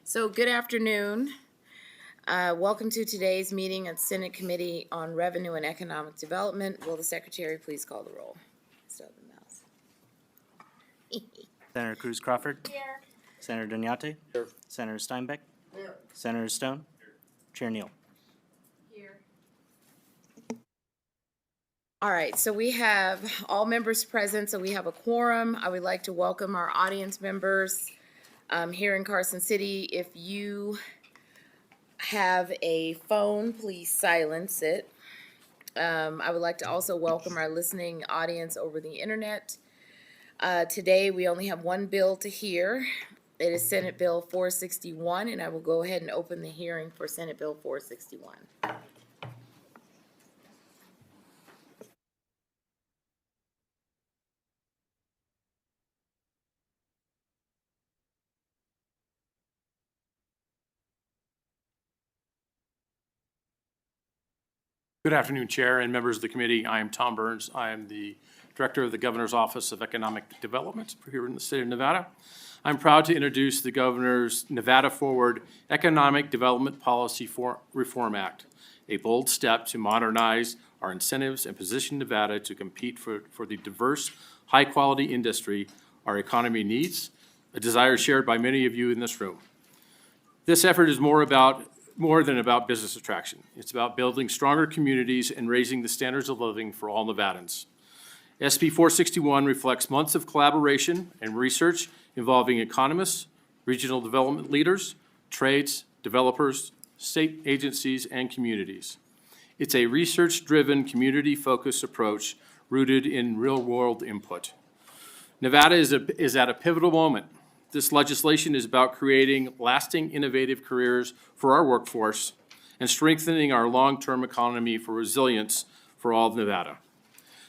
So good afternoon. Welcome to today's meeting of Senate Committee on Revenue and Economic Development. Will the Secretary please call the roll? Start the mouse. Senator Cruz Crawford. Here. Senator Dunyate. Here. Senator Steinbeck. Here. Senator Stone. Chair Neal. Here. All right, so we have all members present, so we have a quorum. I would like to welcome our audience members here in Carson City. If you have a phone, please silence it. I would like to also welcome our listening audience over the internet. Today, we only have one bill to hear. It is Senate Bill 461, and I will go ahead and open the hearing for Senate Bill 461. Good afternoon, Chair and members of the committee. I am Tom Burns. I am the Director of the Governor's Office of Economic Development here in the state of Nevada. I'm proud to introduce the Governor's Nevada Forward Economic Development Policy Reform Act, a bold step to modernize our incentives and position Nevada to compete for the diverse, high-quality industry our economy needs, a desire shared by many of you in this room. This effort is more than about business attraction. It's about building stronger communities and raising the standards of living for all Nevadans. SB 461 reflects months of collaboration and research involving economists, regional development leaders, trades, developers, state agencies, and communities. It's a research-driven, community-focused approach rooted in real-world input. Nevada is at a pivotal moment. This legislation is about creating lasting, innovative careers for our workforce and strengthening our long-term economy for resilience for all of Nevada.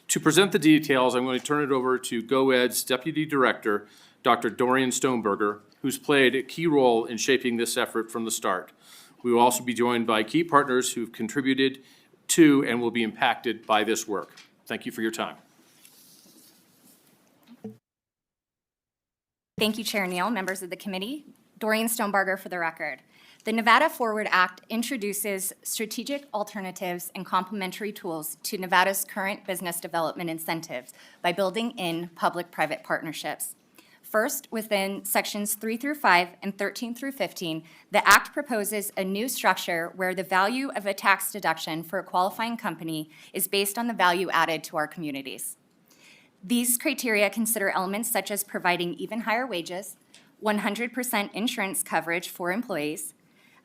To present the details, I'm going to turn it over to GoEd's Deputy Director, Dr. Dorian Stoneberger, who's played a key role in shaping this effort from the start. We will also be joined by key partners who've contributed to and will be impacted by this work. Thank you for your time. Thank you, Chair Neal, members of the committee. Dorian Stoneberger for the record. The Nevada Forward Act introduces strategic alternatives and complementary tools to Nevada's current business development incentives by building in public-private partnerships. First, within sections 3 through 5 and 13 through 15, the Act proposes a new structure where the value of a tax deduction for a qualifying company is based on the value added to our communities. These criteria consider elements such as providing even higher wages, 100% insurance coverage for employees,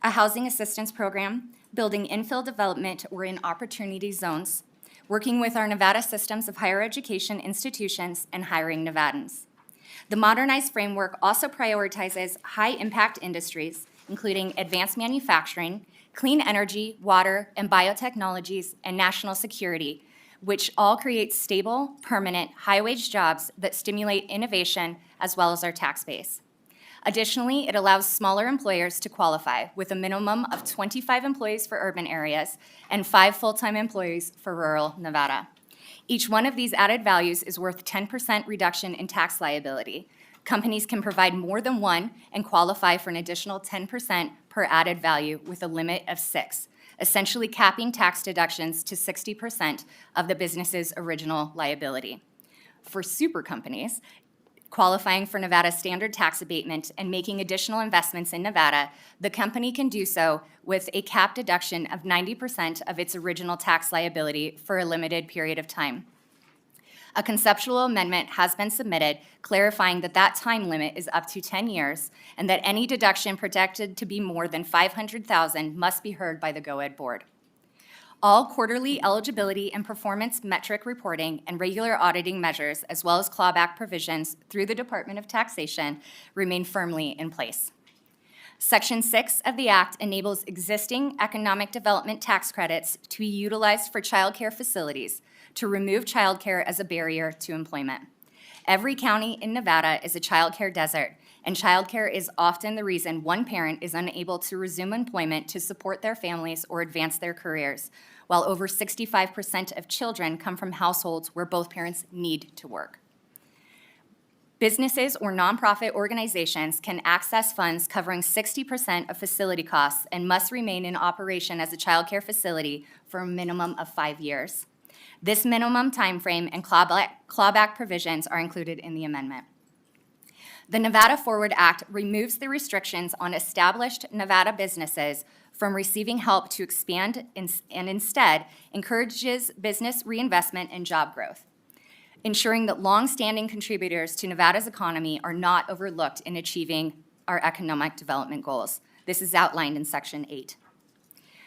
a housing assistance program, building infill development or in opportunity zones, working with our Nevada systems of higher education institutions, and hiring Nevadans. The modernized framework also prioritizes high-impact industries, including advanced manufacturing, clean energy, water, and biotechnologies, and national security, which all create stable, permanent, high-wage jobs that stimulate innovation as well as our tax base. Additionally, it allows smaller employers to qualify with a minimum of 25 employees for urban areas and 5 full-time employees for rural Nevada. Each one of these added values is worth 10% reduction in tax liability. Companies can provide more than one and qualify for an additional 10% per added value with a limit of 6, essentially capping tax deductions to 60% of the business's original liability. For super companies, qualifying for Nevada's standard tax abatement and making additional investments in Nevada, the company can do so with a capped deduction of 90% of its original tax liability for a limited period of time. A conceptual amendment has been submitted clarifying that that time limit is up to 10 years and that any deduction projected to be more than $500,000 must be heard by the GoEd board. All quarterly eligibility and performance metric reporting and regular auditing measures, as well as clawback provisions through the Department of Taxation, remain firmly in place. Section 6 of the Act enables existing economic development tax credits to be utilized for childcare facilities to remove childcare as a barrier to employment. Every county in Nevada is a childcare desert, and childcare is often the reason one parent is unable to resume employment to support their families or advance their careers, while over 65% of children come from households where both parents need to work. Businesses or nonprofit organizations can access funds covering 60% of facility costs and must remain in operation as a childcare facility for a minimum of 5 years. This minimum timeframe and clawback provisions are included in the amendment. The Nevada Forward Act removes the restrictions on established Nevada businesses from receiving help to expand and instead encourages business reinvestment and job growth, ensuring that long-standing contributors to Nevada's economy are not overlooked in achieving our economic development goals. This is outlined in Section 8.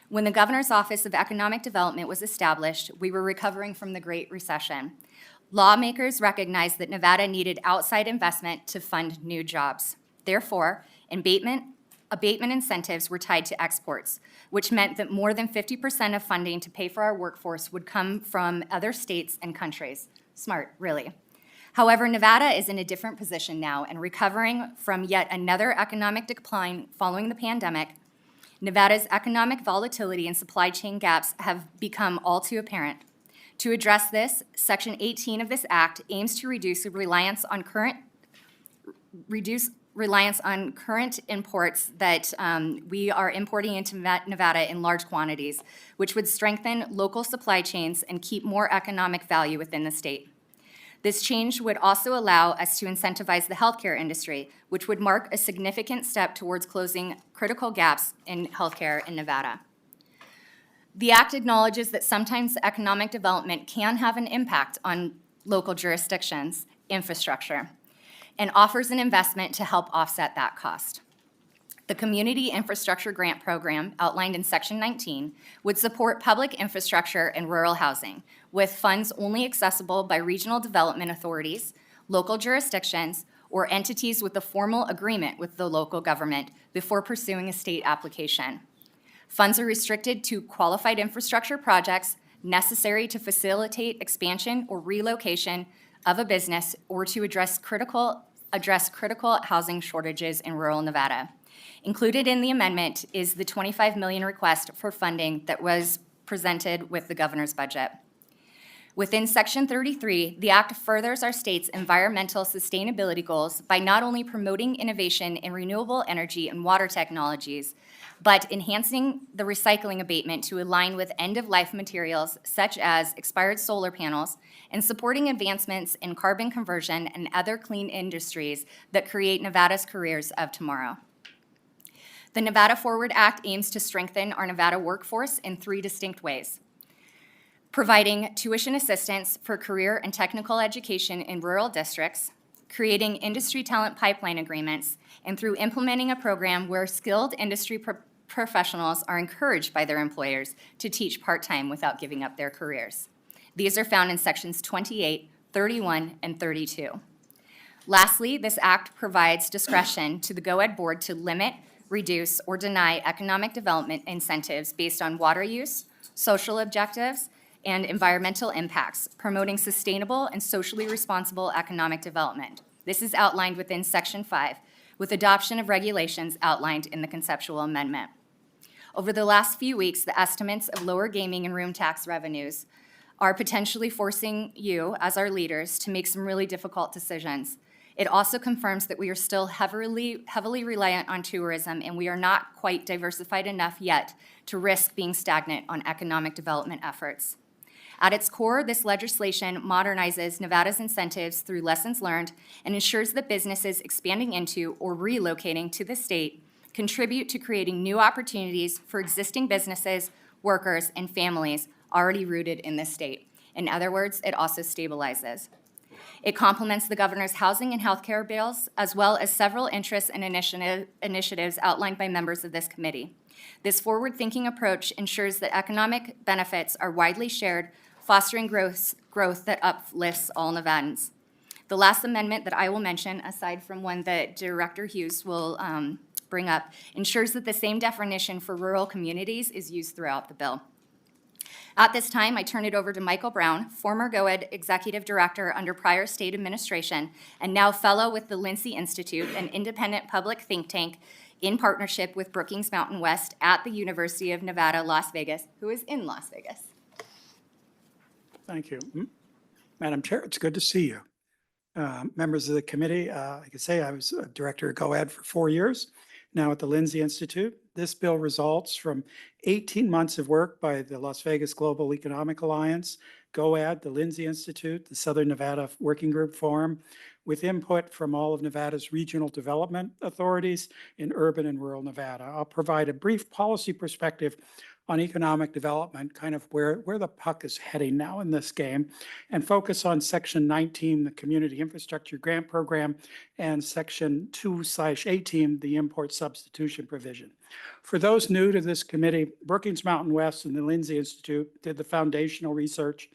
When the Governor's Office of Economic Development was established, we were recovering from the Great Recession. Lawmakers recognized that Nevada needed outside investment to fund new jobs. Therefore, abatement incentives were tied to exports, which meant that more than 50% of funding to pay for our workforce would come from other states and countries. Smart, really. However, Nevada is in a different position now and recovering from yet another economic decline following the pandemic. Nevada's economic volatility and supply chain gaps have become all too apparent. To address this, Section 18 of this Act aims to reduce reliance on current imports that we are importing into Nevada in large quantities, which would strengthen local supply chains and keep more economic value within the state. This change would also allow us to incentivize the healthcare industry, which would mark a significant step towards closing critical gaps in healthcare in Nevada. The Act acknowledges that sometimes economic development can have an impact on local jurisdictions' infrastructure and offers an investment to help offset that cost. The Community Infrastructure Grant Program, outlined in Section 19, would support public infrastructure and rural housing, with funds only accessible by regional development authorities, local jurisdictions, or entities with a formal agreement with the local government before pursuing a state application. Funds are restricted to qualified infrastructure projects necessary to facilitate expansion or relocation of a business or to address critical housing shortages in rural Nevada. Included in the amendment is the $25 million request for funding that was presented with the governor's budget. Within Section 33, the Act furthers our state's environmental sustainability goals by not only promoting innovation in renewable energy and water technologies, but enhancing the recycling abatement to align with end-of-life materials such as expired solar panels and supporting advancements in carbon conversion and other clean industries that create Nevada's careers of tomorrow. The Nevada Forward Act aims to strengthen our Nevada workforce in 3 distinct ways: providing tuition assistance for career and technical education in rural districts, creating industry talent pipeline agreements, and through implementing a program where skilled industry professionals are encouraged by their employers to teach part-time without giving up their careers. These are found in Sections 28, 31, and 32. Lastly, this Act provides discretion to the GOED Board to limit, reduce, or deny economic development incentives based on water use, social objectives, and environmental impacts, promoting sustainable and socially responsible economic development. This is outlined within Section 5, with adoption of regulations outlined in the conceptual amendment. Over the last few weeks, the estimates of lower gaming and room tax revenues are potentially forcing you, as our leaders, to make some really difficult decisions. It also confirms that we are still heavily reliant on tourism, and we are not quite diversified enough yet to risk being stagnant on economic development efforts. At its core, this legislation modernizes Nevada's incentives through lessons learned and ensures that businesses expanding into or relocating to the state contribute to creating new opportunities for existing businesses, workers, and families already rooted in this state. In other words, it also stabilizes. It complements the governor's housing and healthcare bills, as well as several interests and initiatives outlined by members of this committee. This forward-thinking approach ensures that economic benefits are widely shared, fostering growth that uplifts all Nevadans. The last amendment that I will mention, aside from one that Director Hughes will bring up, ensures that the same definition for rural communities is used throughout the bill. At this time, I turn it over to Michael Brown, former GOED Executive Director under prior state administration, and now fellow with the Lindsay Institute, an independent public think tank in partnership with Brookings Mountain West at the University of Nevada, Las Vegas, who is in Las Vegas. Thank you. Madam Chair, it's good to see you. Members of the committee, like I say, I was a director at GOAD for 4 years, now at the Lindsay Institute. This bill results from 18 months of work by the Las Vegas Global Economic Alliance, GOAD, the Lindsay Institute, the Southern Nevada Working Group Forum, with input from all of Nevada's regional development authorities in urban and rural Nevada. I'll provide a brief policy perspective on economic development, kind of where the puck is heading now in this game, and focus on Section 19, the Community Infrastructure Grant Program, and Section 2/18, the Import Substitution Provision. For those new to this committee, Brookings Mountain West and the Lindsay Institute did the foundational research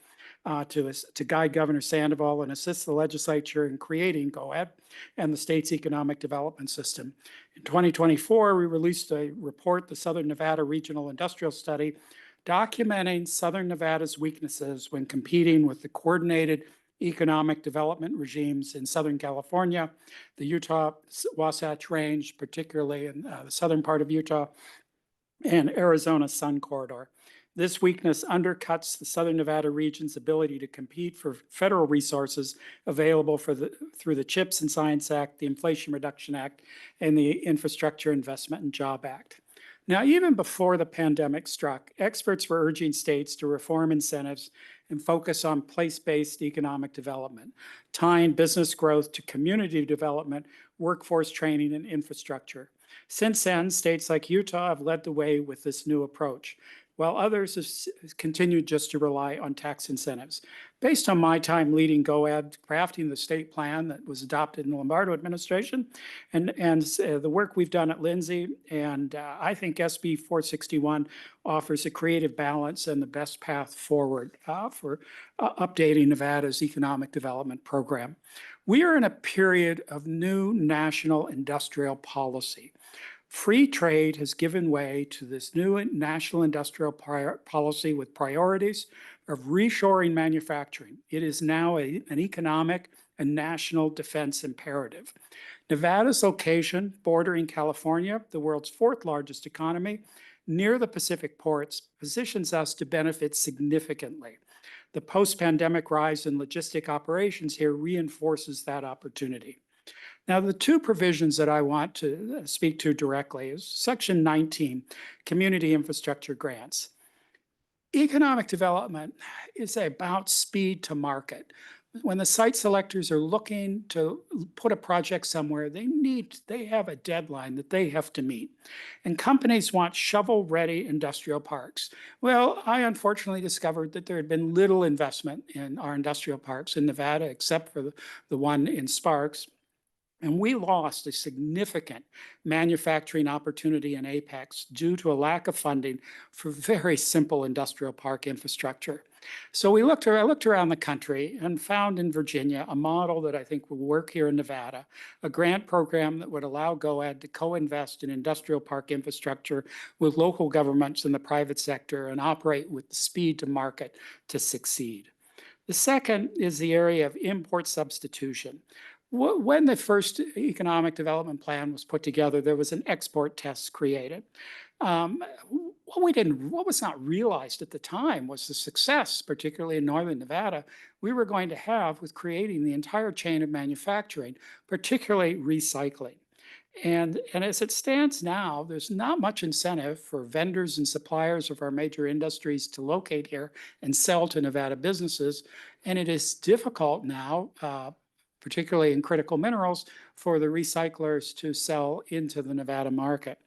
to guide Governor Sandoval and assist the legislature in creating GOAD and the state's economic development system. In 2024, we released a report, the Southern Nevada Regional Industrial Study, documenting Southern Nevada's weaknesses when competing with the coordinated economic development regimes in Southern California, the Utah Wasatch Range, particularly in the southern part of Utah, and Arizona Sun Corridor. This weakness undercuts the Southern Nevada region's ability to compete for federal resources available through the CHIPS and Science Act, the Inflation Reduction Act, and the Infrastructure Investment and Job Act. Now, even before the pandemic struck, experts were urging states to reform incentives and focus on place-based economic development, tying business growth to community development, workforce training, and infrastructure. Since then, states like Utah have led the way with this new approach, while others have continued just to rely on tax incentives. Based on my time leading GOAD, crafting the state plan that was adopted in the Lombardo administration, and the work we've done at Lindsay, and I think SB 461 offers a creative balance and the best path forward for updating Nevada's economic development program. We are in a period of new national industrial policy. Free trade has given way to this new national industrial policy with priorities of reshoring manufacturing. It is now an economic and national defense imperative. Nevada's location, bordering California, the world's fourth largest economy, near the Pacific ports, positions us to benefit significantly. The post-pandemic rise in logistic operations here reinforces that opportunity. Now, the two provisions that I want to speak to directly is Section 19, Community Infrastructure Grants. Economic development is about speed to market. When the site selectors are looking to put a project somewhere, they have a deadline that they have to meet. And companies want shovel-ready industrial parks. Well, I unfortunately discovered that there had been little investment in our industrial parks in Nevada, except for the one in Sparks. And we lost a significant manufacturing opportunity in Apex due to a lack of funding for very simple industrial park infrastructure. So I looked around the country and found in Virginia a model that I think will work here in Nevada, a grant program that would allow GOAD to co-invest in industrial park infrastructure with local governments and the private sector and operate with the speed to market to succeed. The second is the area of import substitution. When the first economic development plan was put together, there was an export test created. What was not realized at the time was the success, particularly in northern Nevada, we were going to have with creating the entire chain of manufacturing, particularly recycling. And as it stands now, there's not much incentive for vendors and suppliers of our major industries to locate here and sell to Nevada businesses. And it is difficult now, particularly in critical minerals, for the recyclers to sell into the Nevada market.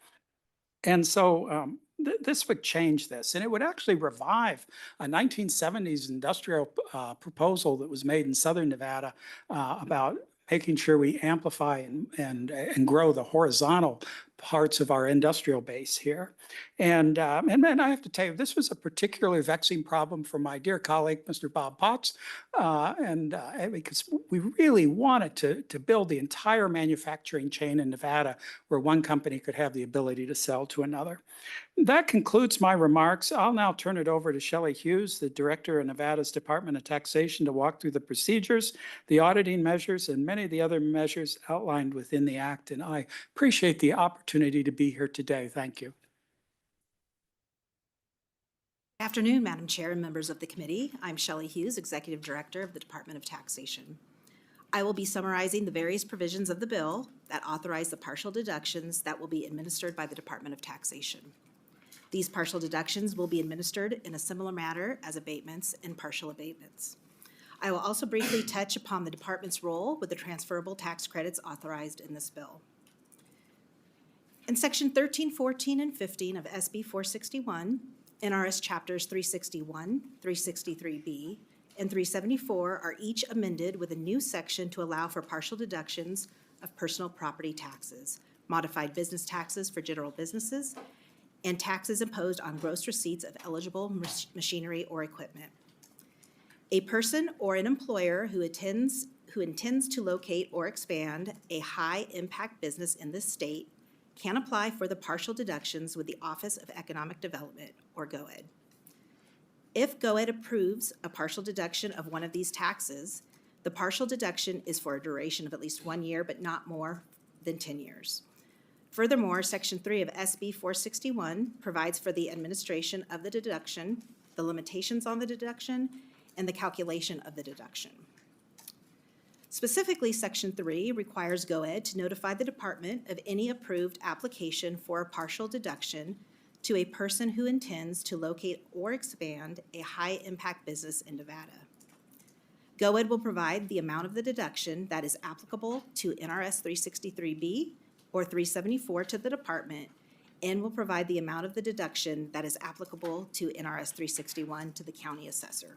And so this would change this, and it would actually revive a 1970s industrial proposal that was made in Southern Nevada about making sure we amplify and grow the horizontal parts of our industrial base here. And then I have to tell you, this was a particularly vexing problem for my dear colleague, Mr. Bob Potts, because we really wanted to build the entire manufacturing chain in Nevada where one company could have the ability to sell to another. That concludes my remarks. I'll now turn it over to Shelley Hughes, the Director of Nevada's Department of Taxation, to walk through the procedures, the auditing measures, and many of the other measures outlined within the Act. And I appreciate the opportunity to be here today. Thank you. Good afternoon, Madam Chair and members of the committee. I'm Shelley Hughes, Executive Director of the Department of Taxation. I will be summarizing the various provisions of the bill that authorize the partial deductions that will be administered by the Department of Taxation. These partial deductions will be administered in a similar manner as abatements and partial abatements. I will also briefly touch upon the department's role with the transferable tax credits authorized in this bill. In Section 13, 14, and 15 of SB 461, NRS Chapters 361, 363B, and 374 are each amended with a new section to allow for partial deductions of personal property taxes, modified business taxes for general businesses, and taxes imposed on gross receipts of eligible machinery or equipment. A person or an employer who intends to locate or expand a high-impact business in this state can apply for the partial deductions with the Office of Economic Development, or GOED. If GOED approves a partial deduction of one of these taxes, the partial deduction is for a duration of at least 1 year, but not more than 10 years. Furthermore, Section 3 of SB 461 provides for the administration of the deduction, the limitations on the deduction, and the calculation of the deduction. Specifically, Section 3 requires GOED to notify the department of any approved application for a partial deduction to a person who intends to locate or expand a high-impact business in Nevada. GOED will provide the amount of the deduction that is applicable to NRS 363B or 374 to the department, and will provide the amount of the deduction that is applicable to NRS 361 to the county assessor.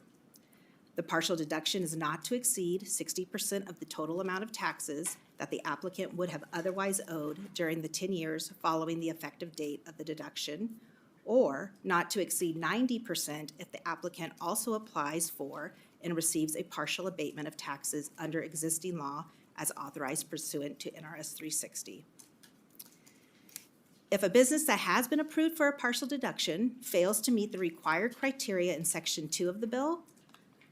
The partial deduction is not to exceed 60% of the total amount of taxes that the applicant would have otherwise owed during the 10 years following the effective date of the deduction, or not to exceed 90% if the applicant also applies for and receives a partial abatement of taxes under existing law as authorized pursuant to NRS 360. If a business that has been approved for a partial deduction fails to meet the required criteria in Section 2 of the bill,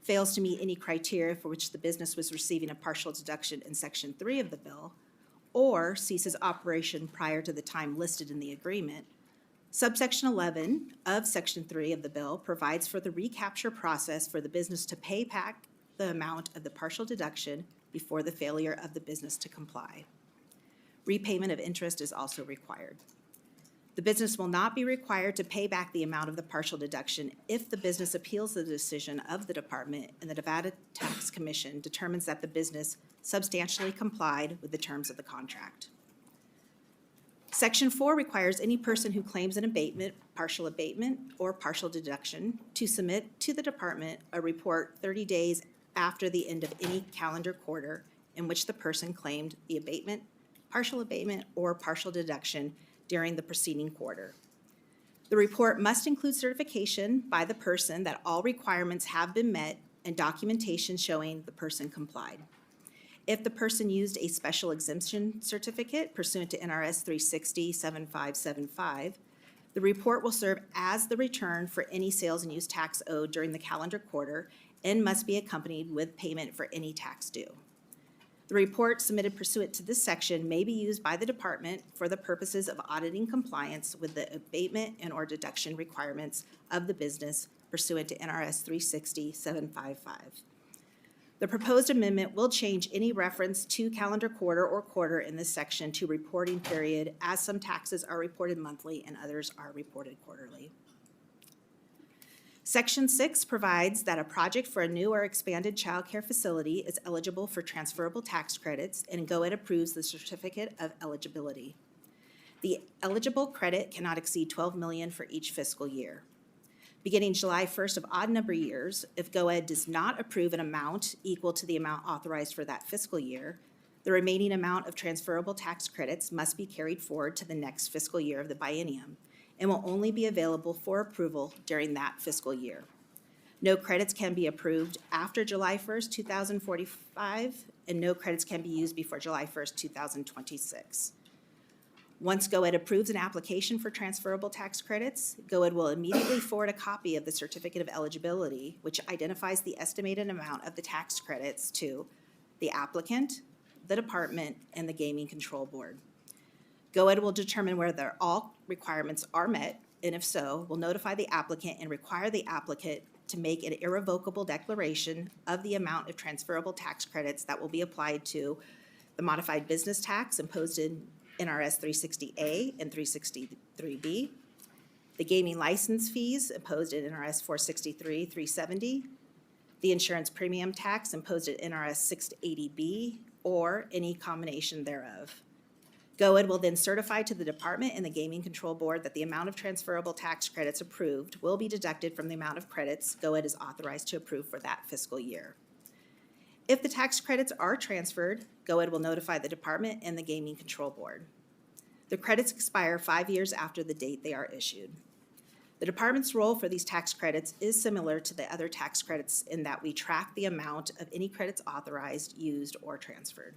fails to meet any criteria for which the business was receiving a partial deduction in Section 3 of the bill, or ceases operation prior to the time listed in the agreement, subsection 11 of Section 3 of the bill provides for the recapture process for the business to pay back the amount of the partial deduction before the failure of the business to comply. Repayment of interest is also required. The business will not be required to pay back the amount of the partial deduction if the business appeals the decision of the department and the Nevada Tax Commission determines that the business substantially complied with the terms of the contract. Section 4 requires any person who claims an abatement, partial abatement, or partial deduction to submit to the department a report 30 days after the end of any calendar quarter in which the person claimed the abatement, or partial deduction during the preceding quarter. The report must include certification by the person that all requirements have been met and documentation showing the person complied. If the person used a special exemption certificate pursuant to NRS 360-7575, the report will serve as the return for any sales and use tax owed during the calendar quarter and must be accompanied with payment for any tax due. The report submitted pursuant to this section may be used by the department for the purposes of auditing compliance with the abatement and/or deduction requirements of the business pursuant to NRS 360-755. The proposed amendment will change any reference to calendar quarter or quarter in this section to reporting period, as some taxes are reported monthly and others are reported quarterly. Section 6 provides that a project for a new or expanded child care facility is eligible for transferable tax credits, and GOED approves the certificate of eligibility. The eligible credit cannot exceed $12 million for each fiscal year. Beginning July 1st of odd number years, if GOED does not approve an amount equal to the amount authorized for that fiscal year, the remaining amount of transferable tax credits must be carried forward to the next fiscal year of the biennium, and will only be available for approval during that fiscal year. No credits can be approved after July 1st, 2045, and no credits can be used before July 1st, 2026. Once GOED approves an application for transferable tax credits, GOED will immediately forward a copy of the certificate of eligibility, which identifies the estimated amount of the tax credits to the applicant, the department, and the Gaming Control Board. GOED will determine whether all requirements are met, and if so, will notify the applicant and require the applicant to make an irrevocable declaration of the amount of transferable tax credits that will be applied to the modified business tax imposed in NRS 360A and 363B, the gaming license fees imposed in NRS 463, 370, the insurance premium tax imposed at NRS 680B, or any combination thereof. GOED will then certify to the department and the Gaming Control Board that the amount of transferable tax credits approved will be deducted from the amount of credits GOED is authorized to approve for that fiscal year. If the tax credits are transferred, GOED will notify the department and the Gaming Control Board. The credits expire 5 years after the date they are issued. The department's role for these tax credits is similar to the other tax credits in that we track the amount of any credits authorized, used, or transferred.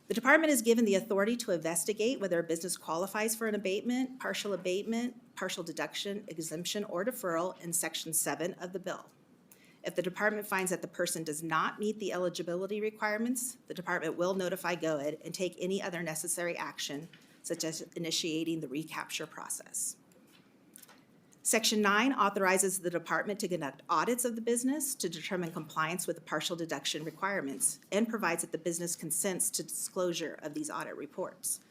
The department is given the authority to investigate whether a business qualifies for an abatement, partial deduction, exemption, or deferral in Section 7 of the bill. If the department finds that the person does not meet the eligibility requirements, the department will notify GOED and take any other necessary action, such as initiating the recapture process. Section 9 authorizes the department to conduct audits of the business to determine compliance with the partial deduction requirements and provides that the business consents to disclosure of these audit reports.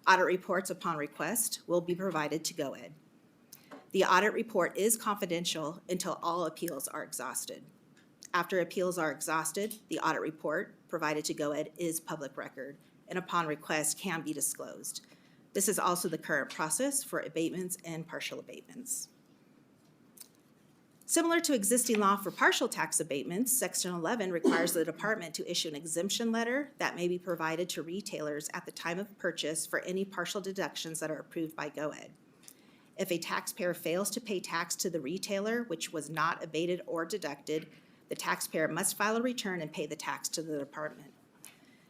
Audit reports upon request will be provided to GOED. The audit report is confidential until all appeals are exhausted. After appeals are exhausted, the audit report provided to GOED is public record and upon request can be disclosed. This is also the current process for abatements and partial abatements. Similar to existing law for partial tax abatements, Section 11 requires the department to issue an exemption letter that may be provided to retailers at the time of purchase for any partial deductions that are approved by GOED. If a taxpayer fails to pay tax to the retailer, which was not abated or deducted, the taxpayer must file a return and pay the tax to the department.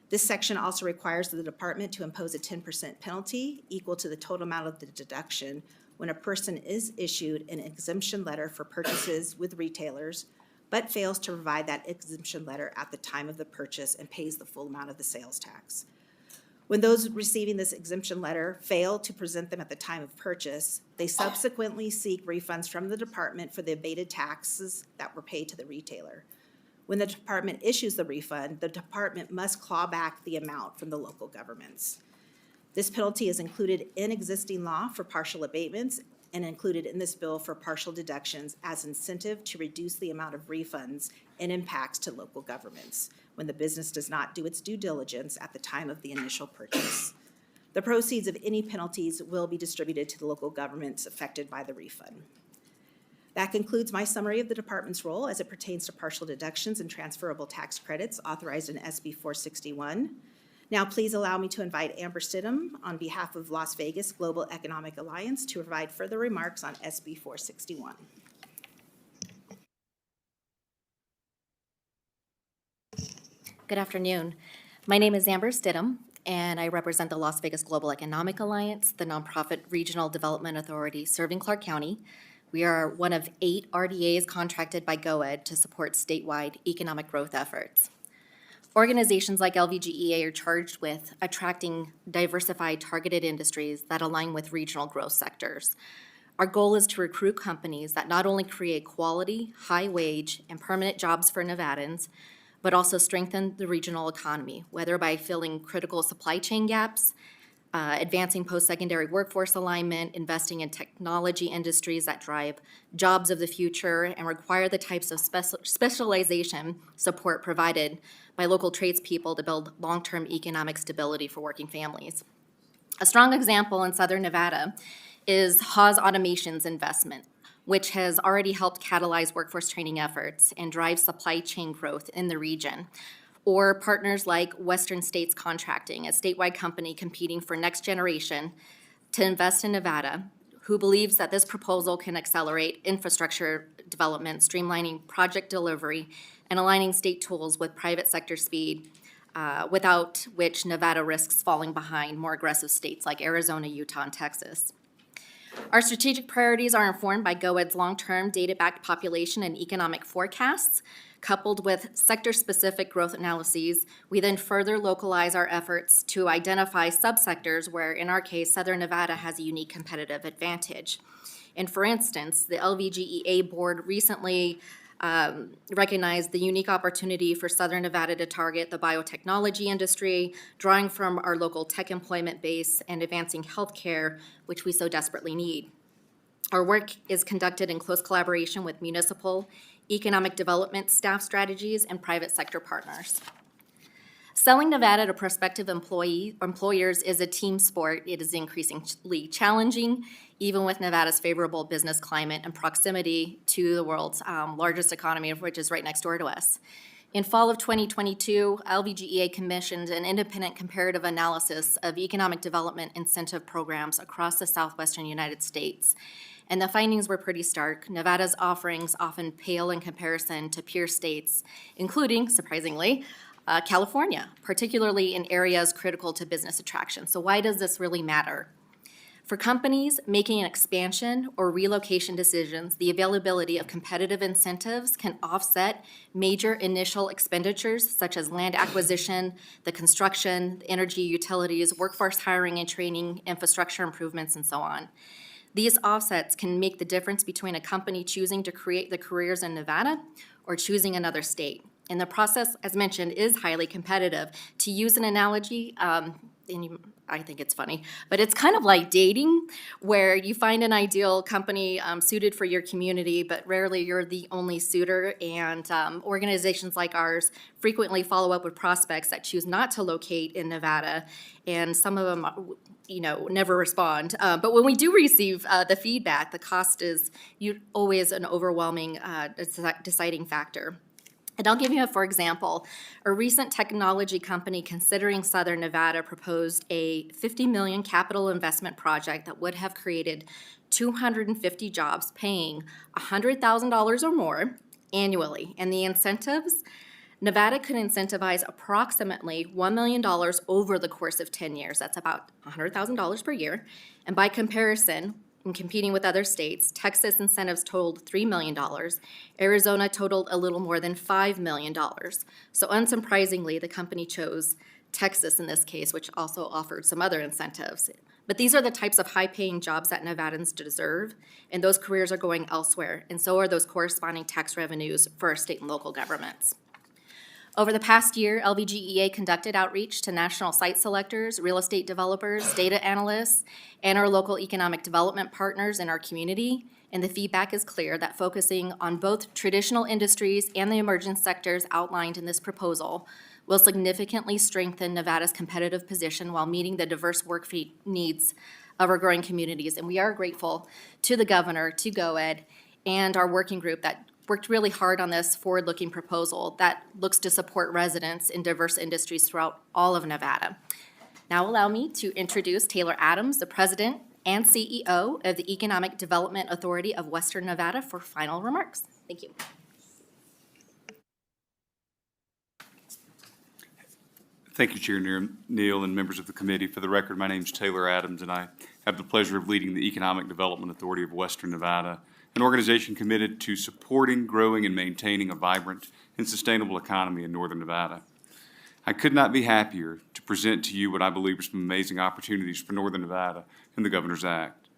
This section also requires the department to impose a 10% penalty equal to the total amount of the deduction when a person is issued an exemption letter for purchases with retailers, but fails to provide that exemption letter at the time of the purchase and pays the full amount of the sales tax. When those receiving this exemption letter fail to present them at the time of purchase, they subsequently seek refunds from the department for the abated taxes that were paid to the retailer. When the department issues the refund, the department must claw back the amount from the local governments. This penalty is included in existing law for partial abatements and included in this bill for partial deductions as incentive to reduce the amount of refunds and impacts to local governments when the business does not do its due diligence at the time of the initial purchase. The proceeds of any penalties will be distributed to the local governments affected by the refund. That concludes my summary of the department's role as it pertains to partial deductions and transferable tax credits authorized in SB 461. Now, please allow me to invite Amber Stidham on behalf of Las Vegas Global Economic Alliance to provide further remarks on SB 461. Good afternoon. My name is Amber Stidham, and I represent the Las Vegas Global Economic Alliance, the nonprofit regional development authority serving Clark County. We are one of 8 RDAs contracted by GOED to support statewide economic growth efforts. Organizations like LVGEA are charged with attracting diversified targeted industries that align with regional growth sectors. Our goal is to recruit companies that not only create quality, high-wage, and permanent jobs for Nevadans, but also strengthen the regional economy, whether by filling critical supply chain gaps, advancing post-secondary workforce alignment, investing in technology industries that drive jobs of the future and require the types of specialization support provided by local tradespeople to build long-term economic stability for working families. A strong example in Southern Nevada is Haas Automation's investment, which has already helped catalyze workforce training efforts and drive supply chain growth in the region. Or partners like Western States Contracting, a statewide company competing for next generation to invest in Nevada, who believes that this proposal can accelerate infrastructure development, streamlining project delivery, and aligning state tools with private sector speed, without which Nevada risks falling behind more aggressive states like Arizona, Utah, and Texas. Our strategic priorities are informed by GOED's long-term data-backed population and economic forecasts. Coupled with sector-specific growth analyses, we then further localize our efforts to identify subsectors where, in our case, Southern Nevada has a unique competitive advantage. And for instance, the LVGEA board recently recognized the unique opportunity for Southern Nevada to target the biotechnology industry, drawing from our local tech employment base and advancing healthcare, which we so desperately need. Our work is conducted in close collaboration with municipal, economic development staff strategies, and private sector partners. Selling Nevada to prospective employers is a team sport. It is increasingly challenging, even with Nevada's favorable business climate and proximity to the world's largest economy, which is right next door to us. In fall of 2022, LVGEA commissioned an independent comparative analysis of economic development incentive programs across the southwestern United States. And the findings were pretty stark. Nevada's offerings often pale in comparison to peer states, including, surprisingly, California, particularly in areas critical to business attraction. So why does this really matter? For companies making an expansion or relocation decisions, the availability of competitive incentives can offset major initial expenditures such as land acquisition, the construction, energy, utilities, workforce hiring and training, infrastructure improvements, and so on. These offsets can make the difference between a company choosing to create the careers in Nevada or choosing another state. And the process, as mentioned, is highly competitive. To use an analogy, I think it's funny, but it's kind of like dating, where you find an ideal company suited for your community, but rarely you're the only suitor. And organizations like ours frequently follow up with prospects that choose not to locate in Nevada, and some of them, never respond. But when we do receive the feedback, the cost is always an overwhelming deciding factor. And I'll give you for example, a recent technology company considering Southern Nevada proposed a $50 million capital investment project that would have created 250 jobs paying $100,000 or more annually. And the incentives, Nevada could incentivize approximately $1 million over the course of 10 years. That's about $100,000 per year. And by comparison, in competing with other states, Texas incentives totaled $3 million. Arizona totaled a little more than $5 million. So unsurprisingly, the company chose Texas in this case, which also offered some other incentives. But these are the types of high-paying jobs that Nevadans deserve, and those careers are going elsewhere, and so are those corresponding tax revenues for our state and local governments. Over the past year, LVGEA conducted outreach to national site selectors, real estate developers, data analysts, and our local economic development partners in our community. And the feedback is clear that focusing on both traditional industries and the emerging sectors outlined in this proposal will significantly strengthen Nevada's competitive position while meeting the diverse work needs of our growing communities. And we are grateful to the governor, to GOED, and our working group that worked really hard on this forward-looking proposal that looks to support residents in diverse industries throughout all of Nevada. Now allow me to introduce Taylor Adams, the President and CEO of the Economic Development Authority of Western Nevada, for final remarks. Thank you. Thank you, Chair Neal and members of the committee. For the record, my name is Taylor Adams, and I have the pleasure of leading the Economic Development Authority of Western Nevada, an organization committed to supporting, growing, and maintaining a vibrant and sustainable economy in Northern Nevada. I could not be happier to present to you what I believe are some amazing opportunities for Northern Nevada in the Governor's Act.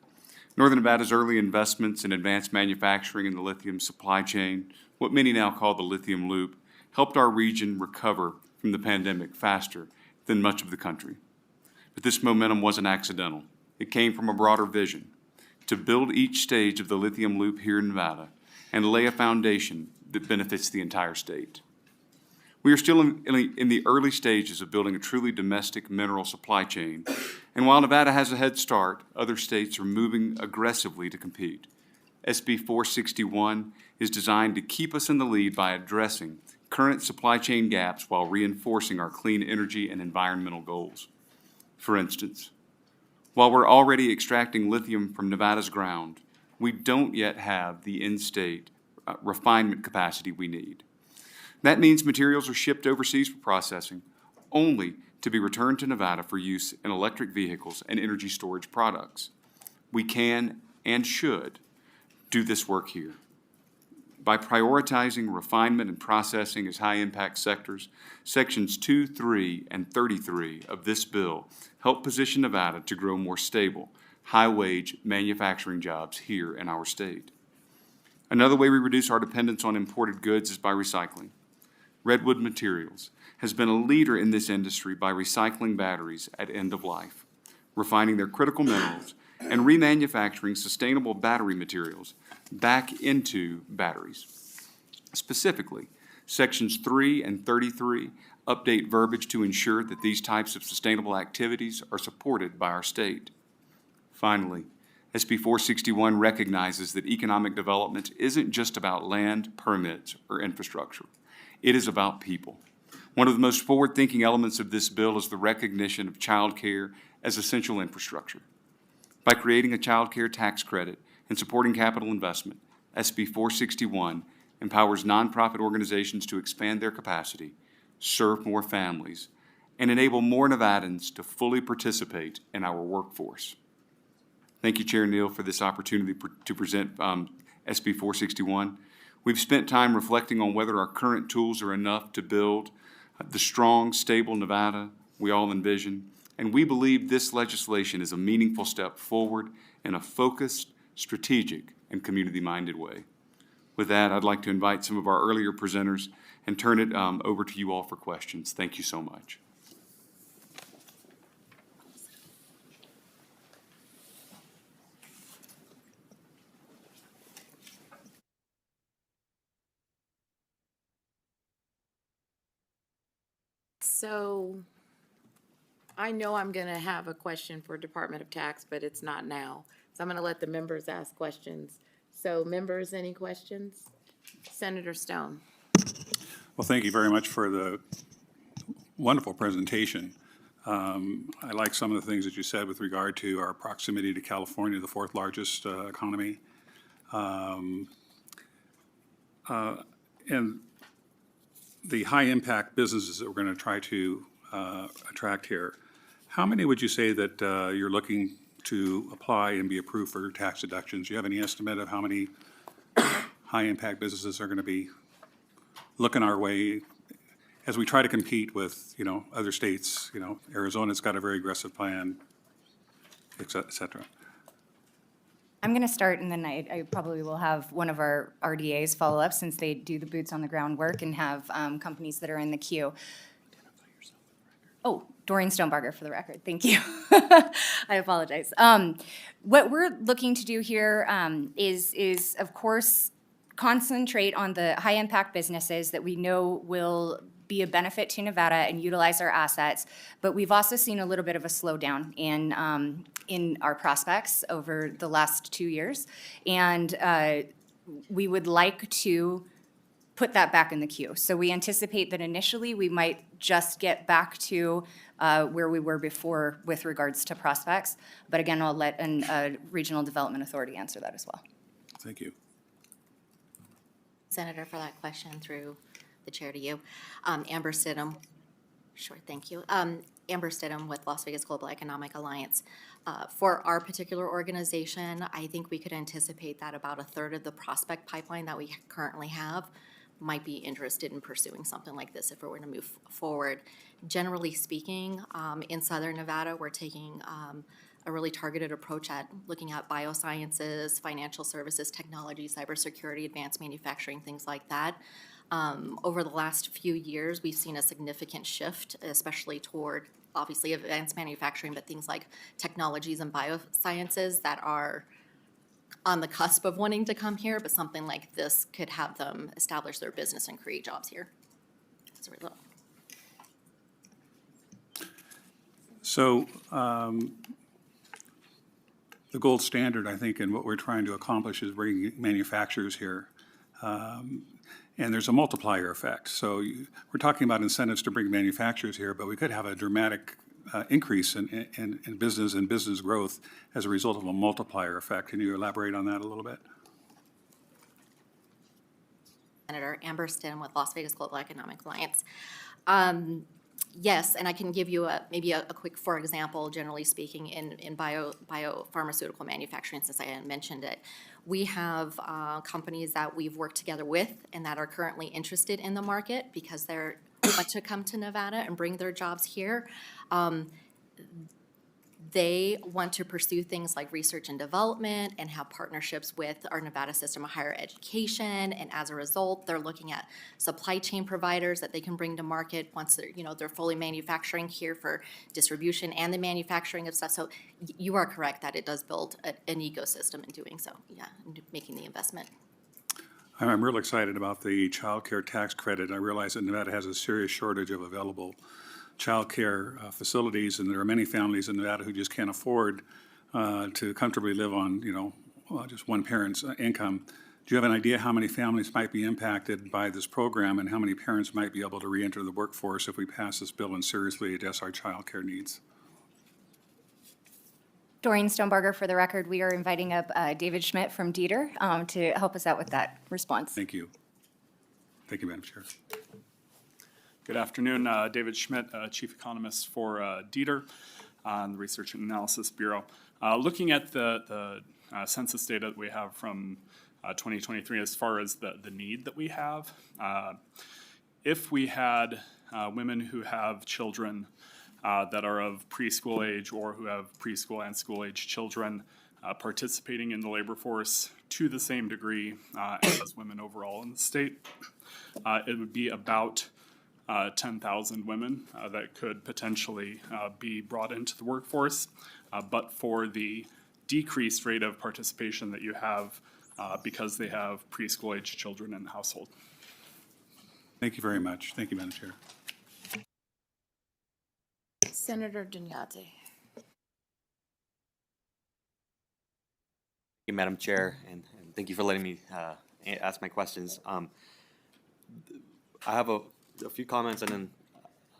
Northern Nevada's early investments in advanced manufacturing in the lithium supply chain, what many now call the lithium loop, helped our region recover from the pandemic faster than much of the country. But this momentum wasn't accidental. It came from a broader vision to build each stage of the lithium loop here in Nevada and lay a foundation that benefits the entire state. We are still in the early stages of building a truly domestic mineral supply chain, and while Nevada has a head start, other states are moving aggressively to compete. SB 461 is designed to keep us in the lead by addressing current supply chain gaps while reinforcing our clean energy and environmental goals. For instance, while we're already extracting lithium from Nevada's ground, we don't yet have the in-state refinement capacity we need. That means materials are shipped overseas for processing, only to be returned to Nevada for use in electric vehicles and energy storage products. We can and should do this work here. By prioritizing refinement and processing as high-impact sectors, Sections 2, 3, and 33 of this bill help position Nevada to grow more stable, high-wage manufacturing jobs here in our state. Another way we reduce our dependence on imported goods is by recycling. Redwood Materials has been a leader in this industry by recycling batteries at end of life, refining their critical minerals, and remanufacturing sustainable battery materials back into batteries. Specifically, Sections 3 and 33 update verbiage to ensure that these types of sustainable activities are supported by our state. Finally, SB 461 recognizes that economic development isn't just about land, permits, or infrastructure. It is about people. One of the most forward-thinking elements of this bill is the recognition of child care as essential infrastructure. By creating a child care tax credit and supporting capital investment, SB 461 empowers nonprofit organizations to expand their capacity, serve more families, and enable more Nevadans to fully participate in our workforce. Thank you, Chair Neal, for this opportunity to present SB 461. We've spent time reflecting on whether our current tools are enough to build the strong, stable Nevada we all envision, and we believe this legislation is a meaningful step forward in a focused, strategic, and community-minded way. With that, I'd like to invite some of our earlier presenters and turn it over to you all for questions. Thank you so much. So I know I'm going to have a question for Department of Tax, but it's not now. So I'm going to let the members ask questions. So members, any questions? Senator Stone. Well, thank you very much for the wonderful presentation. I like some of the things that you said with regard to our proximity to California, the fourth largest economy. And the high-impact businesses that we're going to try to attract here, how many would you say that you're looking to apply and be approved for tax deductions? Do you have any estimate of how many high-impact businesses are going to be looking our way as we try to compete with, other states? Arizona's got a very aggressive plan, et cetera. I'm going to start, and then I probably will have one of our RDAs follow up, since they do the boots on the ground work and have companies that are in the queue. Oh, Doreen Stonebarger, for the record. Thank you. I apologize. What we're looking to do here is, of course, concentrate on the high-impact businesses that we know will be a benefit to Nevada and utilize our assets, but we've also seen a little bit of a slowdown in our prospects over the last 2 years, and we would like to put that back in the queue. So we anticipate that initially we might just get back to where we were before with regards to prospects, but again, I'll let a regional development authority answer that as well. Thank you. Senator, for that question through the chair to you. Amber Stidham. Sure, thank you. Amber Stidham with Las Vegas Global Economic Alliance. For our particular organization, I think we could anticipate that about a third of the prospect pipeline that we currently have might be interested in pursuing something like this if we were to move forward. Generally speaking, in Southern Nevada, we're taking a really targeted approach at looking at biosciences, financial services, technology, cybersecurity, advanced manufacturing, things like that. Over the last few years, we've seen a significant shift, especially toward, obviously, advanced manufacturing, but things like technologies and biosciences that are on the cusp of wanting to come here, but something like this could have them establish their business and create jobs here as a result. So the gold standard, I think, in what we're trying to accomplish is bringing manufacturers here. And there's a multiplier effect. So we're talking about incentives to bring manufacturers here, but we could have a dramatic increase in business and business growth as a result of a multiplier effect. Can you elaborate on that a little bit? Senator Amber Stidham with Las Vegas Global Economic Alliance. Yes, and I can give you maybe a quick, for example, generally speaking, in biopharmaceutical manufacturing, since I hadn't mentioned it. We have companies that we've worked together with and that are currently interested in the market because they're want to come to Nevada and bring their jobs here. They want to pursue things like research and development and have partnerships with our Nevada system of higher education. And as a result, they're looking at supply chain providers that they can bring to market once they're fully manufacturing here for distribution and the manufacturing of stuff. So you are correct that it does build an ecosystem in doing so, yeah, and making the investment. I'm real excited about the child care tax credit. I realize that Nevada has a serious shortage of available child care facilities, and there are many families in Nevada who just can't afford to comfortably live on, just one parent's income. Do you have an idea how many families might be impacted by this program and how many parents might be able to reenter the workforce if we pass this bill and seriously address our child care needs? Doreen Stonebarger, for the record, we are inviting up David Schmidt from Dieter to help us out with that response. Thank you. Thank you, Madam Chair. Good afternoon, David Schmidt, Chief Economist for Dieter on the Research and Analysis Bureau. Looking at the census data that we have from 2023 as far as the need that we have, if we had women who have children that are of preschool age or who have preschool and school age children participating in the labor force to the same degree as women overall in the state, it would be about 10,000 women that could potentially be brought into the workforce, but for the decreased rate of participation that you have because they have preschool age children in the household. Thank you very much. Thank you, Madam Chair. Senator Dunyate. Thank you, Madam Chair, and thank you for letting me ask my questions. I have a few comments and then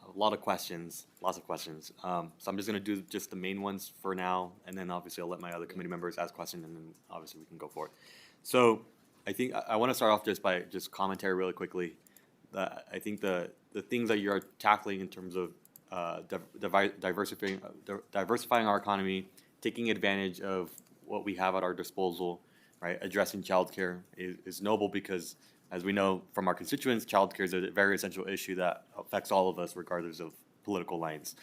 a lot of questions, lots of questions. So I'm just going to do just the main ones for now, and then obviously I'll let my other committee members ask questions, and then obviously we can go for it. So I think I want to start off just by commentary really quickly. I think the things that you're tackling in terms of diversifying our economy, taking advantage of what we have at our disposal, right? Addressing childcare is noble because, as we know from our constituents, childcare is a very essential issue that affects all of us regardless of political lines.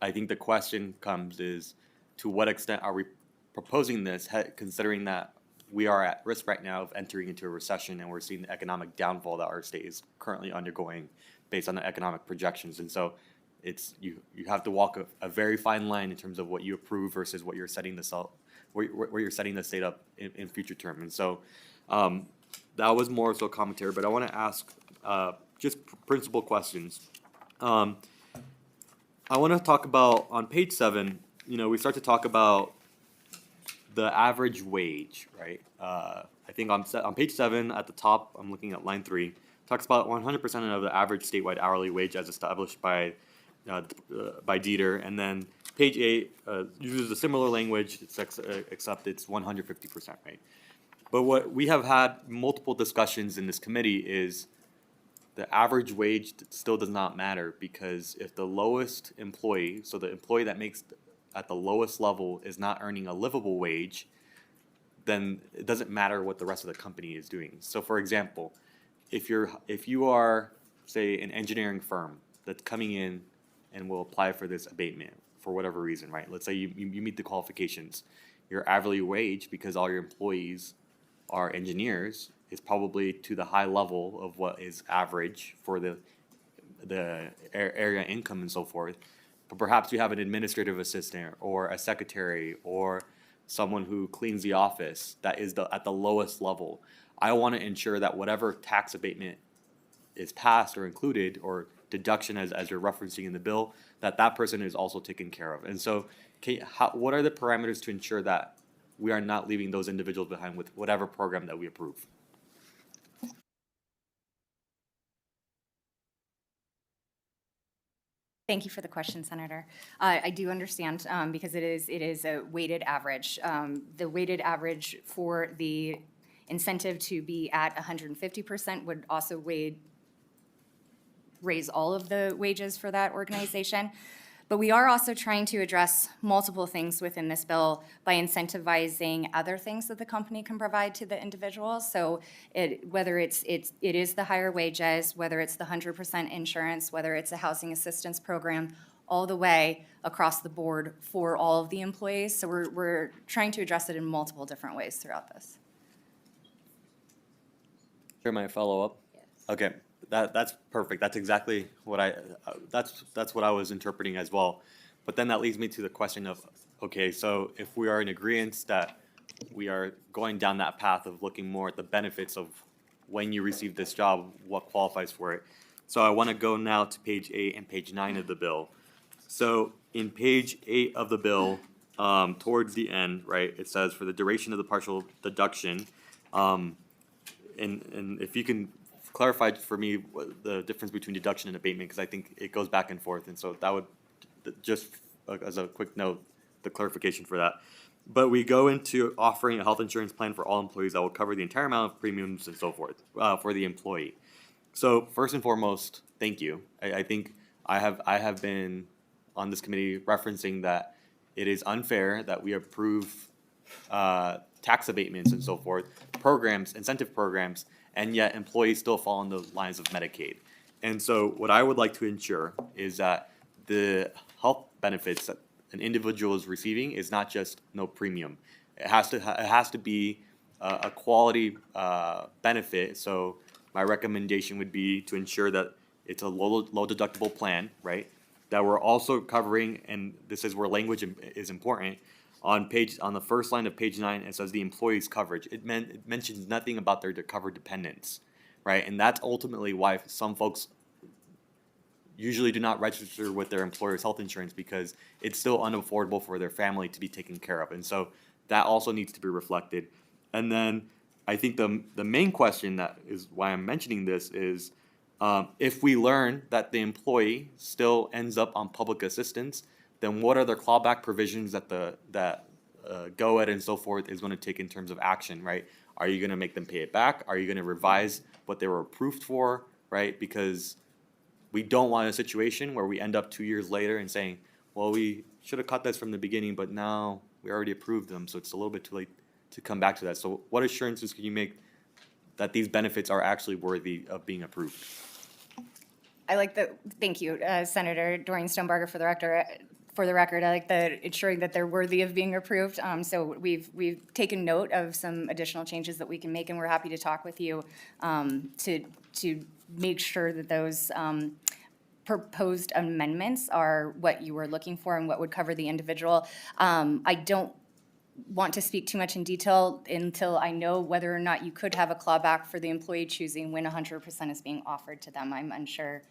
I think the question comes is, to what extent are we proposing this, considering that we are at risk right now of entering into a recession and we're seeing the economic downfall that our state is currently undergoing based on the economic projections. And so it's you have to walk a very fine line in terms of what you approve versus what you're setting this up, where you're setting the state up in future term. And so that was more so commentary, but I want to ask just principal questions. I want to talk about, on page 7, we start to talk about the average wage, right? I think on page 7 at the top, I'm looking at line 3, talks about 100% of the average statewide hourly wage as established by Dieter, and then page 8 uses a similar language, except it's 150%, right? But what we have had multiple discussions in this committee is the average wage still does not matter, because if the lowest employee, so the employee that makes at the lowest level is not earning a livable wage, then it doesn't matter what the rest of the company is doing. So for example, if you are, say, an engineering firm that's coming in and will apply for this abatement for whatever reason, right? Let's say you meet the qualifications. Your hourly wage, because all your employees are engineers, is probably to the high level of what is average for the area income and so forth. But perhaps you have an administrative assistant or a secretary or someone who cleans the office that is at the lowest level. I want to ensure that whatever tax abatement is passed or included, or deduction as you're referencing in the bill, that person is also taken care of. And so what are the parameters to ensure that we are not leaving those individuals behind with whatever program that we approve? Thank you for the question, Senator. I do understand because it is a weighted average. The weighted average for the incentive to be at 150% would also raise all of the wages for that organization. But we are also trying to address multiple things within this bill by incentivizing other things that the company can provide to the individuals. So whether it is the higher wages, whether it's the 100% insurance, whether it's a housing assistance program, all the way across the board for all of the employees. So we're trying to address it in multiple different ways throughout this. Chair, might follow up? Okay, that's perfect. That's exactly what that's what I was interpreting as well. But then that leads me to the question of, okay, so if we are in agreement that we are going down that path of looking more at the benefits of when you receive this job, what qualifies for it. So I want to go now to page 8 and page 9 of the bill. So in page 8 of the bill, towards the end, right, it says for the duration of the partial deduction, and if you can clarify for me the difference between deduction and abatement, because I think it goes back and forth, and so that would, just as a quick note, the clarification for that. But we go into offering a health insurance plan for all employees that will cover the entire amount of premiums and so forth for the employee. So first and foremost, thank you. I think I have been on this committee referencing that it is unfair that we approve tax abatements and so forth, programs, incentive programs, and yet employees still fall in the lines of Medicaid. And so what I would like to ensure is that the health benefits that an individual is receiving is not just no premium. It has to be a quality benefit. So my recommendation would be to ensure that it's a low deductible plan, right? That we're also covering, and this is where language is important. On the first line of page 9, it says the employee's coverage. It mentions nothing about their covered dependents, right? And that's ultimately why some folks usually do not register with their employer's health insurance, because it's still unaffordable for their family to be taken care of. And so that also needs to be reflected. And then I think the main question that is why I'm mentioning this is if we learn that the employee still ends up on public assistance, then what are the clawback provisions that GoEd and so forth is going to take in terms of action, right? Are you going to make them pay it back? Are you going to revise what they were approved for, right? Because we don't want a situation where we end up 2 years later and saying, well, we should have cut this from the beginning, but now we already approved them, so it's a little bit too late to come back to that. So what assurances can you make that these benefits are actually worthy of being approved? I like thank you, Senator Doreen Stonebarger, for the record. I like the ensuring that they're worthy of being approved. So we've taken note of some additional changes that we can make, and we're happy to talk with you to make sure that those proposed amendments are what you were looking for and what would cover the individual. I don't want to speak too much in detail until I know whether or not you could have a clawback for the employee choosing when 100% is being offered to them. I'm unsure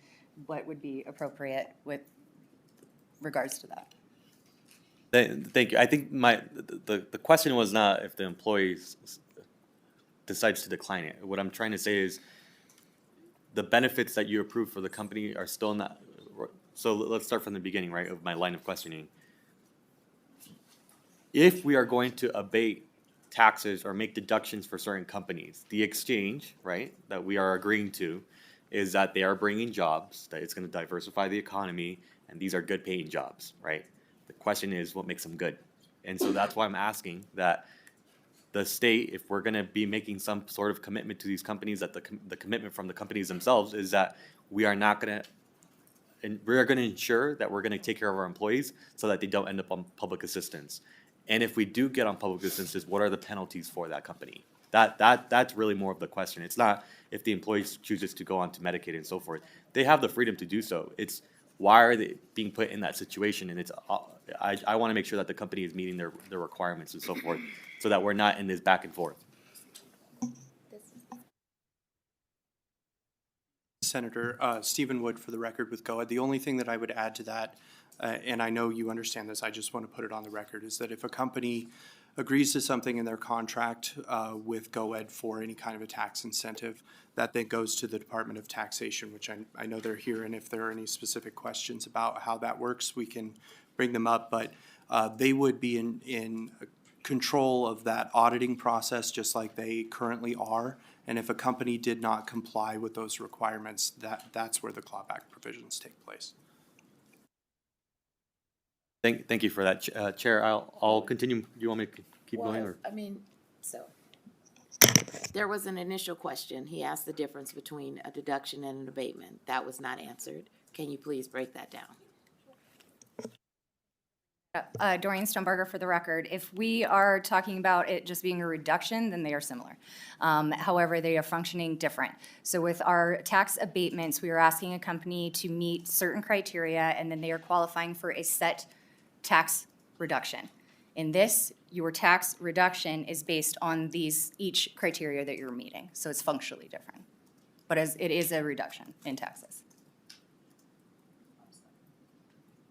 what would be appropriate with regards to that. Thank you. I think the question was not if the employee decides to decline it. What I'm trying to say is the benefits that you approve for the company are still not. So let's start from the beginning, right, of my line of questioning. If we are going to abate taxes or make deductions for certain companies, the exchange, right, that we are agreeing to is that they are bringing jobs, that it's going to diversify the economy, and these are good paying jobs, right? The question is what makes them good? And so that's why I'm asking that the state, if we're going to be making some sort of commitment to these companies, that the commitment from the companies themselves is that we are not going to, and we are going to ensure that we're going to take care of our employees so that they don't end up on public assistance. And if we do get on public assistance, what are the penalties for that company? That's really more of the question. It's not if the employee chooses to go on to Medicaid and so forth. They have the freedom to do so. It's why are they being put in that situation? And it's I want to make sure that the company is meeting their requirements and so forth, so that we're not in this back and forth. Senator Stephen Wood, for the record, with GoEd. The only thing that I would add to that, and I know you understand this, I just want to put it on the record, is that if a company agrees to something in their contract with GoEd for any kind of a tax incentive, that then goes to the Department of Taxation, which I know they're here, and if there are any specific questions about how that works, we can bring them up, but they would be in control of that auditing process just like they currently are. And if a company did not comply with those requirements, that's where the clawback provisions take place. Thank you for that, Chair. I'll continue. Do you want me to keep going? Or? I mean, so there was an initial question. He asked the difference between a deduction and an abatement. That was not answered. Can you please break that down? Doreen Stonebarger for the record. If we are talking about it just being a reduction, then they are similar. However, they are functioning different. So with our tax abatements, we are asking a company to meet certain criteria, and then they are qualifying for a set tax reduction. In this, your tax reduction is based on each criteria that you're meeting, so it's functionally different. But it is a reduction in taxes.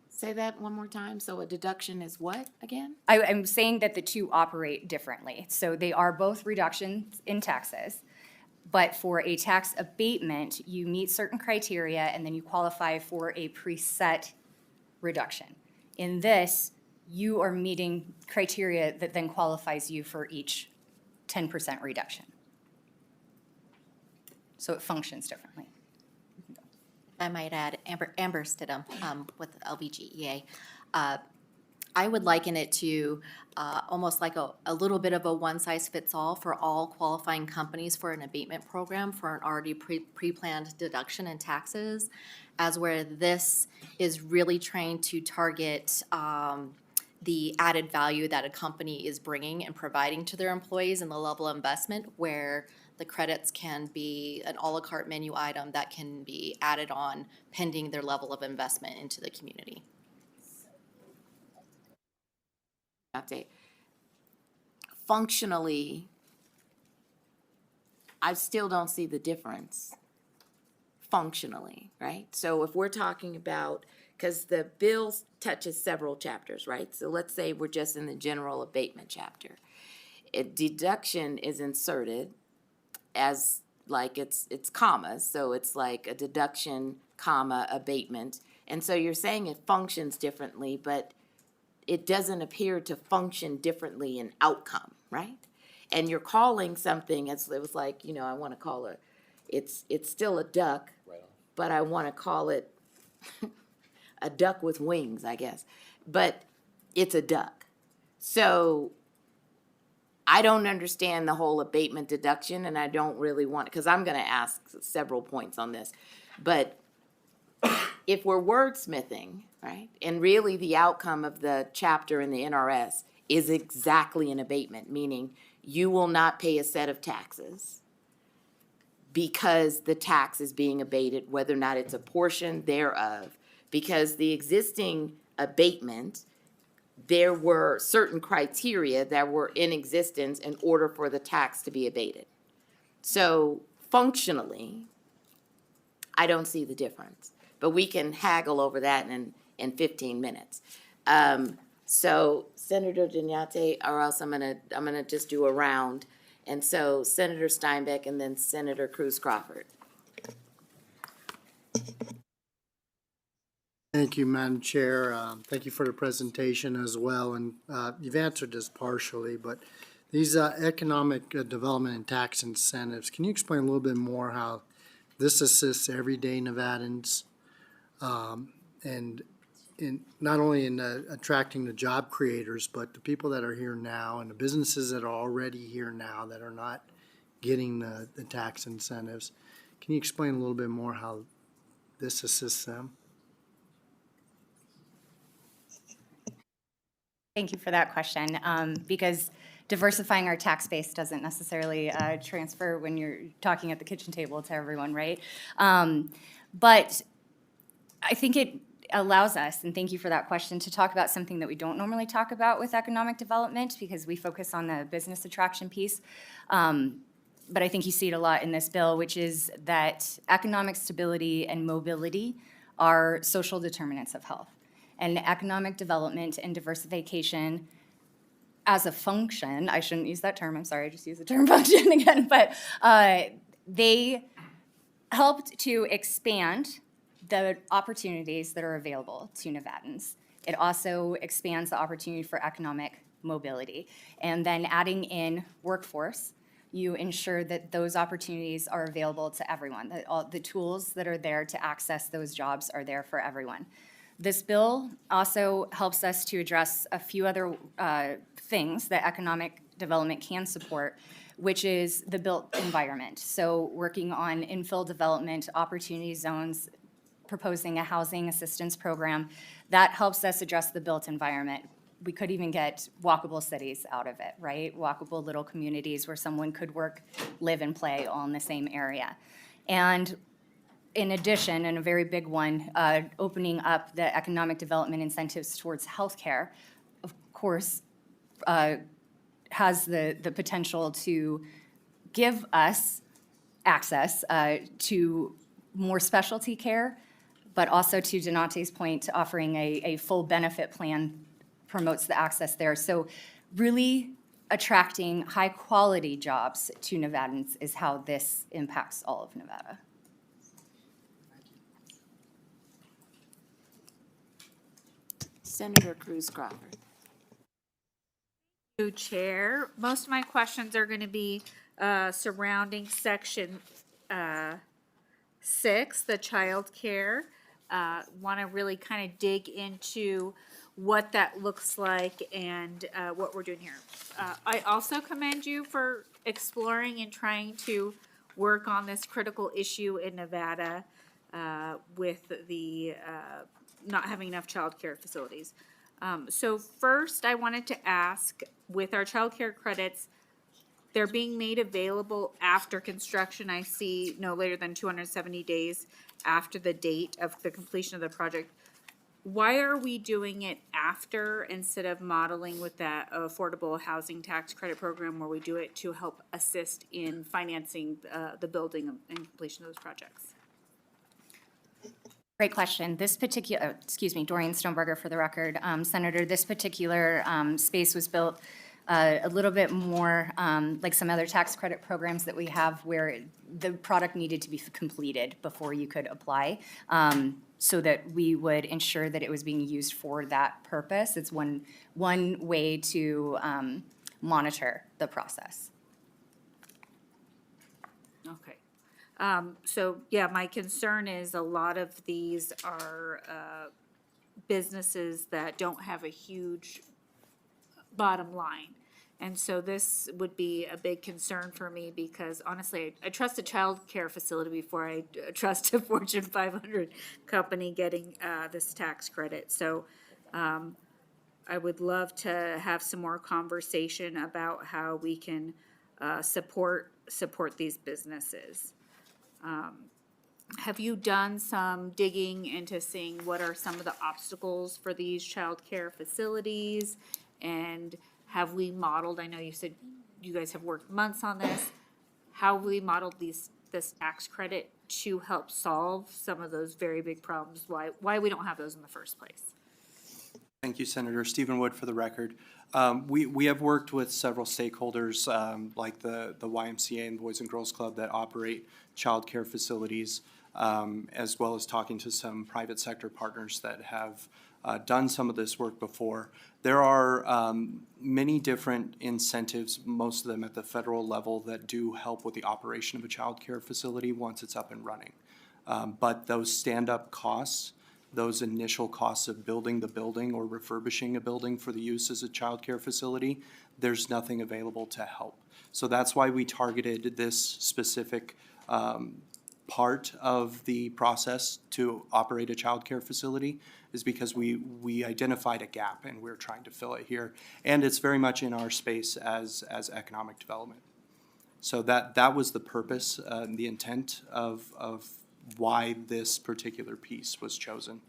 Say that one more time. So a deduction is what again? I'm saying that the two operate differently. So they are both reductions in taxes, but for a tax abatement, you meet certain criteria and then you qualify for a preset reduction. In this, you are meeting criteria that then qualifies you for each 10% reduction. So it functions differently. I might add, Amber Stidham with LVGEA. I would liken it to almost like a little bit of a one-size-fits-all for all qualifying companies for an abatement program for an already pre-planned deduction in taxes, as where this is really trying to target the added value that a company is bringing and providing to their employees and the level of investment, where the credits can be an a la carte menu item that can be added on pending their level of investment into the community. Update. Functionally, I still don't see the difference. Functionally, right? So if we're talking about, because the bill touches several chapters, right? So let's say we're just in the general abatement chapter. A deduction is inserted as like it's commas, so it's like a deduction, comma, abatement. And so you're saying it functions differently, but it doesn't appear to function differently in outcome, right? And you're calling something, it was like, I want to call it, it's still a duck, but I want to call it a duck with wings, I guess. But it's a duck. So I don't understand the whole abatement deduction, and I don't really want, because I'm going to ask several points on this. But if we're wordsmithing, right, and really the outcome of the chapter in the NRS is exactly an abatement, meaning you will not pay a set of taxes because the tax is being abated, whether or not it's a portion thereof, because the existing abatement, there were certain criteria that were in existence in order for the tax to be abated. So functionally, I don't see the difference, but we can haggle over that in 15 minutes. So Senator Dunyate, or else I'm gonna just do a round. And so Senator Steinbeck and then Senator Cruz Crawford. Thank you, Madam Chair. Thank you for the presentation as well. And you've answered this partially, but these economic development and tax incentives, can you explain a little bit more how this assists everyday Nevadans and not only in attracting the job creators, but the people that are here now and the businesses that are already here now that are not getting the tax incentives? Can you explain a little bit more how this assists them? Thank you for that question, because diversifying our tax base doesn't necessarily transfer when you're talking at the kitchen table to everyone, right? But I think it allows us, and thank you for that question, to talk about something that we don't normally talk about with economic development because we focus on the business attraction piece. But I think you see it a lot in this bill, which is that economic stability and mobility are social determinants of health. And economic development and diversification as a function, I shouldn't use that term, I'm sorry, I just used the term function again, but they helped to expand the opportunities that are available to Nevadans. It also expands the opportunity for economic mobility. And then adding in workforce, you ensure that those opportunities are available to everyone, that all the tools that are there to access those jobs are there for everyone. This bill also helps us to address a few other things that economic development can support, which is the built environment. So working on infill development, opportunity zones, proposing a housing assistance program that helps us address the built environment. We could even get walkable cities out of it, right? Walkable little communities where someone could work, live, and play all in the same area. And in addition, and a very big one, opening up the economic development incentives towards healthcare, of course, has the potential to give us access to more specialty care, but also, to Donate's point, offering a full benefit plan promotes the access there. So really attracting high-quality jobs to Nevadans is how this impacts all of Nevada. Senator Cruz Crawford. You, Chair. Most of my questions are going to be surrounding Section 6, the child care. Want to really kind of dig into what that looks like and what we're doing here. I also commend you for exploring and trying to work on this critical issue in Nevada with the not having enough child care facilities. So first, I wanted to ask, with our child care credits, they're being made available after construction. I see no later than 270 days after the date of the completion of the project. Why are we doing it after instead of modeling with that affordable housing tax credit program where we do it to help assist in financing the building and completion of those projects? Great question. This particular, Doreen Stoneberger for the record. Senator, this particular space was built a little bit more like some other tax credit programs that we have where the product needed to be completed before you could apply, so that we would ensure that it was being used for that purpose. It's one way to monitor the process. Okay. So yeah, my concern is a lot of these are businesses that don't have a huge bottom line. And so this would be a big concern for me because honestly, I trust a child care facility before I trust a Fortune 500 company getting this tax credit. So I would love to have some more conversation about how we can support these businesses. Have you done some digging into seeing what are some of the obstacles for these child care facilities? And have we modeled, I know you said you guys have worked months on this, how have we modeled this tax credit to help solve some of those very big problems, why we don't have those in the first place? Thank you, Senator. Stephen Wood for the record. We have worked with several stakeholders like the YMCA and Boys and Girls Club that operate child care facilities, as well as talking to some private sector partners that have done some of this work before. There are many different incentives, most of them at the federal level, that do help with the operation of a child care facility once it's up and running. But those stand-up costs, those initial costs of building the building or refurbishing a building for the use as a child care facility, there's nothing available to help. So that's why we targeted this specific part of the process to operate a child care facility, is because we identified a gap and we're trying to fill it here. And it's very much in our space as economic development. So that was the purpose, the intent of why this particular piece was chosen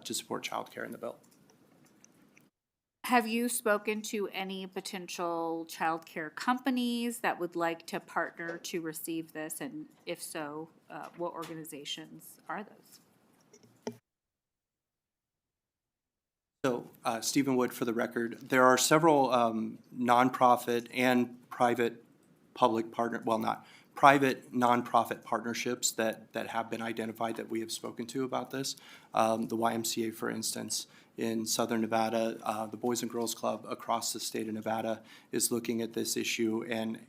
to support childcare in the bill. Have you spoken to any potential childcare companies that would like to partner to receive this? And if so, what organizations are those? So, Stephen Wood for the record. There are several nonprofit and private private nonprofit partnerships that have been identified that we have spoken to about this. The YMCA, for instance, in Southern Nevada, the Boys and Girls Club across the state of Nevada is looking at this issue, and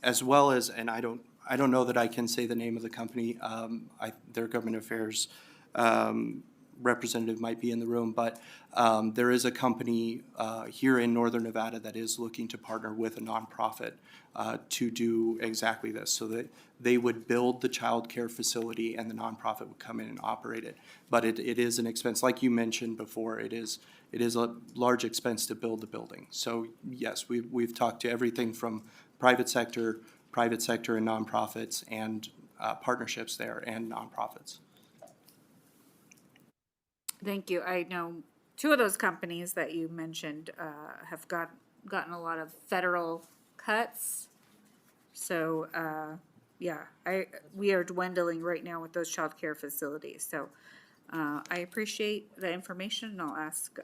as well as, and I don't know that I can say the name of the company. Their government affairs representative might be in the room, but there is a company here in Northern Nevada that is looking to partner with a nonprofit to do exactly this, so that they would build the childcare facility and the nonprofit would come in and operate it. But it is an expense, like you mentioned before, it is a large expense to build the building. So yes, we've talked to everything from private sector and nonprofits and partnerships there and nonprofits. Thank you. I know two of those companies that you mentioned have gotten a lot of federal cuts. So yeah, we are dwindling right now with those childcare facilities. So I appreciate the information, and I'll ask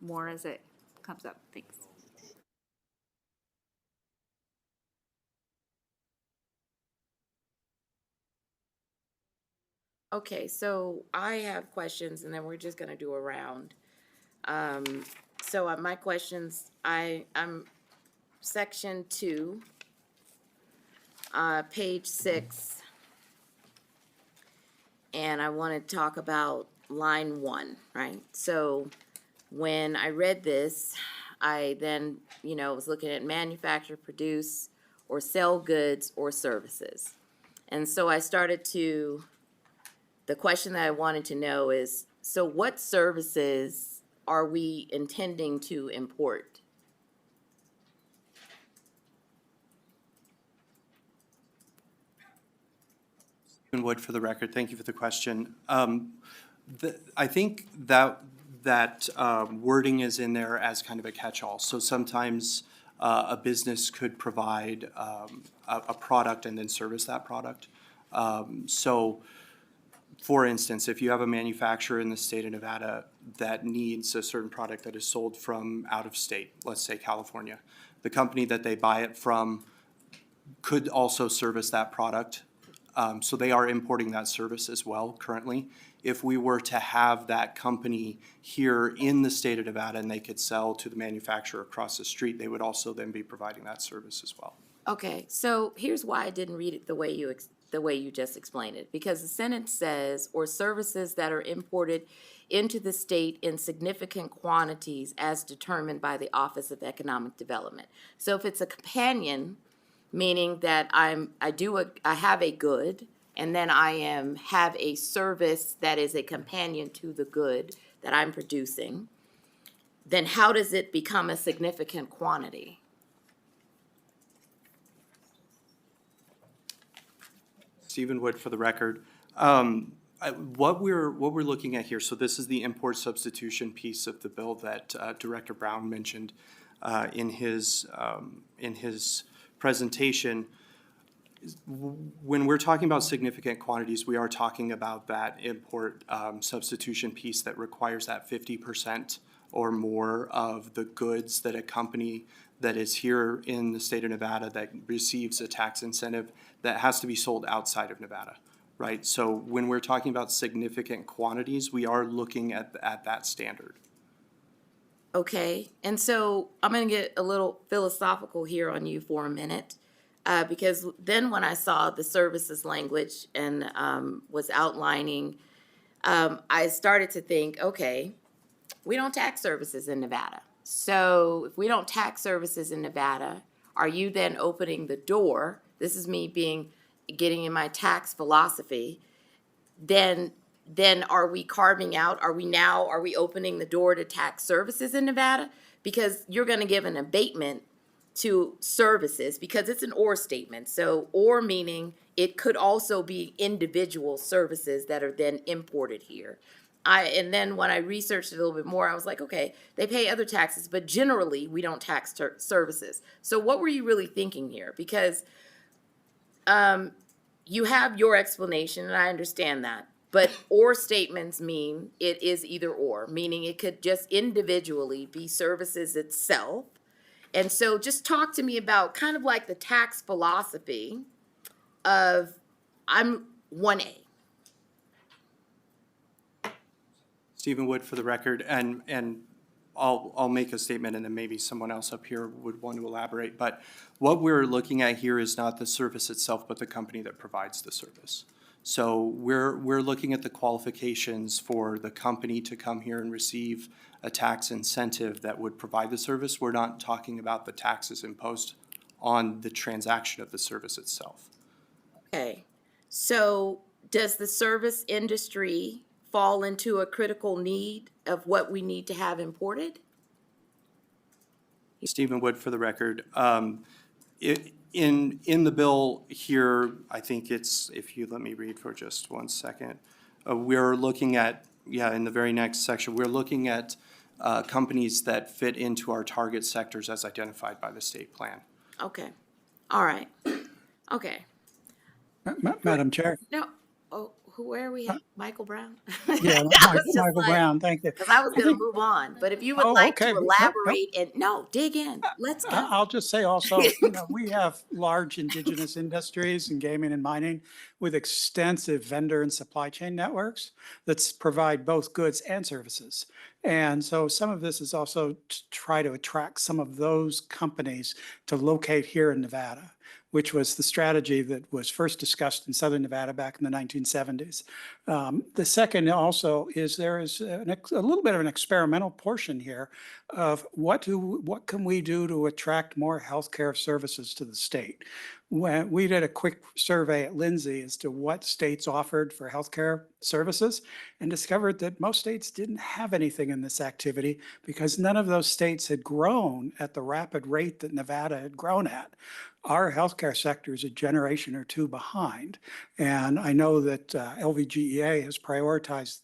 more as it comes up. Thanks. Okay, so I have questions and then we're just gonna do a round. So my questions, I'm section 2, page 6. And I wanna talk about line 1, right? So when I read this, I then, was looking at manufacture, produce, or sell goods or services. And so I started to, the question that I wanted to know is, so what services are we intending to import? Stephen Wood for the record, thank you for the question. I think that wording is in there as kind of a catch-all. So sometimes a business could provide a product and then service that product. So for instance, if you have a manufacturer in the state of Nevada that needs a certain product that is sold from out of state, let's say California, the company that they buy it from could also service that product. So they are importing that service as well currently. If we were to have that company here in the state of Nevada and they could sell to the manufacturer across the street, they would also then be providing that service as well. Okay, so here's why I didn't read it the way you just explained it. Because the sentence says, or services that are imported into the state in significant quantities as determined by the Office of Economic Development. So if it's a companion, meaning that I have a good, and then I have a service that is a companion to the good that I'm producing, then how does it become a significant quantity? Stephen Wood for the record. What we're looking at here, so this is the import substitution piece of the bill that Director Brown mentioned in his presentation. When we're talking about significant quantities, we are talking about that import substitution piece that requires that 50% or more of the goods that a company that is here in the state of Nevada that receives a tax incentive that has to be sold outside of Nevada, right? So when we're talking about significant quantities, we are looking at that standard. Okay, and so I'm going to get a little philosophical here on you for a minute, because then when I saw the services language and was outlining, I started to think, okay, we don't tax services in Nevada. So if we don't tax services in Nevada, are you then opening the door? This is me getting in my tax philosophy. Then are we carving out, are we opening the door to tax services in Nevada? Because you're going to give an abatement to services because it's an or statement. So or meaning it could also be individual services that are then imported here. And then when I researched it a little bit more, I was like, okay, they pay other taxes, but generally we don't tax services. So what were you really thinking here? Because you have your explanation, and I understand that. But or statements mean it is either or, meaning it could just individually be services itself. And so just talk to me about kind of like the tax philosophy of I'm 1A. Stephen Wood for the record, and I'll make a statement and then maybe someone else up here would want to elaborate. But what we're looking at here is not the service itself, but the company that provides the service. So we're looking at the qualifications for the company to come here and receive a tax incentive that would provide the service. We're not talking about the taxes imposed on the transaction of the service itself. Okay, so does the service industry fall into a critical need of what we need to have imported? Stephen Wood for the record. In the bill here, I think it's, if you let me read for just 1 second, we're looking at, in the very next section, we're looking at companies that fit into our target sectors as identified by the state plan. Okay, all right, okay. Madam Chair. No, oh, where are we at? Michael Brown? Yeah, I was just Michael like, Brown, thank you. because I was I gonna think- move on, but if you would Oh, like okay. to Nope, elaborate and, no, dig in, let's go. I'll just say also, we have large indigenous industries in gaming and mining with extensive vendor and supply chain networks that provide both goods and services. And so some of this is also to try to attract some of those companies to locate here in Nevada, which was the strategy that was first discussed in Southern Nevada back in the 1970s. The second also is there is a little bit of an experimental portion here of what can we do to attract more healthcare services to the state. When we did a quick survey at Lindsay as to what states offered for healthcare services and discovered that most states didn't have anything in this activity because none of those states had grown at the rapid rate that Nevada had grown at. Our healthcare sector is a generation or two behind. And I know that LVGEA has prioritized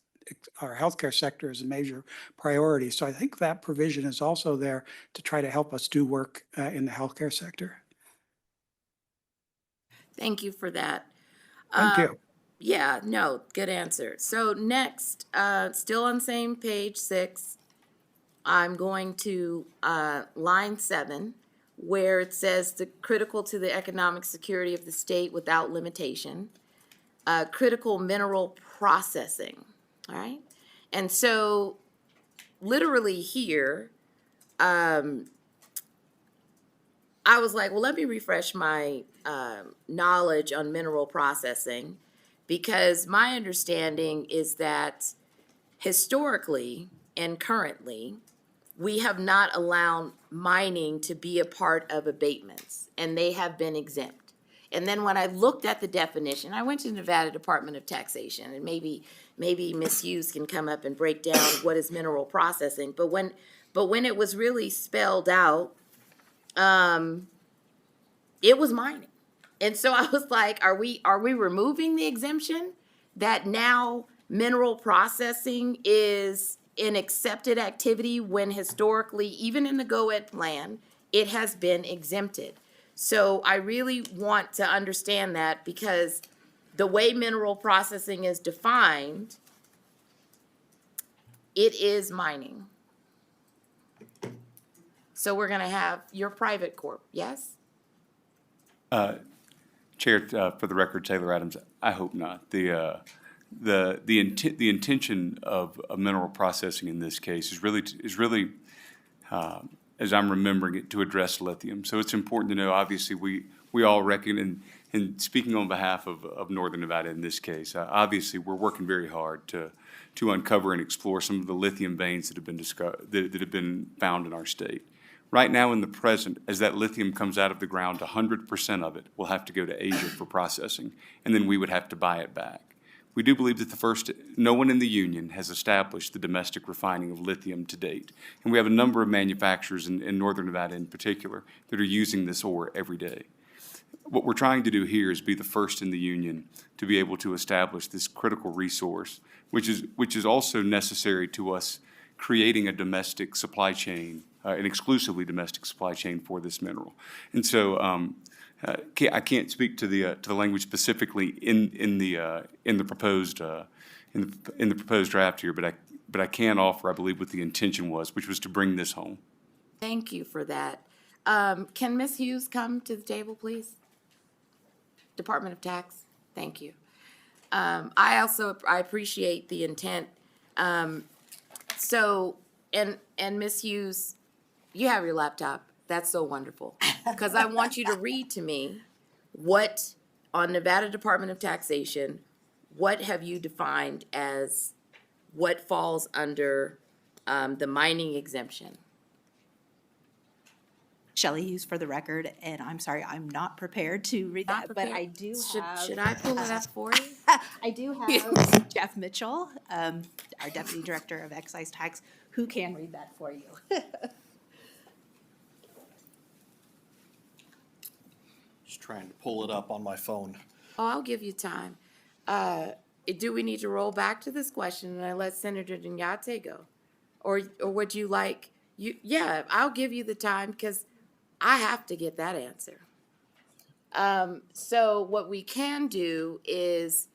our healthcare sector as a major priority. So I think that provision is also there to try to help us do work in the healthcare sector. Thank you for that. Thank you. Yeah, no, good answer. So next, still on same page 6, I'm going to line 7, where it says the critical to the economic security of the state without limitation, critical mineral processing, all right? And so literally here, I was like, well, let me refresh my knowledge on mineral processing, because my understanding is that historically and currently, we have not allowed mining to be a part of abatements, and they have been exempt. And then when I looked at the definition, I went to the Nevada Department of Taxation, and maybe Ms. Hughes can come up and break down what is mineral processing. But when it was really spelled out, it was mining. And so I was like, are we removing the exemption that now mineral processing is an accepted activity when historically, even in the GOED plan, it has been exempted? So I really want to understand that, because the way mineral processing is defined, it is mining. So we're gonna have your private corp, yes? Chair, for the record, Taylor Adams, I hope not. The intention of mineral processing in this case is really, as I'm remembering it, to address lithium. So it's important to know, obviously, we all reckon, and speaking on behalf of Northern Nevada in this case, obviously, we're working very hard to uncover and explore some of the lithium veins that have been found in our state. Right now in the present, as that lithium comes out of the ground, 100% of it will have to go to Asia for processing, and then we would have to buy it back. We do believe that no one in the union has established the domestic refining of lithium to date. And we have a number of manufacturers in Northern Nevada in particular that are using this ore every day. What we're trying to do here is be the first in the union to be able to establish this critical resource, which is also necessary to us creating a domestic supply chain, an exclusively domestic supply chain for this mineral. And so I can't speak to the language specifically in the proposed draft here, but I can offer, I believe, what the intention was, which was to bring this home. Thank you for that. Can Ms. Hughes come to the table, please? Department of Tax, thank you. I appreciate the intent. So, and Ms. Hughes, you have your laptop. That's so wonderful. Because I want you to read to me what, on Nevada Department of Taxation, what have you defined as what falls under the mining exemption? Shelley Hughes for the record, and I'm sorry, I'm not prepared to read Not that, but I prepared? do Should, have. should I pull it up for you? I do have Jeff Mitchell, our Deputy Director of Excise Tax, who can read that for you. Just trying to pull it up on my phone. Oh, I'll give you time. Do we need to roll back to this question and I let Senator Dinyate go? Or would you like, yeah, I'll give you the time because I have to get that answer. So what we can do is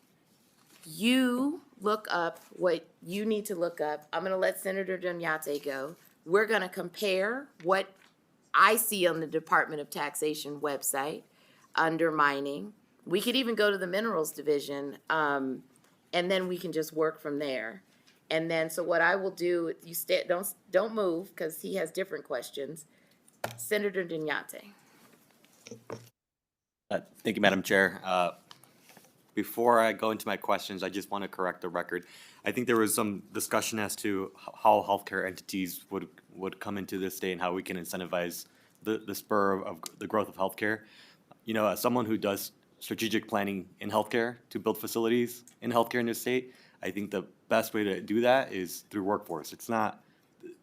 you look up what you need to look up. I'm gonna let Senator Dinyate go. We're gonna compare what I see on the Department of Taxation website under mining. We could even go to the Minerals Division, and then we can just work from there. And then, so what I will do, you don't move, because he has different questions. Senator Dinyate. Thank you, Madam Chair. Before I go into my questions, I just want to correct the record. I think there was some discussion as to how healthcare entities would come into this state and how we can incentivize the spur of the growth of healthcare. You know, as someone who does strategic planning in healthcare to build facilities in healthcare in this state, I think the best way to do that is through workforce. It's not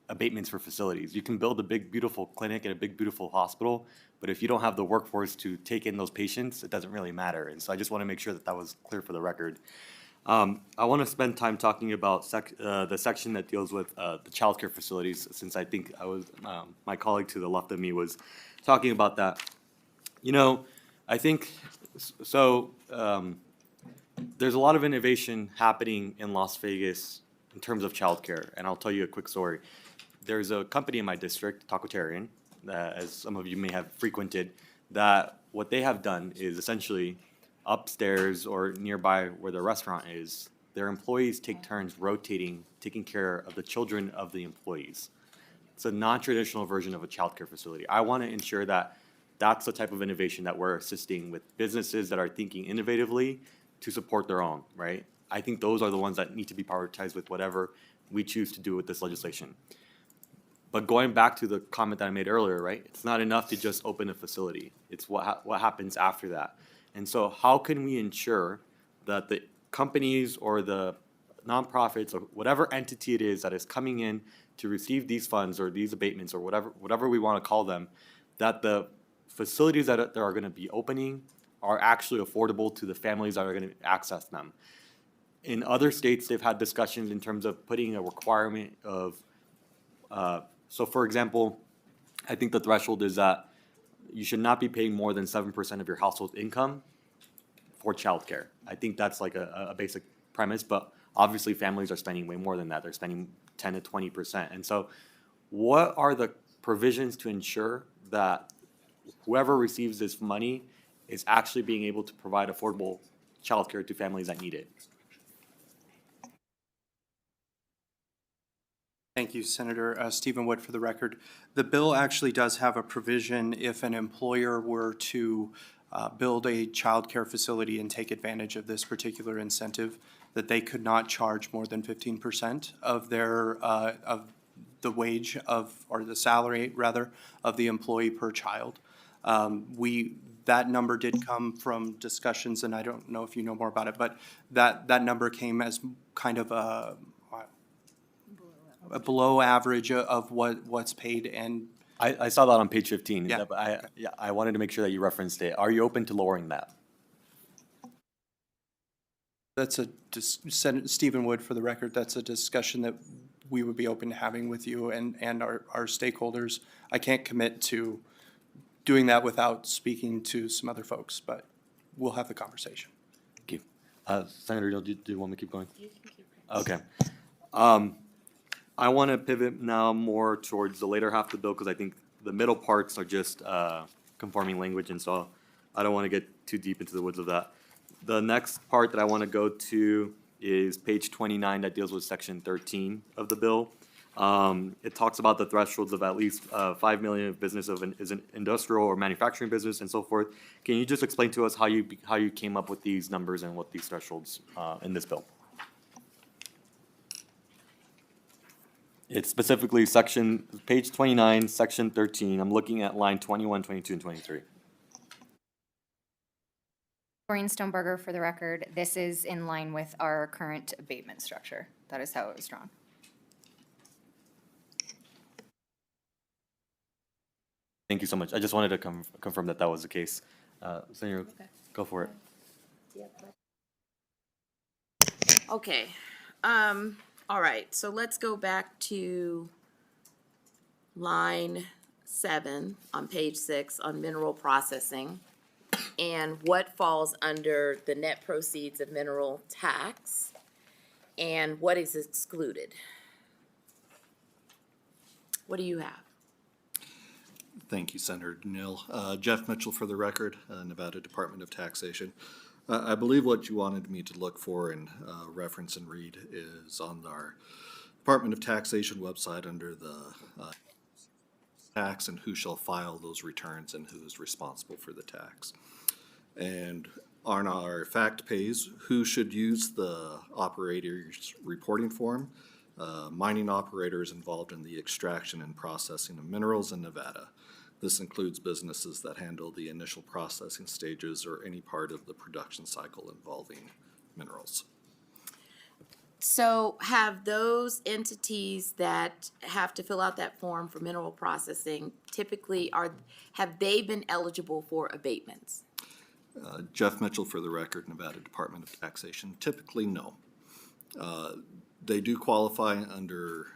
abatements for facilities. You can build a big, beautiful clinic and a big, beautiful hospital, but if you don't have the workforce to take in those patients, it doesn't really matter. And so I just want to make sure that that was clear for the record. I want to spend time talking about the section that deals with the childcare facilities, since I think my colleague to the left of me was talking about that. You know, I think, there's a lot of innovation happening in Las Vegas in terms of childcare, and I'll tell you a quick story. There's a company in my district, Tacotarian, as some of you may have frequented, that what they have done is essentially upstairs or nearby where the restaurant is, their employees take turns rotating, taking care of the children of the employees. It's a non-traditional version of a childcare facility. I want to ensure that that's the type of innovation that we're assisting with businesses that are thinking innovatively to support their own, right? I think those are the ones that need to be prioritized with whatever we choose to do with this legislation. But going back to the comment that I made earlier, right? It's not enough to just open a facility. It's what happens after that. And so how can we ensure that the companies or the nonprofits or whatever entity it is that is coming in to receive these funds or these abatements or whatever we want to call them, that the facilities that are going to be opening are actually affordable to the families that are going to access them. In other states, they've had discussions in terms of putting a requirement of, so for example, I think the threshold is that you should not be paying more than 7% of your household income for childcare. I think that's like a basic premise, but obviously families are spending way more than that. They're spending 10 to 20%. And so what are the provisions to ensure that whoever receives this money is actually being able to provide affordable childcare to families that need it? Thank you, Senator. Stephen Wood for the record. The bill actually does have a provision if an employer were to build a childcare facility and take advantage of this particular incentive, that they could not charge more than 15% of their of the wage of, or the salary rather, of the employee per child. That number did come from discussions, and I don't know if you know more about it, but that number came as kind of a below average of what's paid. And I saw that on page 15. Yeah. But I wanted to make sure that you referenced it. Are you open to lowering that? that's Stephen Wood for the record, that's a discussion that we would be open to having with you and our stakeholders. I can't commit to doing that without speaking to some other folks, but we'll have the conversation. Thank you. Senator, do you want me to keep going? You can keep it. Okay. I want to pivot now more towards the later half of the bill because I think the middle parts are just conforming language, and so I don't want to get too deep into the woods of that. The next part that I want to go to is page 29 that deals with section 13 of the bill. It talks about the thresholds of at least 5 million of business is an industrial or manufacturing business and so forth. Can you just explain to us how you came up with these numbers and what these thresholds in this bill? It's specifically page 29, section 13. I'm looking at line 21, 22, and 23. Doreen Stoneberger, for the record, this is in line with our current abatement structure. That is how it was drawn. Thank you so much. I just wanted to confirm that that was the case. Senor, go for it. Okay, all right, so let's go back to line 7 on page 6 on mineral processing and what falls under the net proceeds of mineral tax and what is excluded. What do you have? Thank you, Senator Daniil. Jeff Mitchell for the record, Nevada Department of Taxation. I believe what you wanted me to look for and reference and read is on our Department of Taxation website under the tax and who shall file those returns and who is responsible for the tax. And on our fact page, who should use the operator's reporting form? Mining operators involved in the extraction and processing of minerals in Nevada. This includes businesses that handle the initial processing stages or any part of the production cycle involving minerals. So have those entities that have to fill out that form for mineral processing typically have they been eligible for abatements? Jeff Mitchell for the record, Nevada Department of Taxation. Typically, no. They do qualify under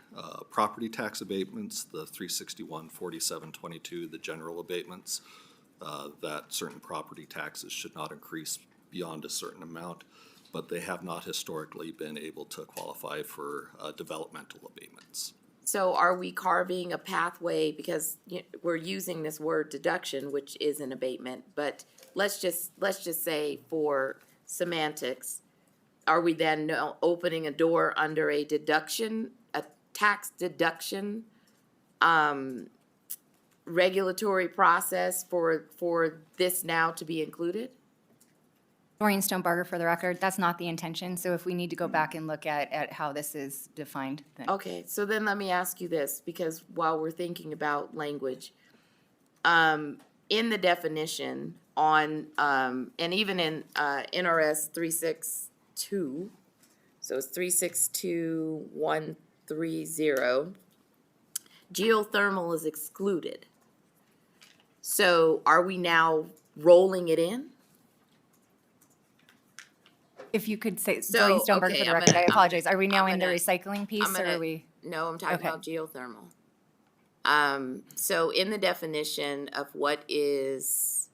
property tax abatements, the 361, 47, 22, the general abatements, that certain property taxes should not increase beyond a certain amount, but they have not historically been able to qualify for developmental abatements. So are we carving a pathway, because we're using this word deduction, which is an abatement, but let's just say for semantics, are we then opening a door under a deduction, a tax deduction, regulatory process for this now to be included? Doreen Stoneberger, for the record, that's not the intention. So if we need to go back and look at how this is defined, then. Okay, so then let me ask you this, because while we're thinking about language, in the definition on, and even in NRS 362, so it's 362130, geothermal is excluded. So are we now rolling it in? If you could say, So, Doreen Stoneberger, okay, for the I'm record, I gonna- apologize. Are we now I'm in the gonna- recycling piece, or are we? No, I'm talking Okay. about geothermal. So in the definition of what is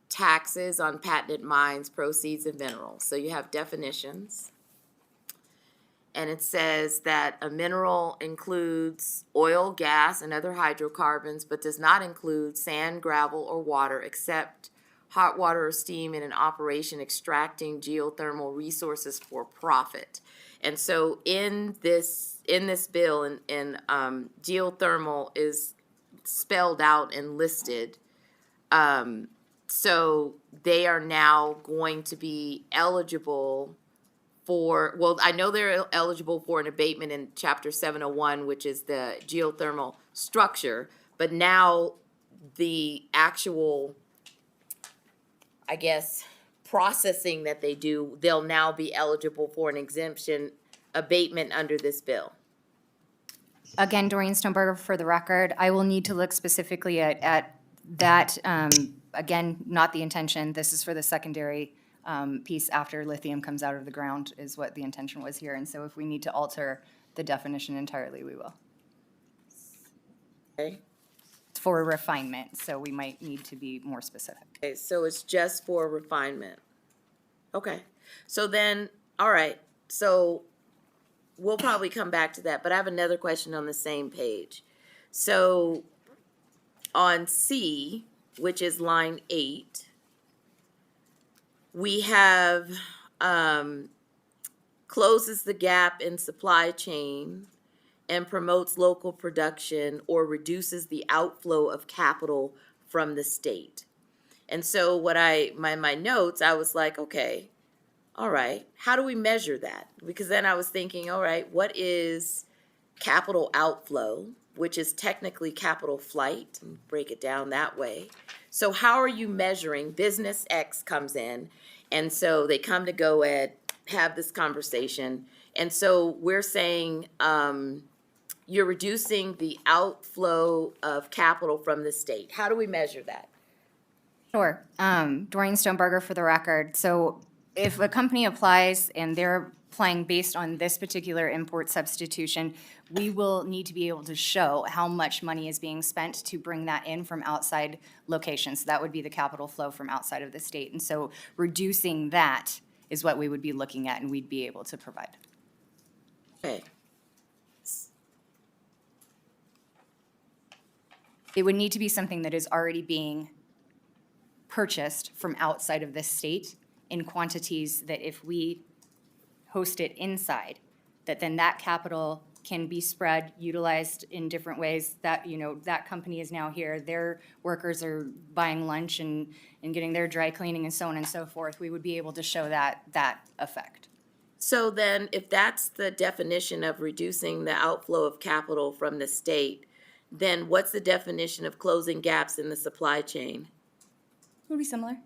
taxes on patented mines, proceeds of minerals, so you have definitions. And it says that a mineral includes oil, gas, and other hydrocarbons, but does not include sand, gravel, or water, except hot water or steam in an operation extracting geothermal resources for profit. And so in this bill, geothermal is spelled out and listed. So they are now going to be eligible for, well, I know they're eligible for an abatement in Chapter 701, which is the geothermal structure, but now the actual, I guess, processing that they do, they'll now be eligible for an exemption abatement under this bill. Again, Doreen Stoneberger, for the record, I will need to look specifically at that. Again, not the intention. This is for the secondary piece after lithium comes out of the ground is what the intention was here. And so if we need to alter the definition entirely, we will. Okay. It's for refinement, so we might need to be more specific. Okay, so it's just for refinement. Okay, so then, all right, so we'll probably come back to that, but I have another question on the same page. So on C, which is line 8, we have closes the gap in supply chain and promotes local production or reduces the outflow of capital from the state. And so my notes, I was like, okay, all right, how do we measure that? Because then I was thinking, all right, what is capital outflow, which is technically capital flight, and break it down that way. So how are you measuring? Business X comes in, and so they come to GoEd, have this conversation, and so we're saying you're reducing the outflow of capital from the state. How do we measure that? Sure. Doreen Stoneberger for the record. So if a company applies and they're applying based on this particular import substitution, we will need to be able to show how much money is being spent to bring that in from outside locations. That would be the capital flow from outside of the state. And so reducing that is what we would be looking at and we'd be able to provide. Okay. It would need to be something that is already being purchased from outside of the state in quantities that if we host it inside, that then that capital can be spread, utilized in different ways. That, you know, that company is now here, their workers are buying lunch and getting their dry cleaning and so on and so forth. We would be able to show that effect. So then if that's the definition of reducing the outflow of capital from the state, then what's the definition of closing gaps in the supply chain? It would be similar.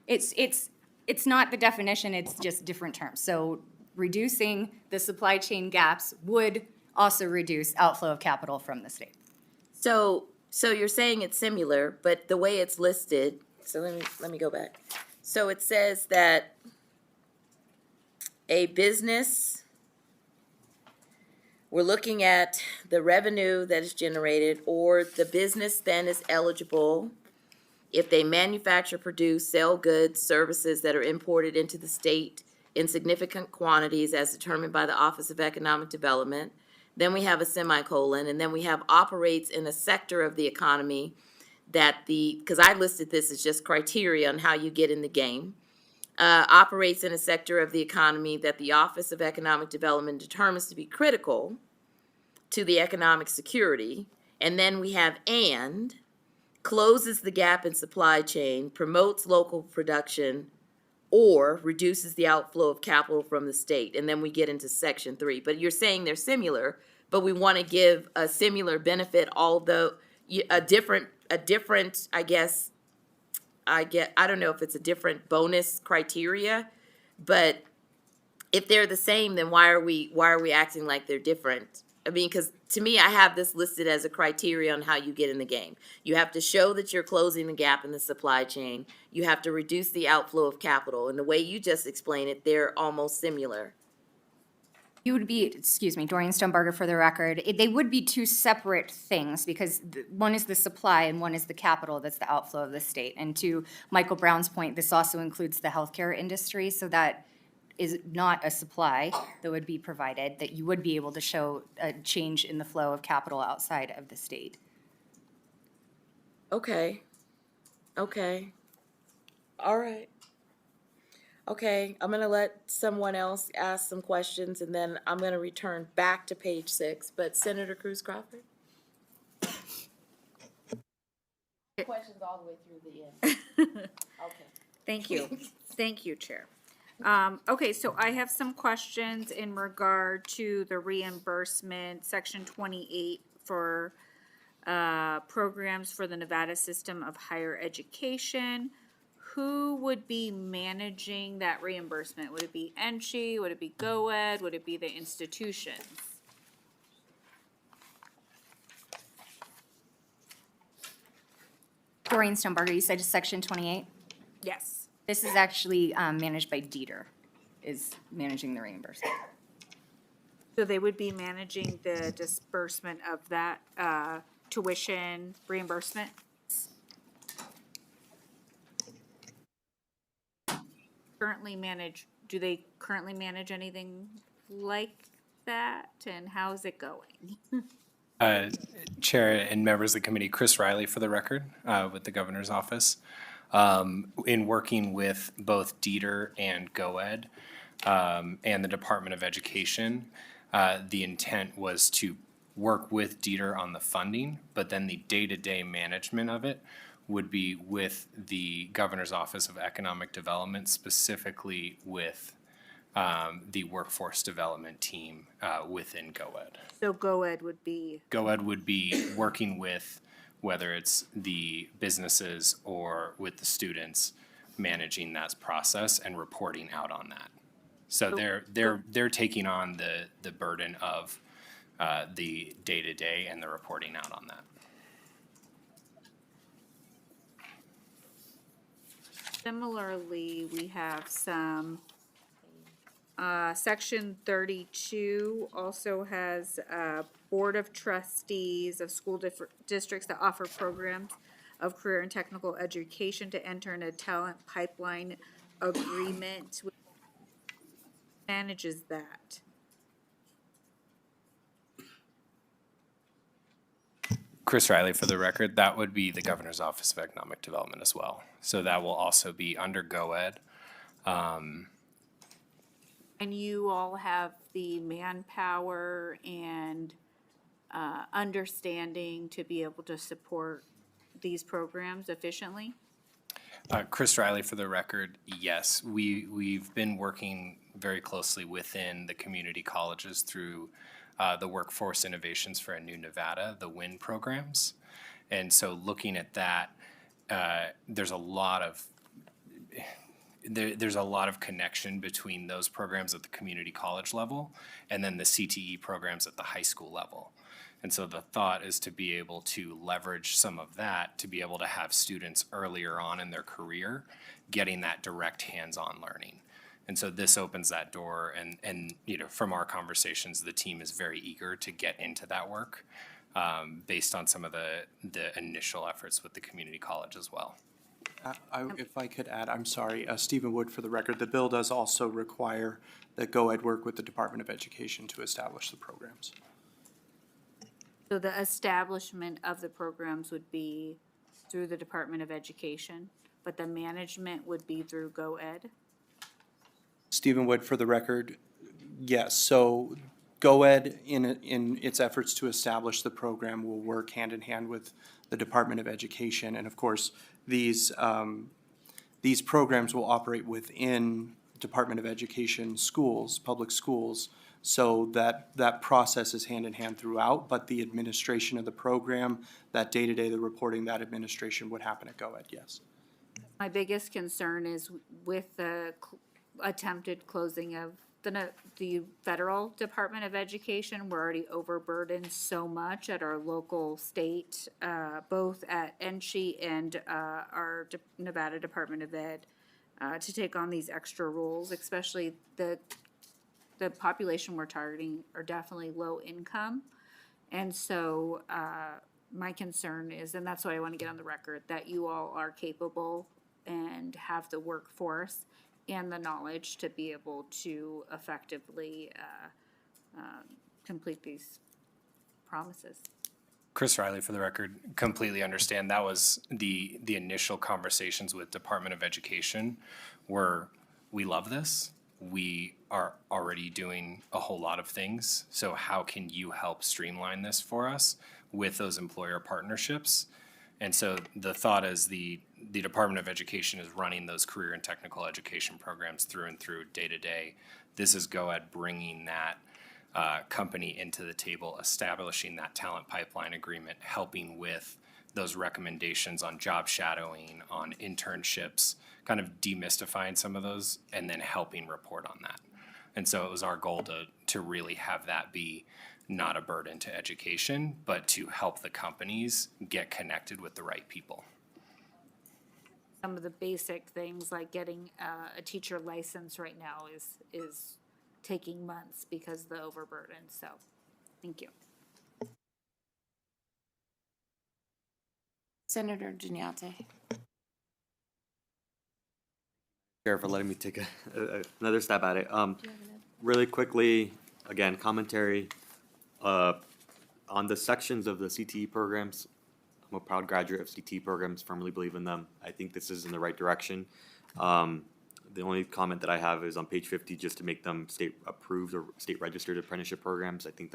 It's not the definition, it's just different terms. So reducing the supply chain gaps would also reduce outflow of capital from the state. So you're saying it's similar, but the way it's listed, so let me go back. So it says that a business, we're looking at the revenue that is generated, or the business then is eligible if they manufacture, produce, sell goods, services that are imported into the state in significant quantities as determined by the Office of Economic Development. Then we have a semicolon, and then we have operates in a sector of the economy that because I listed this as just criteria on how you get in the game, operates in a sector of the economy that the Office of Economic Development determines to be critical to the economic security. And then we have and, closes the gap in supply chain, promotes local production, or reduces the outflow of capital from the state. And then we get into section 3. But you're saying they're similar, but we want to give a similar benefit, although a different, I guess, I don't know if it's a different bonus criteria, but if they're the same, then why are we acting like they're different? I mean, because to me, I have this listed as a criteria on how you get in the game. You have to show that you're closing the gap in the supply chain. You have to reduce the outflow of capital. And the way you just explained it, they're almost similar. You would be, Doreen Stoneberger for the record, they would be two separate things because one is the supply and one is the capital that's the outflow of the state. And to Michael Brown's point, this also includes the healthcare industry, so that is not a supply that would be provided, that you would be able to show a change in the flow of capital outside of the state. Okay. All right. Okay, I'm going to let someone else ask some questions, and then I'm going to return back to page 6. But Senator Cruz Crawford? Questions all the way through the end. Okay. Thank you. Thank you, Chair. Okay, so I have some questions in regard to the reimbursement, section 28 for programs for the Nevada system of higher education. Who would be managing that reimbursement? Would it be NCHE? Would it be GoEd? Would it be the institutions? Doreen Stoneberger, you said it's section 28? Yes. This is actually managed by Dieter, is managing the reimbursement. So they would be managing the disbursement of that tuition reimbursement? Do they currently manage anything like that, and how's it going? Chair and members of the committee, Chris Riley for the record, with the governor's office. In working with both Dieter and GoEd, and the Department of Education. The intent was to work with Dieter on the funding, but then the day-to-day management of it would be with the Governor's Office of Economic Development, specifically with the workforce development team within GoEd. So GoEd would be, GoEd would be working with, whether it's the businesses or with the students, managing that process and reporting out on that. So they're taking on the burden of the day-to-day and the reporting out on that. similarly, we have some, section 32 also has Board of Trustees of school districts that offer programs of career and technical education to enter in a talent pipeline agreement. Manages that. Chris Riley, for the record, that would be the Governor's Office of Economic Development as well. So that will also be under GoEd. And you all have the manpower and understanding to be able to support these programs efficiently? Chris Riley, for the record, yes. We've been working very closely within the community colleges through the Workforce Innovations for a New Nevada, the WIN programs. And so looking at that, there's a lot of connection between those programs at the community college level and then the CTE programs at the high school level. And so the thought is to be able to leverage some of that to be able to have students earlier on in their career getting that direct hands-on learning. And so this opens that door, and you know, from our conversations, the team is very eager to get into that work based on some of the initial efforts with the community college as well. If I could add, I'm sorry, Stephen Wood for the record. The bill does also require that GoEd work with the Department of Education to establish the programs. So the establishment of the programs would be through the Department of Education, but the management would be through GoEd? Stephen Wood for the record. Yes, so GoEd in its efforts to establish the program will work hand in hand with the Department of Education. And of course, these programs will operate within Department of Education schools, public schools, so that process is hand in hand throughout, but the administration of the program, that day-to-day, the reporting, that administration would happen at GoEd, yes. My biggest concern is with the attempted closing of the federal Department of Education. We're already overburdened so much at our local state, both at NSHE and our Nevada Department of Ed, to take on these extra roles, especially the population we're targeting are definitely low income. And so my concern is, and that's why I want to get on the record, that you all are capable and have the workforce and the knowledge to be able to effectively complete these promises. Chris Riley, for the record, completely understand. That was the initial conversations with Department of Education were, we love this. We are already doing a whole lot of things. So how can you help streamline this for us with those employer partnerships? And so the thought is the Department of Education is running those career and technical education programs through and through day to day. This is GoEd bringing that company into the table, establishing that talent pipeline agreement, helping with those recommendations on job shadowing, on internships, kind of demystifying some of those, and then helping report on that. And so it was our goal to really have that be not a burden to education, but to help the companies get connected with the right people. Some of the basic things like getting a teacher license right now is taking months because of the overburden. So, thank you. Senator Gignate. Chair, for letting me take another stab at it. Really quickly, again, commentary on the sections of the CTE programs. I'm a proud graduate of CTE programs, firmly believe in them. I think this is in the right direction. The only comment that I have is on page 50, just to make them state approved or state registered apprenticeship programs. I think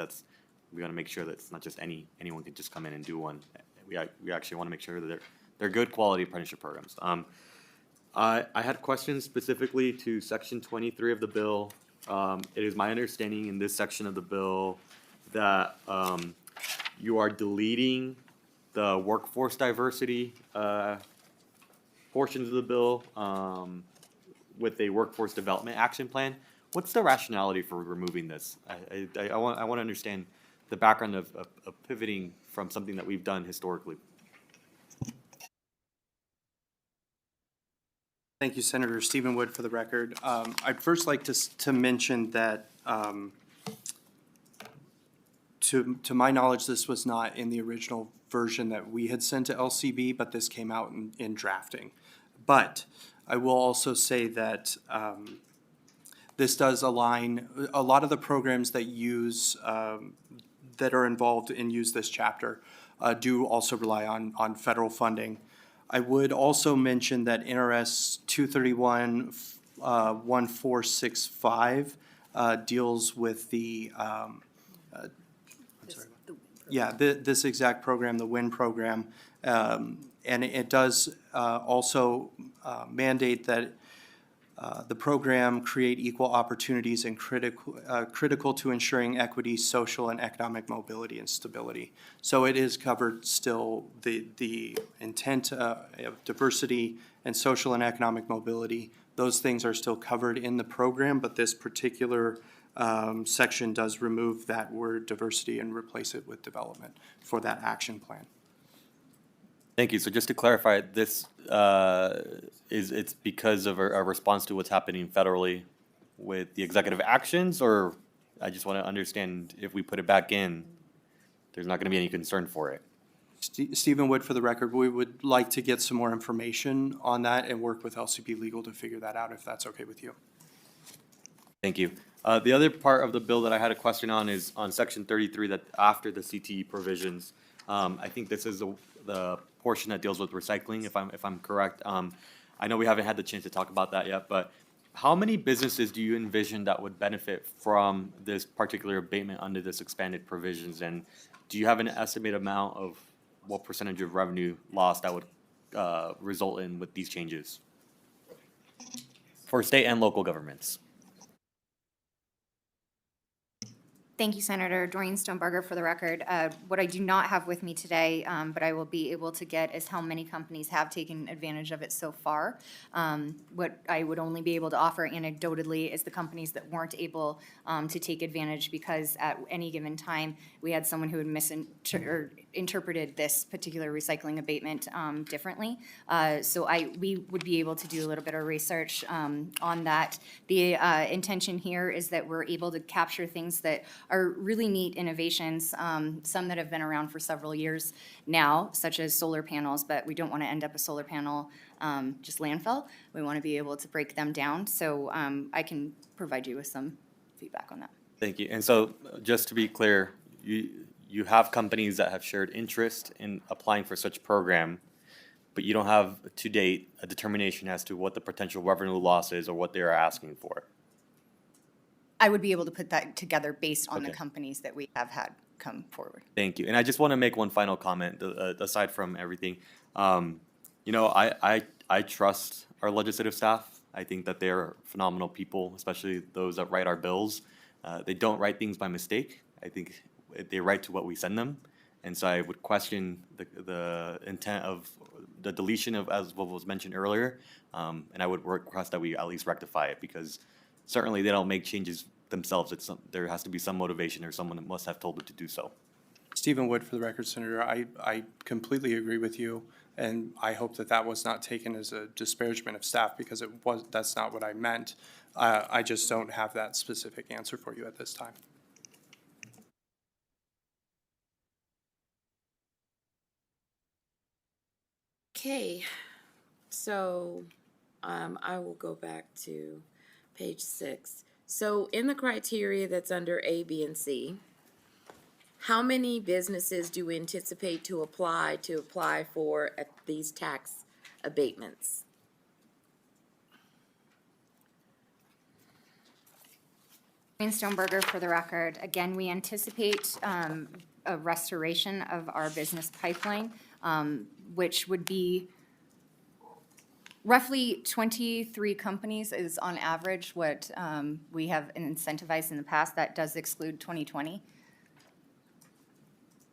we gotta make sure that it's not just anyone can just come in and do one. We actually wanna make sure that they're good quality apprenticeship programs. I had questions specifically to section 23 of the bill. It is my understanding in this section of the bill that you are deleting the workforce diversity portions of the bill with a workforce development action plan. What's the rationality for removing this? I want to understand the background of pivoting from something that we've done historically. Thank you, Senator. Stephen Wood for the record. I'd first like to mention that to my knowledge, this was not in the original version that we had sent to LCB, but this came out in drafting. But I will also say that this does align a lot of the programs that use that are involved and use this chapter do also rely on federal funding. I would also mention that NRS 231 1465 deals with the this exact program, the WIN program, and it does also mandate that the program create equal opportunities and critical to ensuring equity, social and economic mobility and stability. So it is covered still the intent of diversity and social and economic mobility. Those things are still covered in the program, but this particular section does remove that word diversity and replace it with development for that action plan. Thank you. So just to clarify, this it's because of a response to what's happening federally with the executive actions, or I just want to understand if we put it back in, there's not going to be any concern for it. Stephen Wood for the record, we would like to get some more information on that and work with LCP Legal to figure that out if that's okay with you. Thank you. The other part of the bill that I had a question on is on section 33, that after the CTE provisions. I think this is the portion that deals with recycling, if I'm correct. I know we haven't had the chance to talk about that yet, but how many businesses do you envision that would benefit from this particular abatement under this expanded provisions? And do you have an estimated amount of what percentage of revenue loss that would result in with these changes for state and local governments? Thank you, Senator. Doreen Stonebarger for the record. What I do not have with me today, but I will be able to get, is how many companies have taken advantage of it so far. What I would only be able to offer anecdotally is the companies that weren't able to take advantage because at any given time, we had someone who had misinterpreted this particular recycling abatement differently. So we would be able to do a little bit of research on that. The intention here is that we're able to capture things that are really neat innovations, some that have been around for several years now, such as solar panels, but we don't want to end up a solar panel just landfill. We want to be able to break them down. So I can provide you with some feedback on that. Thank you. And so just to be clear, you have companies that have shared interest in applying for such program, but you don't have to date a determination as to what the potential revenue loss is or what they are asking for. I would be able to put that together based on the Okay. companies that we have had come forward. Thank you. And I just want to make one final comment, aside from everything. I trust our legislative staff. I think that they're phenomenal people, especially those that write our bills. They don't write things by mistake. I think they write to what we send them. And so I would question the intent of the deletion of, as what was mentioned earlier. And I would request that we at least rectify it, because certainly they don't make changes themselves. There has to be some motivation, or someone that must have told them to do so. Stephen Wood for the record, Senator. I completely agree with you, and I hope that was not taken as a disparagement of staff, because that's not what I meant. I just don't have that specific answer for you at this time. Okay, so I will go back to page 6. So in the criteria that's under A, B, and C, how many businesses do we anticipate to apply for these tax abatements? Doreen Stoneberger for the record. Again, we anticipate a restoration of our business pipeline, which would be roughly 23 companies is on average what we have incentivized in the past. That does exclude 2020.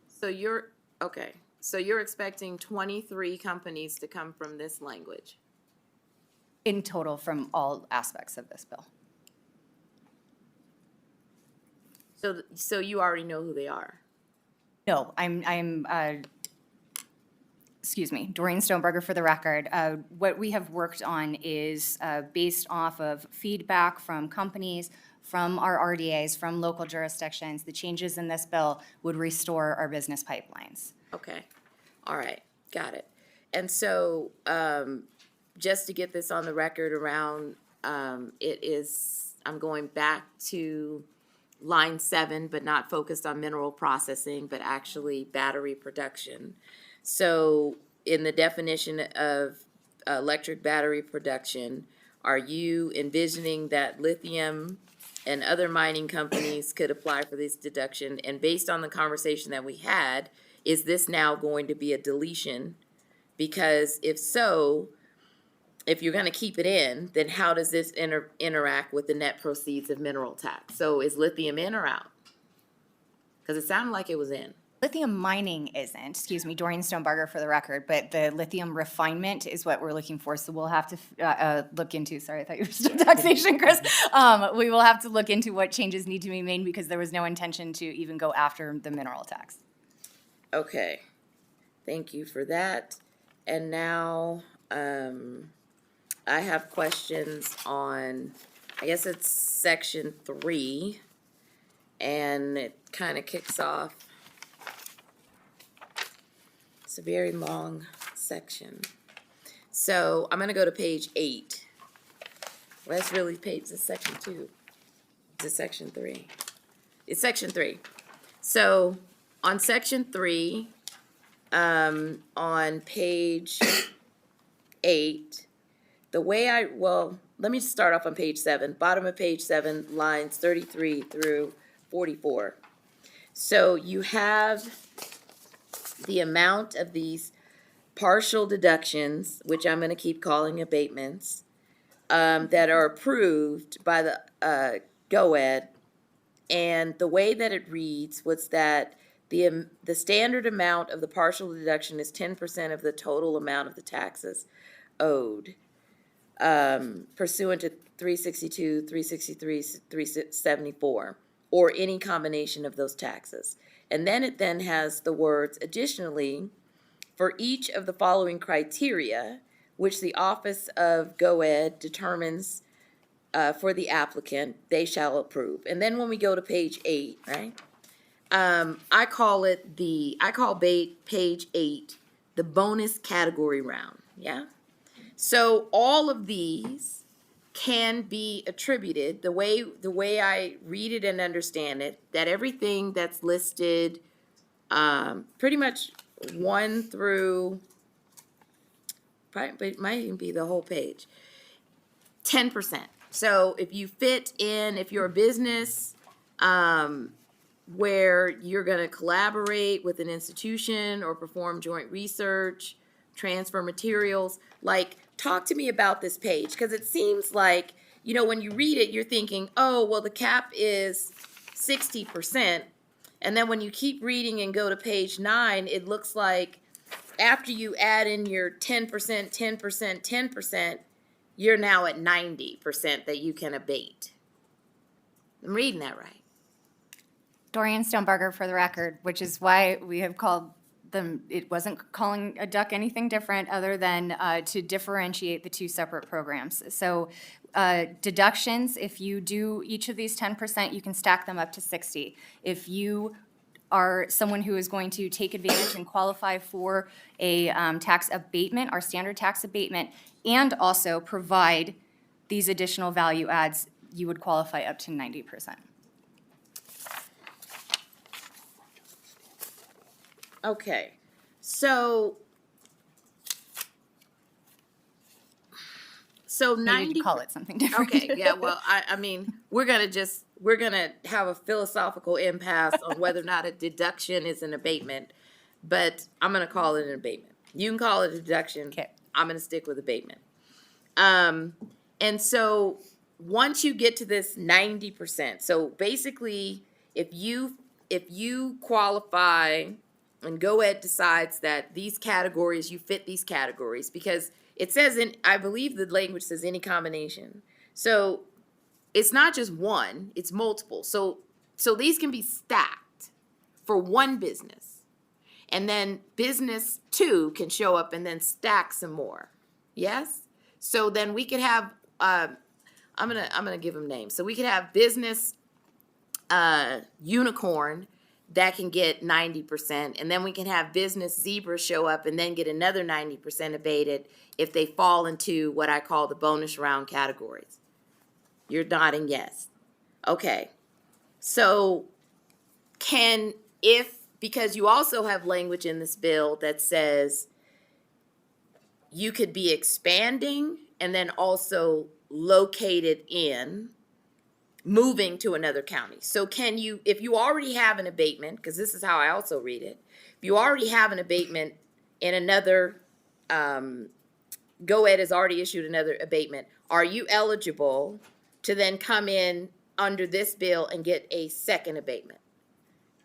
So you're expecting 23 companies to come from this language? In total from all aspects of this bill. So you already know who they are? No, excuse me, Doreen Stoneberger for the record. What we have worked on is based off of feedback from companies, from our RDAs, from local jurisdictions. The changes in this bill would restore our business pipelines. Okay, all right, got it. And so, just to get this on the record around, I'm going back to line 7, but not focused on mineral processing, but actually battery production. So in the definition of electric battery production, are you envisioning that lithium and other mining companies could apply for this deduction? And based on the conversation that we had, is this now going to be a deletion? Because if so, if you're going to keep it in, then how does this interact with the net proceeds of mineral tax? So is lithium in or out? Because it sounded like it was in. Lithium mining isn't, excuse me, Doreen Stoneberger for the record, but the lithium refinement is what we're looking for. So we'll have to look into, sorry, I thought you were still taxation, Chris. We will have to look into what changes need to be made because there was no intention to even go after the mineral tax. Okay, thank you for that. And now, I have questions on, I guess it's section 3, and it kind of kicks off. It's a very long section. So I'm gonna go to page 8. Well, that's really it's section 2. It's section 3. It's section 3. So on section 3, on page 8, the way let me start off on page 7, bottom of page 7, lines 33 through 44. So you have the amount of these partial deductions, which I'm going to keep calling abatements, that are approved by the GOED. And the way that it reads was that the standard amount of the partial deduction is 10% of the total amount of the taxes owed, pursuant to 362, 363, 374, or any combination of those taxes. And then it then has the words, additionally, for each of the following criteria, which the Office of GOED determines for the applicant, they shall approve. And then when we go to page 8, right? I call page 8 the bonus category round, yeah? So all of these can be attributed, the way I read it and understand it, that everything that's listed, pretty much 1 through, probably, it might even be the whole page, 10%. So if you're a business, where you're going to collaborate with an institution or perform joint research, transfer materials, like, talk to me about this page, because it seems like, when you read it, you're thinking, oh, well, the cap is 60%. And then when you keep reading and go to page 9, it looks like after you add in your 10%, 10%, 10%, you're now at 90% that you can abate. I'm reading that right. Doreen Stoneberger for the record, which is why we have called them, it wasn't calling a duck anything different other than to differentiate the two separate programs. So deductions, if you do each of these 10%, you can stack them up to 60. If you are someone who is going to take advantage and qualify for a tax abatement, our standard tax abatement, and also provide these additional value adds, you would qualify up to 90%. So Maybe 90. to call it something different. Okay, yeah, well, I mean, we're gonna have a philosophical impasse on whether or not a deduction is an abatement, but I'm gonna call it an abatement. You can call it a deduction. Okay. I'm gonna stick with abatement. And so once you get to this 90%, so basically, if you qualify and GoEd decides that these categories, you fit these categories, because it says I believe the language says any combination. So it's not just one, it's multiple. So these can be stacked for one business. And then business 2 can show up and then stack some more. Yes? So then we could have I'm gonna give them names. So we could have business unicorn that can get 90%, and then we can have business zebra show up and then get another 90% abated if they fall into what I call the bonus round categories. You're nodding yes. Okay. So because you also have language in this bill that says you could be expanding and then also located in, moving to another county. So if you already have an abatement, because this is how I also read it, if you already have an abatement in another, GoEd has already issued another abatement, are you eligible to then come in under this bill and get a second abatement?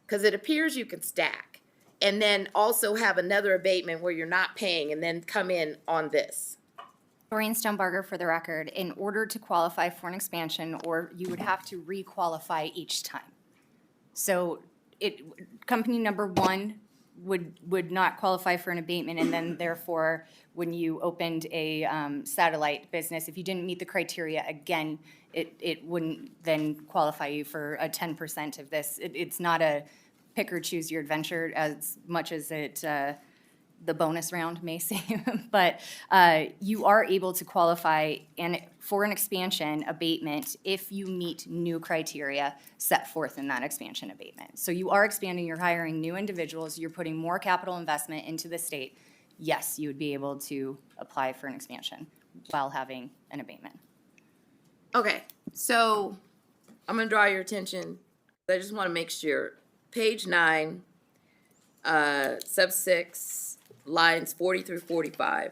Because it appears you can stack and then also have another abatement where you're not paying and then come in on this. Doreen Stonebarger, for the record, in order to qualify for an expansion, or you would have to re-qualify each time. So company number 1 would not qualify for an abatement, and then therefore, when you opened a satellite business, if you didn't meet the criteria, again, it wouldn't then qualify you for a 10% of this. It's not a pick or choose your adventure as much as the bonus round may seem, but you are able to qualify for an expansion abatement if you meet new criteria set forth in that expansion abatement. So you are expanding, you're hiring new individuals, you're putting more capital investment into the state. Yes, you would be able to apply for an expansion while having an abatement. Okay, so I'm gonna draw your attention. I just want to make sure. Page 9, sub 6, lines 40 through 45.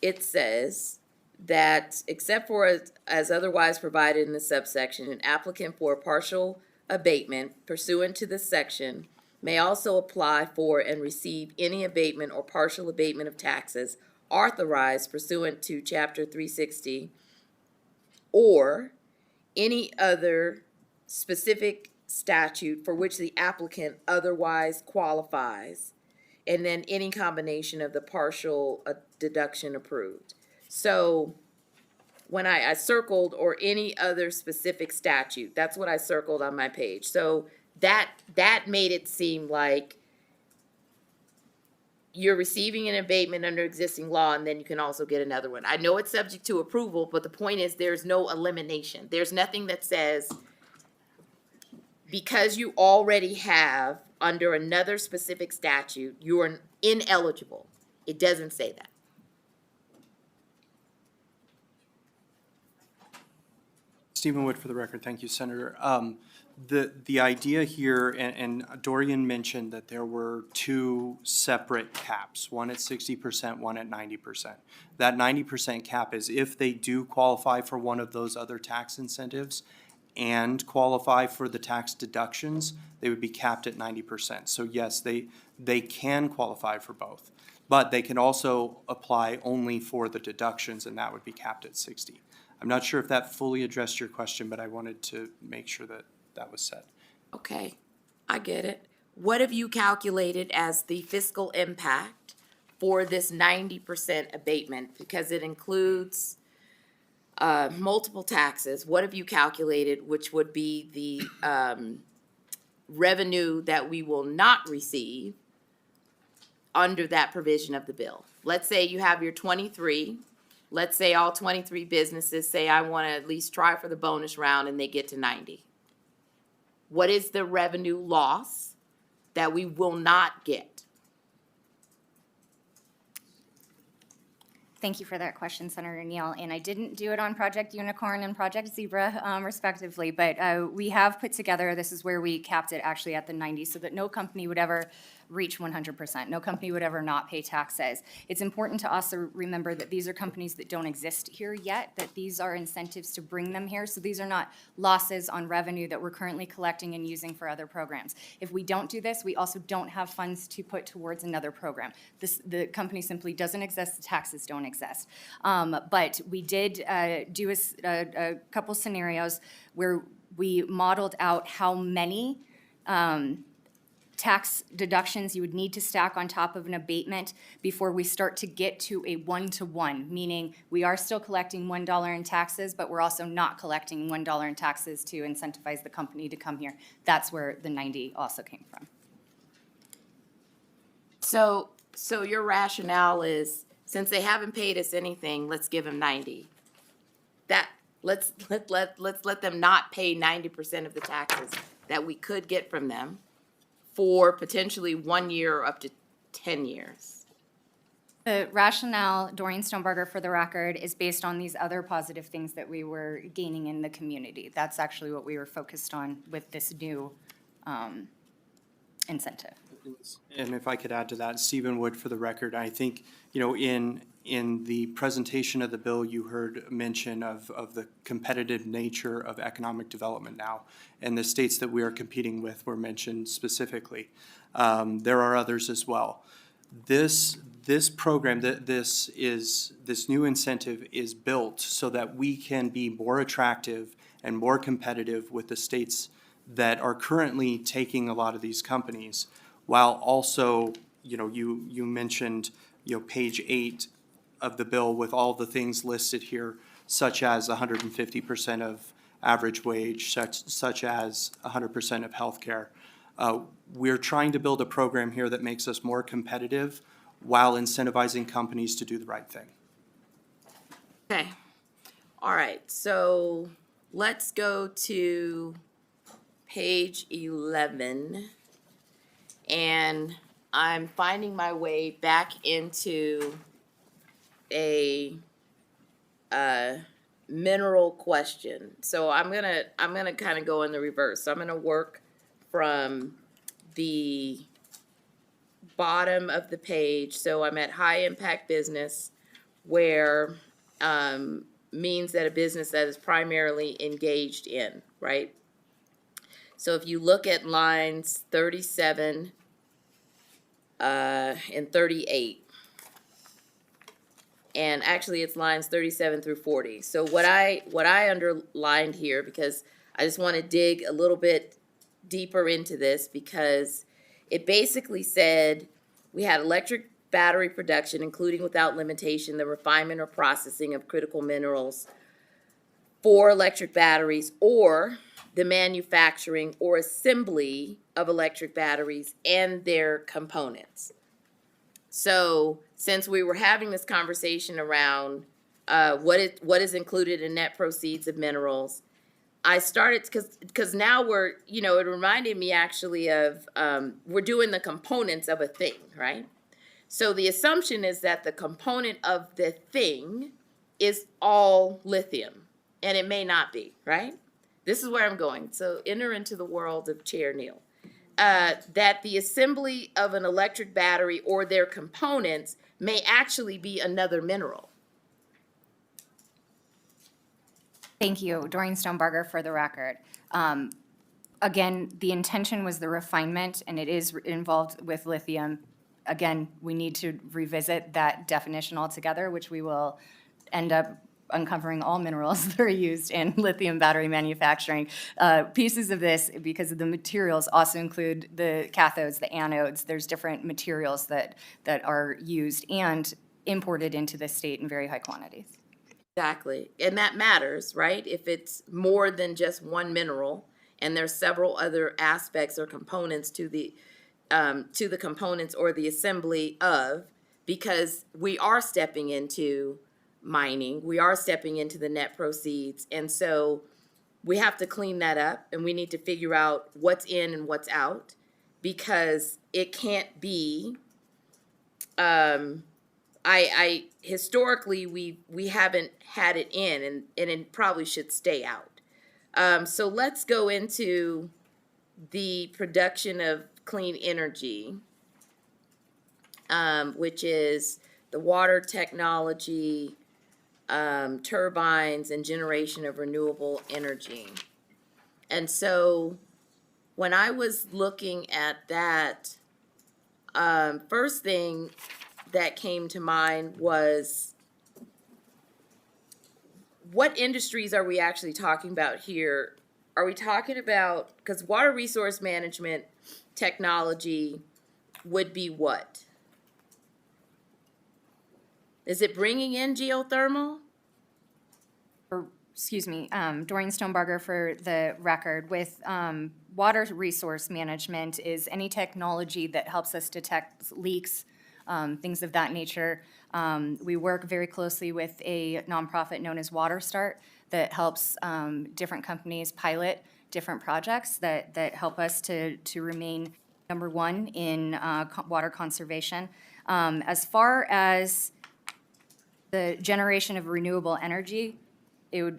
It says that except for as otherwise provided in the subsection, an applicant for a partial abatement pursuant to this section may also apply for and receive any abatement or partial abatement of taxes authorized pursuant to Chapter 360 or any other specific statute for which the applicant otherwise qualifies, and then any combination of the partial deduction approved. So when I circled or any other specific statute, that's what I circled on my page. So that made it seem like you're receiving an abatement under existing law, and then you can also get another one. I know it's subject to approval, but the point is there's no elimination. There's nothing that says because you already have under another specific statute, you are ineligible. It doesn't say that. Stephen Wood for the record. Thank you, Senator. The idea here, and Dorian mentioned that there were 2 separate caps, one at 60%, one at 90%. That 90% cap is if they do qualify for one of those other tax incentives and qualify for the tax deductions, they would be capped at 90%. So yes, they can qualify for both, but they can also apply only for the deductions, and that would be capped at 60. I'm not sure if that fully addressed your question, but I wanted to make sure that that was said. Okay, I get it. What have you calculated as the fiscal impact for this 90% abatement? Because it includes multiple taxes. What have you calculated, which would be the revenue that we will not receive under that provision of the bill? Let's say you have your 23. Let's say all 23 businesses say, I want to at least try for the bonus round, and they get to 90. What is the revenue loss that we will not get? Thank you for that question, Senator Neal. And I didn't do it on Project Unicorn and Project Zebra, respectively, but we have put together, this is where we capped it actually at the 90, so that no company would ever reach 100%. No company would ever not pay taxes. It's important to also remember that these are companies that don't exist here yet, that these are incentives to bring them here. So these are not losses on revenue that we're currently collecting and using for other programs. If we don't do this, we also don't have funds to put towards another program. The company simply doesn't exist, the taxes don't exist. But we did do a couple scenarios where we modeled out how many tax deductions you would need to stack on top of an abatement before we start to get to a one-to-one, meaning we are still collecting $1 in taxes, but we're also not collecting $1 in taxes to incentivize the company to come here. That's where the 90 also came from. So your rationale is, since they haven't paid us anything, let's give them 90. Let's let them not pay 90% of the taxes that we could get from them for potentially 1 year or up to 10 years. The rationale, Doreen Stonebarger, for the record, is based on these other positive things that we were gaining in the community. That's actually what we were focused on with this new incentive. And if I could add to that, Stephen Wood, for the record, I think, you know, in the presentation of the bill, you heard mention of the competitive nature of economic development now, and the states that we are competing with were mentioned specifically. There are others as well. This program, this new incentive is built so that we can be more attractive and more competitive with the states that are currently taking a lot of these companies, while also, you know, you mentioned, you know, page 8 of the bill with all the things listed here, such as 150% of average wage, such as 100% of healthcare. We're trying to build a program here that makes us more competitive while incentivizing companies to do the right thing. Okay. All right. So let's go to page 11. And I'm finding my way back into a mineral question. So I'm gonna kind of go in the reverse. So I'm gonna work from the bottom of the page. So I'm at high impact business, where means that a business that is primarily engaged in, right? So if you look at lines 37 and 38, and actually it's lines 37 through 40. So what I underlined here, because I just want to dig a little bit deeper into this, because it basically said we had electric battery production, including without limitation the refinement or processing of critical minerals for electric batteries, or the manufacturing or assembly of electric batteries and their components. So since we were having this conversation around what is included in net proceeds of minerals, I started, because now we're, you know, it reminded me actually of, we're doing the components of a thing, right? So the assumption is that the component of the thing is all lithium, and it may not be, right? This is where I'm going. So enter into the world of Chair Neal. That the assembly of an electric battery or their components may actually be another mineral. Thank you, Doreen Stonebarger, for the record. Again, the intention was the refinement, and it is involved with lithium. Again, we need to revisit that definition altogether, which we will end up uncovering all minerals that are used in lithium battery manufacturing. Pieces of this, because of the materials, also include the cathodes, the anodes. There's different materials that are used and imported into the state in very high quantities. Exactly. And that matters, right? If it's more than just one mineral, and there's several other aspects or components to the components or the assembly of, because we are stepping into mining, we are stepping into the net proceeds, and so we have to clean that up, and we need to figure out what's in and what's out, because it can't be, I I historically, we haven't had it in, and it probably should stay out. So let's go into the production of clean energy, which is the water technology, turbines, and generation of renewable energy. And so when I was looking at that, first thing that came to mind was, what industries are we actually talking about here? Are we talking about, because water resource management technology would be what? Is it bringing in geothermal? Excuse me, Doreen Stonebarger for the record. With water resource management is any technology that helps us detect leaks, things of that nature. We work very closely with a nonprofit known as Water Start that helps different companies pilot different projects that help us to remain number one in water conservation. As far as the generation of renewable energy,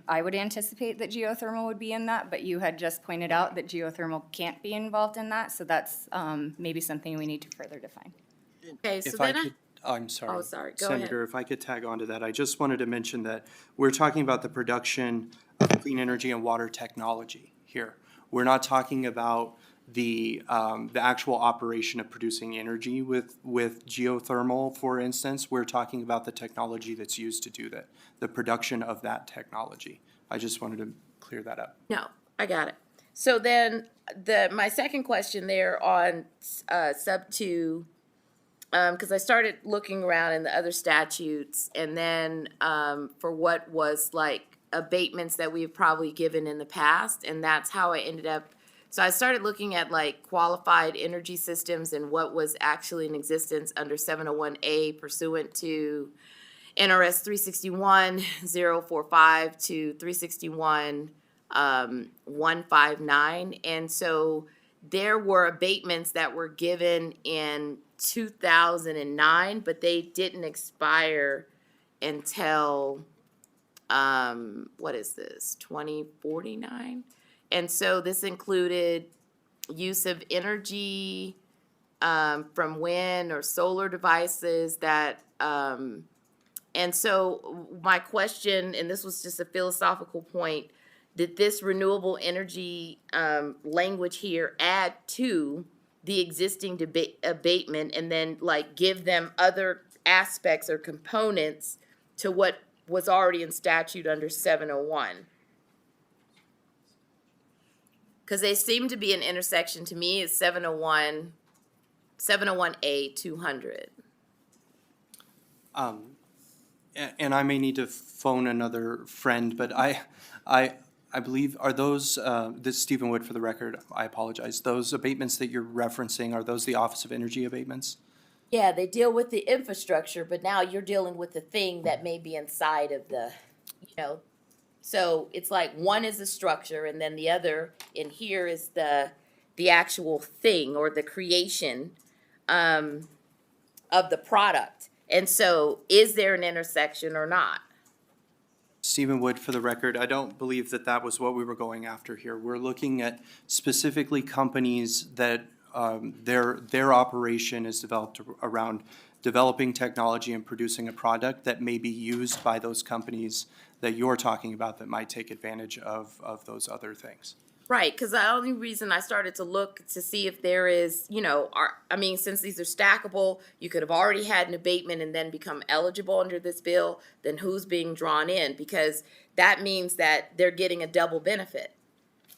I would anticipate that geothermal would be in that, but you had just pointed out that geothermal can't be involved in that, so that's maybe something we need to further define. Okay, so If I then could, I'm sorry. Oh, sorry. Go ahead. Senator, if I could tag on to that, I just wanted to mention that we're talking about the production of clean energy and water technology here. We're not talking about the actual operation of producing energy with geothermal, for instance. We're talking about the technology that's used to do that, the production of that technology. I just wanted to clear that up. No, I got it. So then my second question there on sub 2, because I started looking around in the other statutes, and then for what was like abatements that we've probably given in the past, and that's how I ended up. So I started looking at like qualified energy systems and what was actually in existence under 701A pursuant to NRS 361.045 to 361.159. And so there were abatements that were given in 2009, but they didn't expire until, what is this, 2049? And so this included use of energy from wind or solar devices that, and so my question, and this was just a philosophical point, did this renewable energy language here add to the existing abatement and then like give them other aspects or components to what was already in statute under 701? Because they seem to be an intersection to me. It's 701A 200. And I may need to phone another friend, but I believe, are those, this is Stephen Wood for the record, I apologize. Those abatements that you're referencing, are those the Office of Energy abatements? Yeah, they deal with the infrastructure, but now you're dealing with the thing that may be inside of the, so it's like one is the structure and then the other in here is the actual thing or the creation of the product. And so is there an intersection or not? Stephen Wood for the record, I don't believe that that was what we were going after here. We're looking at specifically companies that their operation is developed around developing technology and producing a product that may be used by those companies that you're talking about that might take advantage of those other things. Right, because the only reason I started to look to see if there is, since these are stackable, you could have already had an abatement and then become eligible under this bill, then who's being drawn in? Because that means that they're getting a double benefit.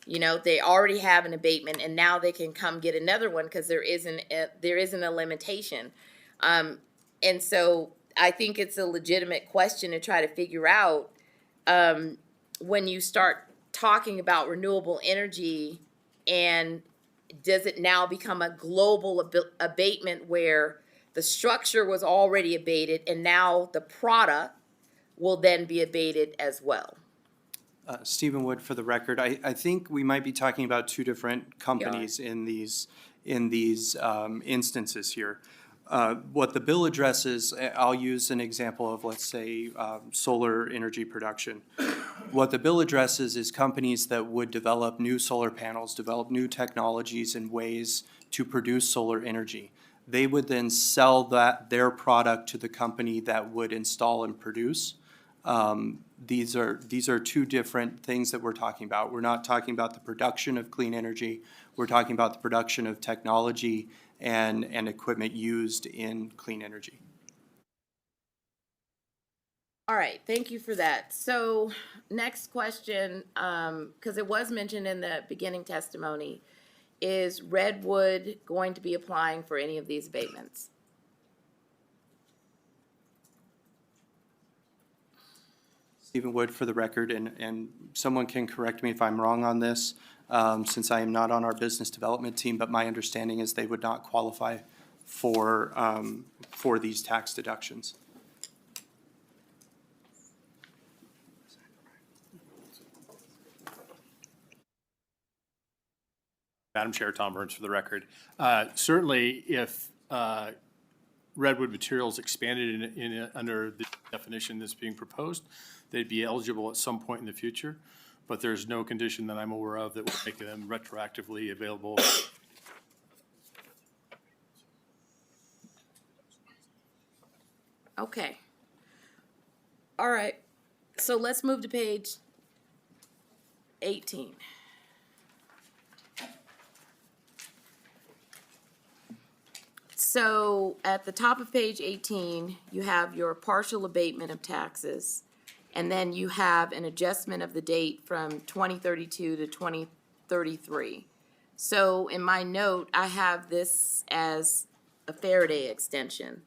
They already have an abatement and now they can come get another one because there isn't a limitation. And so I think it's a legitimate question to try to figure out when you start talking about renewable energy, and does it now become a global abatement where the structure was already abated and now the product will then be abated as well? Stephen Wood for the record, I think we might be talking about two different companies in these instances here. What the bill addresses, I'll use an example of, let's say, solar energy production. What the bill addresses is companies that would develop new solar panels, develop new technologies and ways to produce solar energy. They would then sell their product to the company that would install and produce. These are two different things that we're talking about. We're not talking about the production of clean energy. We're talking about the production of technology and equipment used in clean energy. All right, thank you for that. So next question, because it was mentioned in the beginning testimony, is Redwood going to be applying for any of these abatements? Stephen Wood for the record, and someone can correct me if I'm wrong on this, since I am not on our business development team, but my understanding is they would not qualify for these tax deductions. Madam Chair, Tom Burns for the record. Certainly, if Redwood Materials expanded under the definition that's being proposed, they'd be eligible at some point in the future, but there's no condition that I'm aware of that would make them retroactively available. Okay. All right, so let's move to page 18. So at the top of page 18, you have your partial abatement of taxes, and then you have an adjustment of the date from 2032 to 2033. So in my note, I have this as a Faraday extension.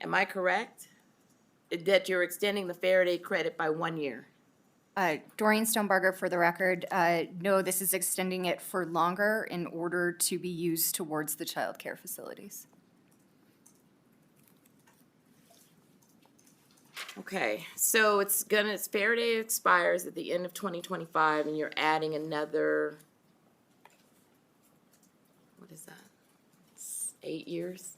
Am I correct? That you're extending the Faraday credit by 1 year? Doreen Stonebarger, for the record, no, this is extending it for longer in order to be used towards the child care facilities. Okay, so it's Faraday expires at the end of 2025, and you're adding another, what is that? 8 years?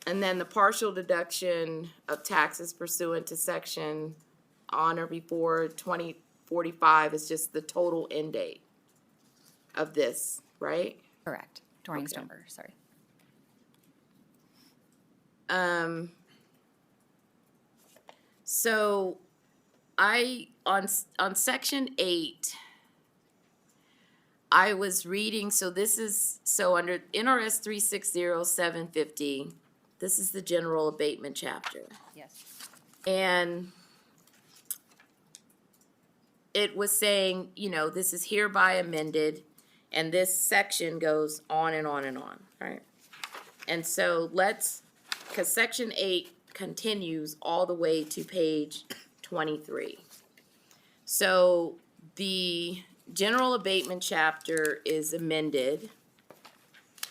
And then the partial deduction of taxes pursuant to section on or before 2045 is just the total end date of this, right? Correct. Doreen Okay. Stonebarger, sorry. So on section 8, I was reading, so under NRS 360-750, this is the general abatement chapter. Yes. And it was saying, this is hereby amended, and this section goes on and on and on, right? And so because section 8 continues all the way to page 23. So the general abatement chapter is amended,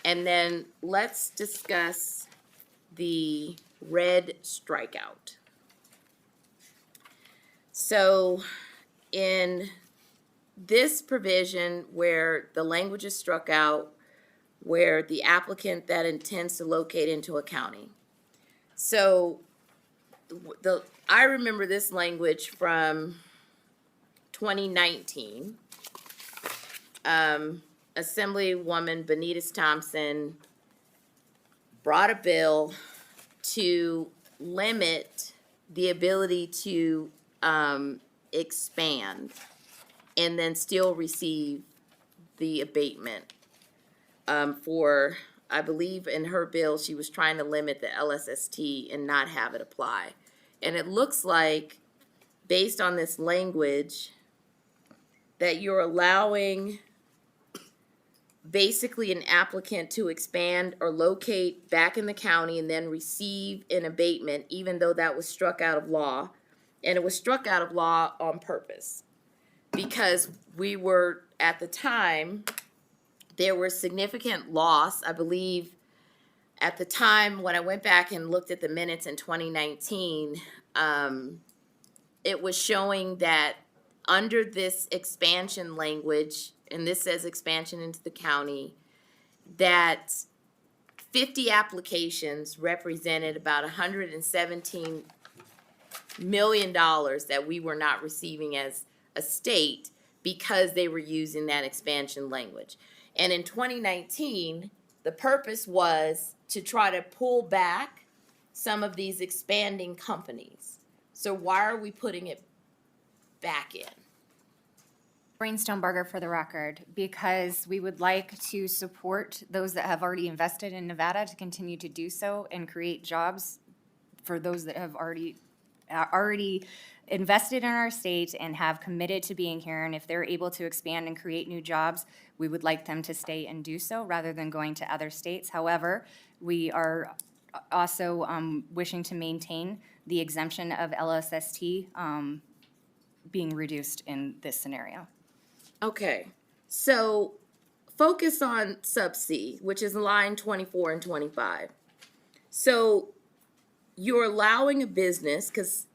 and then let's discuss the red strikeout. So in this provision where the language is struck out, where the applicant that intends to locate into a county. So I remember this language from 2019. Assemblywoman Benitez Thompson brought a bill to limit the ability to expand and then still receive the abatement for, I believe in her bill, she was trying to limit the LSST and not have it apply. And it looks like, based on this language, that you're allowing basically an applicant to expand or locate back in the county and then receive an abatement, even though that was struck out of law. And it was struck out of law on purpose because we were, at the time, there was significant loss. I believe at the time when I went back and looked at the minutes in 2019, it was showing that under this expansion language, and this says expansion into the county, that 50 applications represented about $117 million that we were not receiving as a state because they were using that expansion language. And in 2019, the purpose was to try to pull back some of these expanding companies. So why are we putting it back in? Doreen Stonebarger for the record, because we would like to support those that have already invested in Nevada to continue to do so and create jobs for those that have already invested in our state and have committed to being here. And if they're able to expand and create new jobs, we would like them to stay and do so rather than going to other states. However, we are also wishing to maintain the exemption of LSST being reduced in this scenario. Okay, so focus on sub C, which is line 24 and 25. So you're allowing a business, because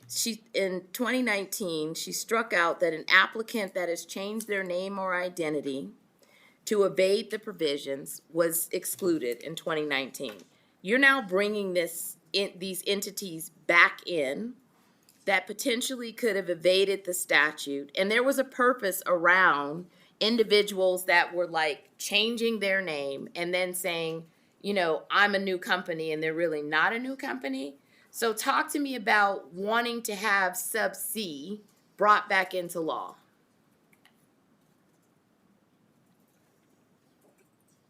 in 2019, she struck out that an applicant that has changed their name or identity to evade the provisions was excluded in 2019. You're now bringing these entities back in that potentially could have evaded the statute. And there was a purpose around individuals that were like changing their name and then saying, you know, I'm a new company, and they're really not a new company. So talk to me about wanting to have sub C brought back into law.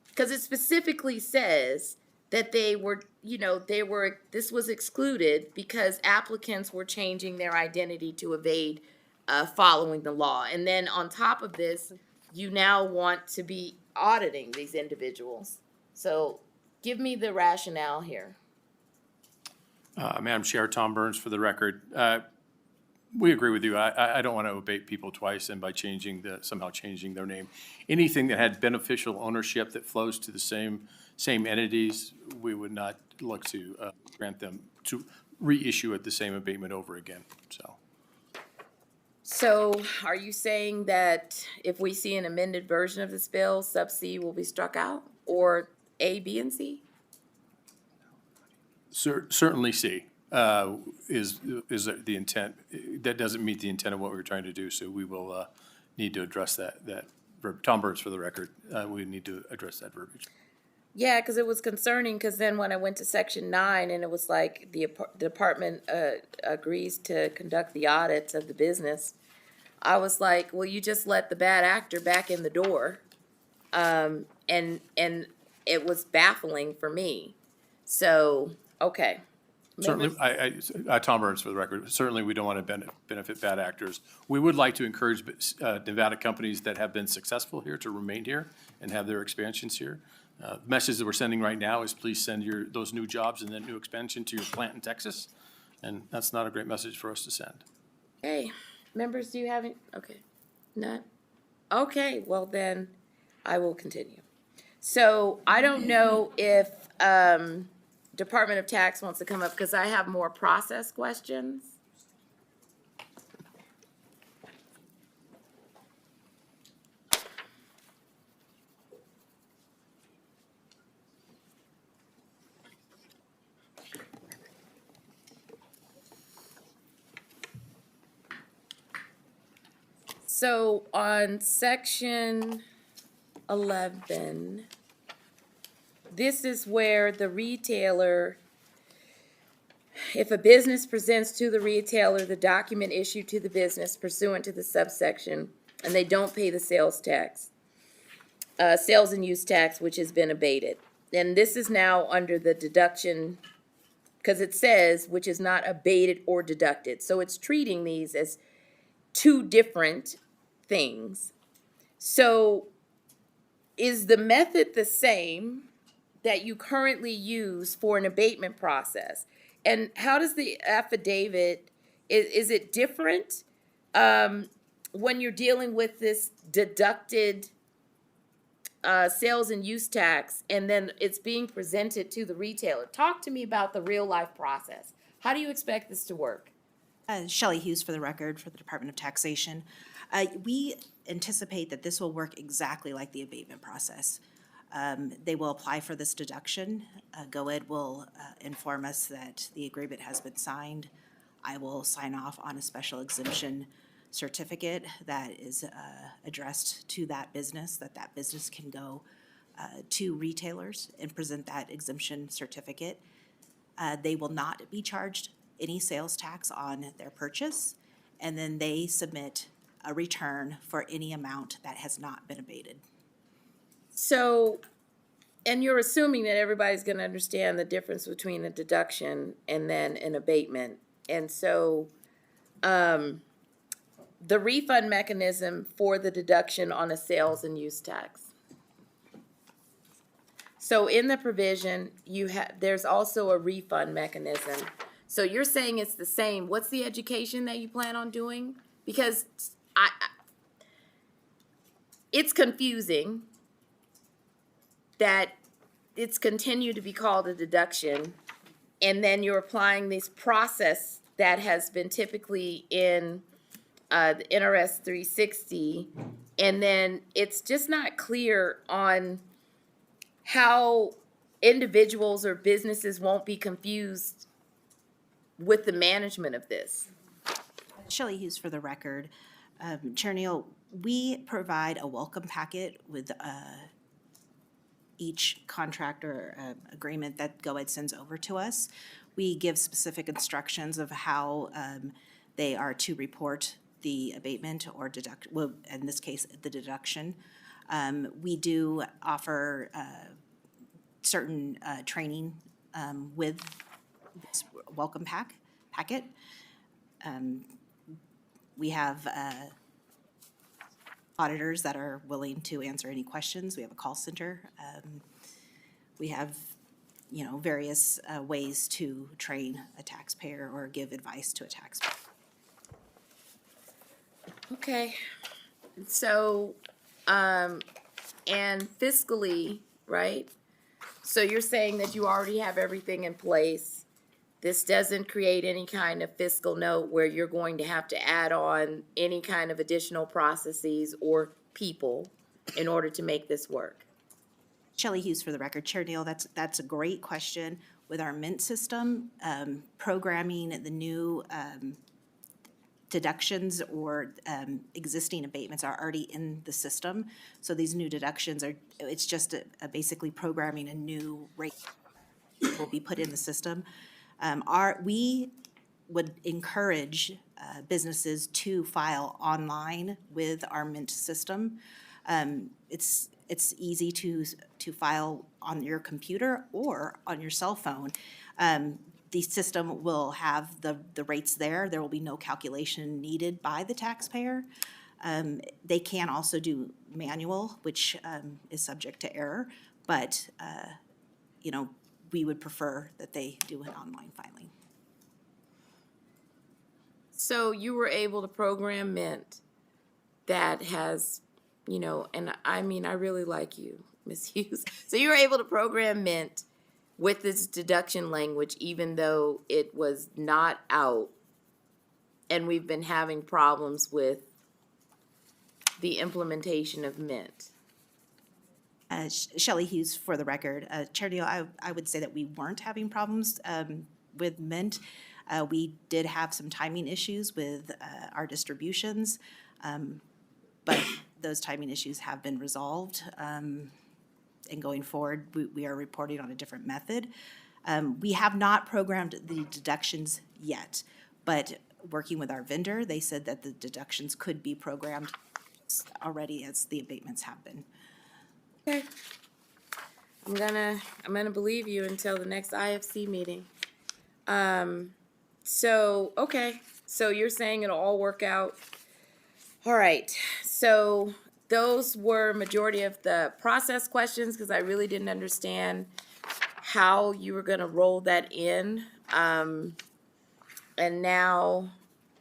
Because it specifically says that they were, this was excluded because applicants were changing their identity to evade following the law. And then on top of this, you now want to be auditing these individuals. So give me the rationale here. Madam Chair, Tom Burns for the record. We agree with you. I don't want to abate people twice and by somehow changing their name. Anything that had beneficial ownership that flows to the same entities, we would not look to grant them to reissue it the same abatement over again, So are you saying that if we see an amended version of this bill, sub C will be struck out, or A, B, and C? Certainly C is the intent. That doesn't meet the intent of what we're trying to do, so we will need to address that. Tom Burns for the record, we need to address that verbiage. Yeah, because it was concerning, because then when I went to section 9 and it was like the department agrees to conduct the audits of the business, I was like, well, you just let the bad actor back in the door. And it was baffling for me. So, okay. Certainly, I Tom Burns for the record, certainly we don't want to benefit bad actors. We would like to encourage Nevada companies that have been successful here to remain here and have their expansions here. The message that we're sending right now is please send those new jobs and then new expansion to your plant in Texas. And that's not a great message for us to send. Okay. Members, do you have any? Okay. None? Okay, well then I will continue. So I don't know if Department of Tax wants to come up because I have more process questions. So on section 11, this is where the retailer, if a business presents to the retailer the document issued to the business pursuant to the subsection, and they don't pay the sales tax, sales and use tax, which has been abated. And this is now under the deduction, because it says, which is not abated or deducted. So it's treating these as two different things. So is the method the same that you currently use for an abatement process? And how does the affidavit, is it different when you're dealing with this deducted sales and use tax and then it's being presented to the retailer? Talk to me about the real life process. How do you expect this to work? Shelley Hughes for the record for the Department of Taxation. We anticipate that this will work exactly like the abatement process. They will apply for this deduction. GoEd will inform us that the agreement has been signed. I will sign off on a special exemption certificate that is addressed to that business can go to retailers and present that exemption certificate. They will not be charged any sales tax on their purchase, and then they submit a return for any amount that has not been abated. So, and you're assuming that everybody's gonna understand the difference between a deduction and then an abatement. And so, the refund mechanism for the deduction on a sales and use tax. So in the provision, there's also a refund mechanism. So you're saying it's the same. What's the education that you plan on doing? Because it's confusing that it's continued to be called a deduction, and then you're applying this process that has been typically in the NRS 360, and then it's just not clear on how individuals or businesses won't be confused with the management of this. Shelley Hughes for the record. Chair Neal, we provide a welcome packet with each contract or agreement that GoEd sends over to us. We give specific instructions of how they are to report the abatement or well, in this case, the deduction. We do offer certain training with this welcome packet. We have auditors that are willing to answer any questions. We have a call center. We have, various ways to train a taxpayer or give advice to a taxpayer. Okay, so, and fiscally, right? So you're saying that you already have everything in place. This doesn't create any kind of fiscal note where you're going to have to add on any kind of additional processes or people in order to make this work? Shelley Hughes for the record. Chair Neal, that's a great question. With our Mint system, programming the new deductions or existing abatements are already in the system. So these new deductions it's just basically programming a new rate will be put in the system. We would encourage businesses to file online with our Mint system. It's easy to file on your computer or on your cell phone. The system will have the rates there. There will be no calculation needed by the taxpayer. They can also do manual, which is subject to error, but we would prefer that they do an online filing. So you were able to program Mint that has, and I mean, I really like you, Ms. Hughes. So you were able to program Mint with this deduction language, even though it was not out, and we've been having problems with the implementation of Mint. Shelley Hughes for the record. Chair Neal, I would say that we weren't having problems with Mint. We did have some timing issues with our distributions, but those timing issues have been resolved. And going forward, we are reporting on a different method. We have not programmed the deductions yet, but working with our vendor, they said that the deductions could be programmed already as the abatements have been. Okay. I'm gonna believe you until the next IFC meeting. Okay. So you're saying it'll all work out. All right. So those were majority of the process questions because I really didn't understand how you were gonna roll that in. And now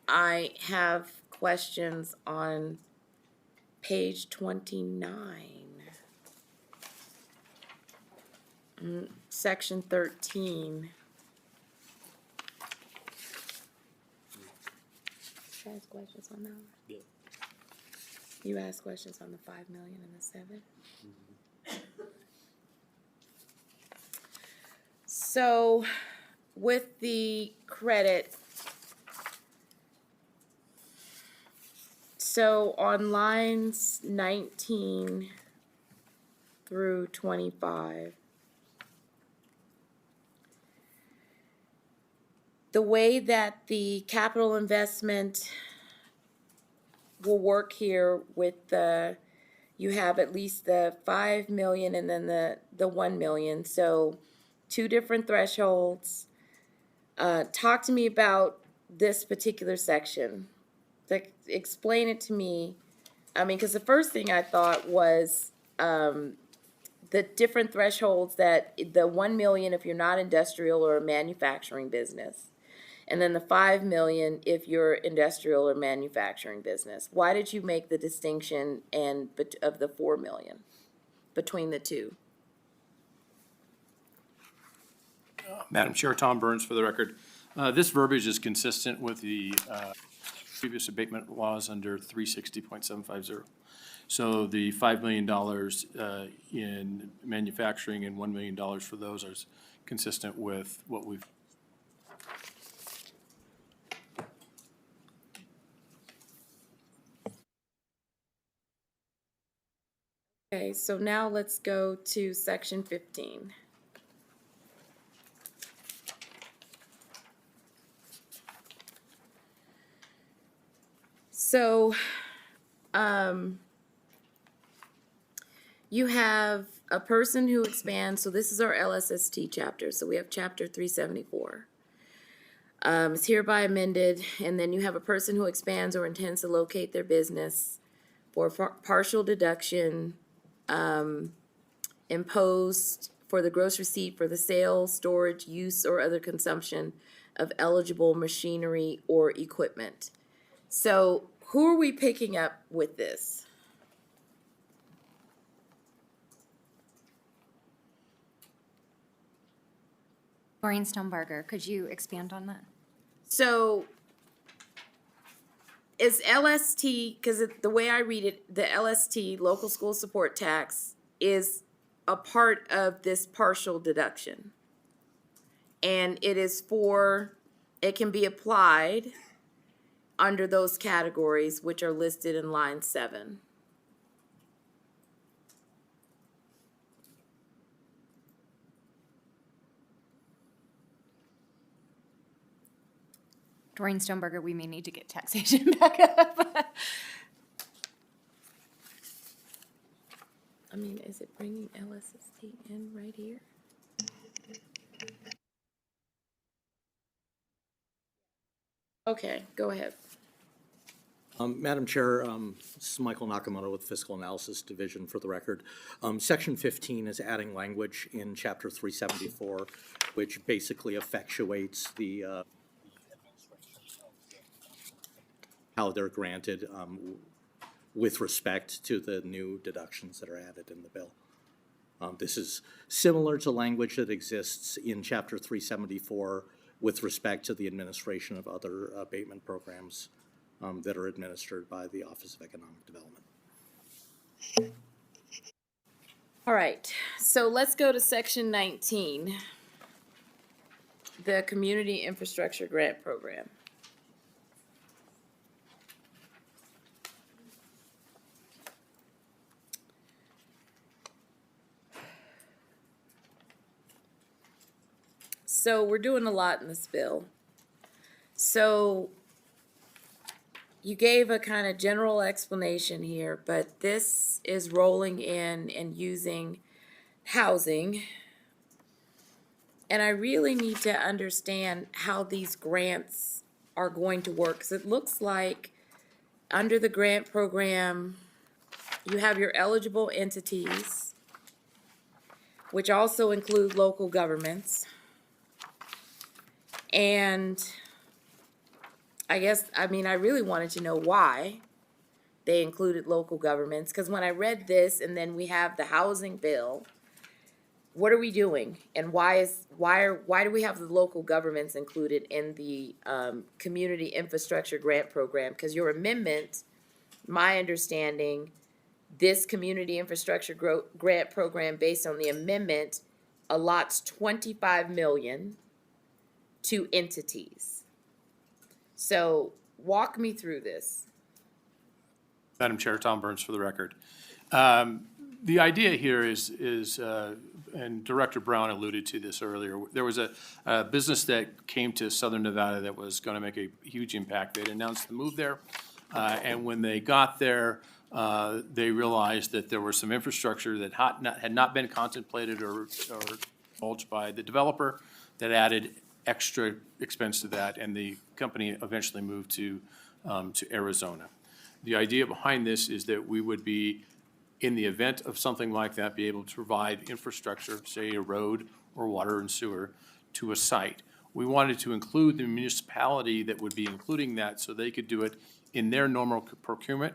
I have questions on page 29. Section 13. Should I ask questions on that one? Yeah. You asked questions on the 5 million and the 7? So with the credit, so on lines 19 through 25, the way that the capital investment will work here with the, you have at least the 5 million and then the 1 million. So two different thresholds. Talk to me about this particular section. Like, explain it to me. I mean, because the first thing I thought was the different thresholds, that the 1 million if you're not industrial or a manufacturing business, and then the 5 million if you're industrial or manufacturing business. Why did you make the distinction of the 4 million between the two? Madam Chair, Tom Burns for the record. This verbiage is consistent with the previous abatement laws under 360.750. So the $5 million in manufacturing and $1 million for those are consistent with what we've. Okay, so now let's go to section 15. So, you have a person who expands, so this is our LSST chapter, so we have chapter 374. It's hereby amended, and then you have a person who expands or intends to locate their business for partial deduction imposed for the gross receipt for the sale, storage, use, or other consumption of eligible machinery or equipment. So who are we picking up with this? Maureen Stonebarger, could you expand on that? So is LST, because the way I read it, the LST, local school support tax, is a part of this partial deduction. And it is it can be applied under those categories, which are listed in line 7. Doreen Stonebarger, we may need to get taxation back up. I mean, is it bringing LSST in right here? Okay, go ahead. Madam Chair, this is Michael Nakamoto with Fiscal Analysis Division for the record. Section 15 is adding language in Chapter 374, which basically effectuates the how they're granted with respect to the new deductions that are added in the bill. This is similar to language that exists in Chapter 374 with respect to the administration of other abatement programs that are administered by the Office of Economic Development. All right, so let's go to section 19, the Community Infrastructure Grant Program. So we're doing a lot in this bill. So you gave a kind of general explanation here, but this is rolling in and using housing. And I really need to understand how these grants are going to work. Because it looks like under the grant program, you have your eligible entities, which also include local governments. And I really wanted to know why they included local governments, because when I read this and then we have the housing bill, what are we doing? And why do we have the local governments included in the Community Infrastructure Grant Program? Because your amendment, my understanding, this Community Infrastructure Grant Program based on the amendment allots 25 million to entities. So walk me through this. Madam Chair, Tom Burns for the record. The idea here is, and Director Brown alluded to this earlier, there was a business that came to Southern Nevada that was going to make a huge impact. They'd announced the move there, and when they got there, they realized that there was some infrastructure that had not been contemplated or divulged by the developer that added extra expense to that, and the company eventually moved to Arizona. The idea behind this is that we would be, in the event of something like that, be able to provide infrastructure, say a road or water and sewer, to a site. We wanted to include the municipality that would be including that so they could do it in their normal procurement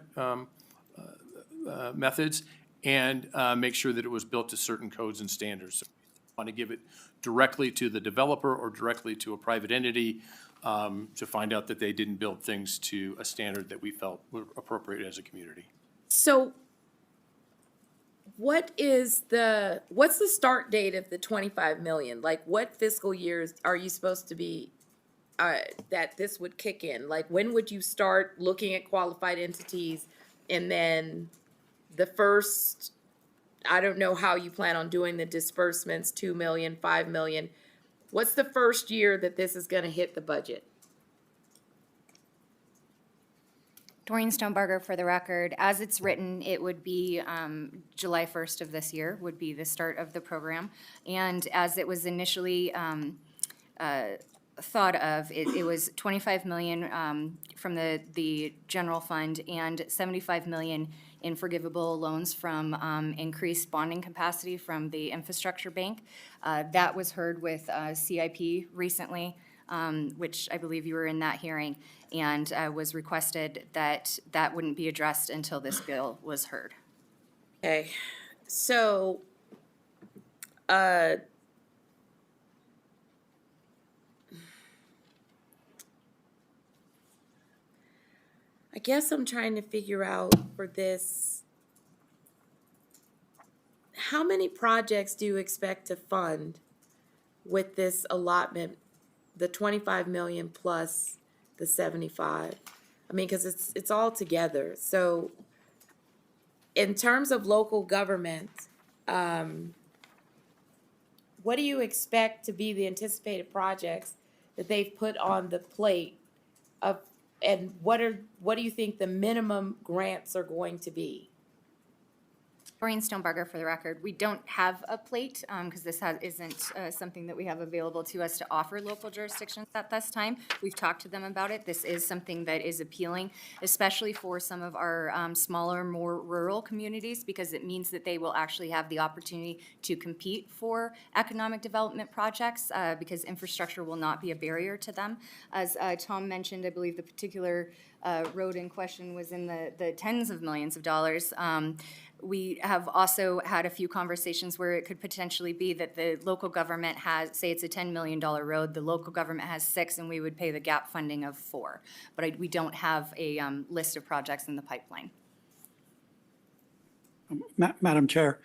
methods and make sure that it was built to certain codes and standards. So we want to give it directly to the developer or directly to a private entity to find out that they didn't build things to a standard that we felt were appropriate as a community. So what's the start date of the 25 million? Like, what fiscal years are you supposed to be, that this would kick in? Like, when would you start looking at qualified entities? And then the first, I don't know how you plan on doing the disbursements, 2 million, 5 million. What's the first year that this is going to hit the budget? Doreen Stonebarger for the record. As it's written, it would be July 1st of this year would be the start of the program. And as it was initially thought of, it was 25 million from the general fund and 75 million in forgivable loans from increased bonding capacity from the infrastructure bank. That was heard with CIP recently, which I believe you were in that hearing, and was requested that that wouldn't be addressed until this bill was heard. Okay, so I guess I'm trying to figure out for this, how many projects do you expect to fund with this allotment, the 25 million plus the 75? I mean, because it's all together. So in terms of local government, what do you expect to be the anticipated projects that they've put on the plate of, and what do you think the minimum grants are going to be? Doreen Stonebarger for the record. We don't have a plate because this isn't something that we have available to us to offer local jurisdictions at this time. We've talked to them about it. This is something that is appealing, especially for some of our smaller, more rural communities, because it means that they will actually have the opportunity to compete for economic development projects because infrastructure will not be a barrier to them. As Tom mentioned, I believe the particular road in question was in the tens of millions of dollars. We have also had a few conversations where it could potentially be that the local government has, say it's a $10 million road, the local government has 6 and we would pay the gap funding of 4. But we don't have a list of projects in the pipeline. Madam Chair,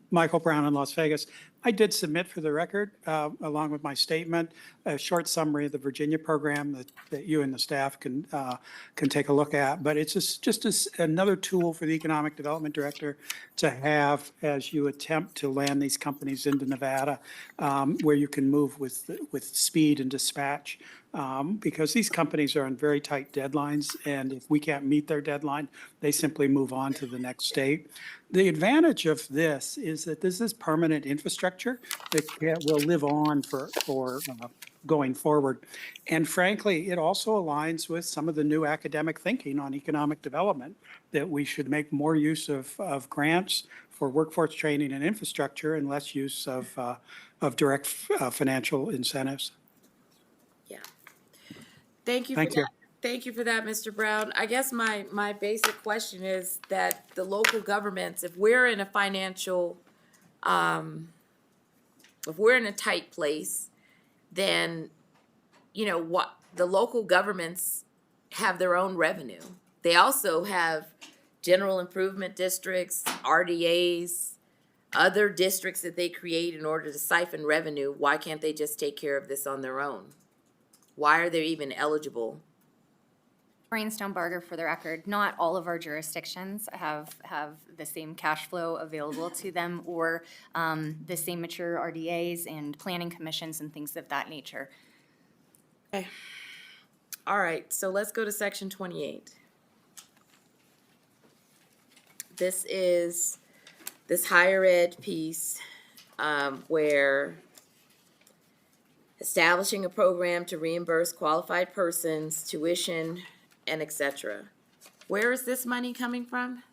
Michael Brown in Las Vegas. I did submit for the record, along with my statement, a short summary of the Virginia program that you and the staff can take a look at. But it's just another tool for the Economic Development Director to have as you attempt to land these companies into Nevada, where you can move with speed and dispatch. Because these companies are on very tight deadlines, and if we can't meet their deadline, they simply move on to the next state. The advantage of this is that this is permanent infrastructure that will live on for going forward. And frankly, it also aligns with some of the new academic thinking on economic development, that we should make more use of grants for workforce training and infrastructure and less use of direct financial incentives. Thank you for that. Thank you for that, Mr. Brown. I guess my basic question is that the local governments, if we're in a financial, if we're in a tight place, then, you know, what the local governments have their own revenue. They also have general improvement districts, RDAs. other districts that they create in order to siphon revenue, why can't they just take care of this on their own? Why are they even eligible? Doreen Stonebarger, for the record, not all of our jurisdictions have the same cash flow available to them or the same mature RDAs and planning commissions and things of that nature. Okay. All right, so let's go to section 28. This is this higher ed piece where establishing a program to reimburse qualified persons, tuition, and et cetera. Where is this money coming from?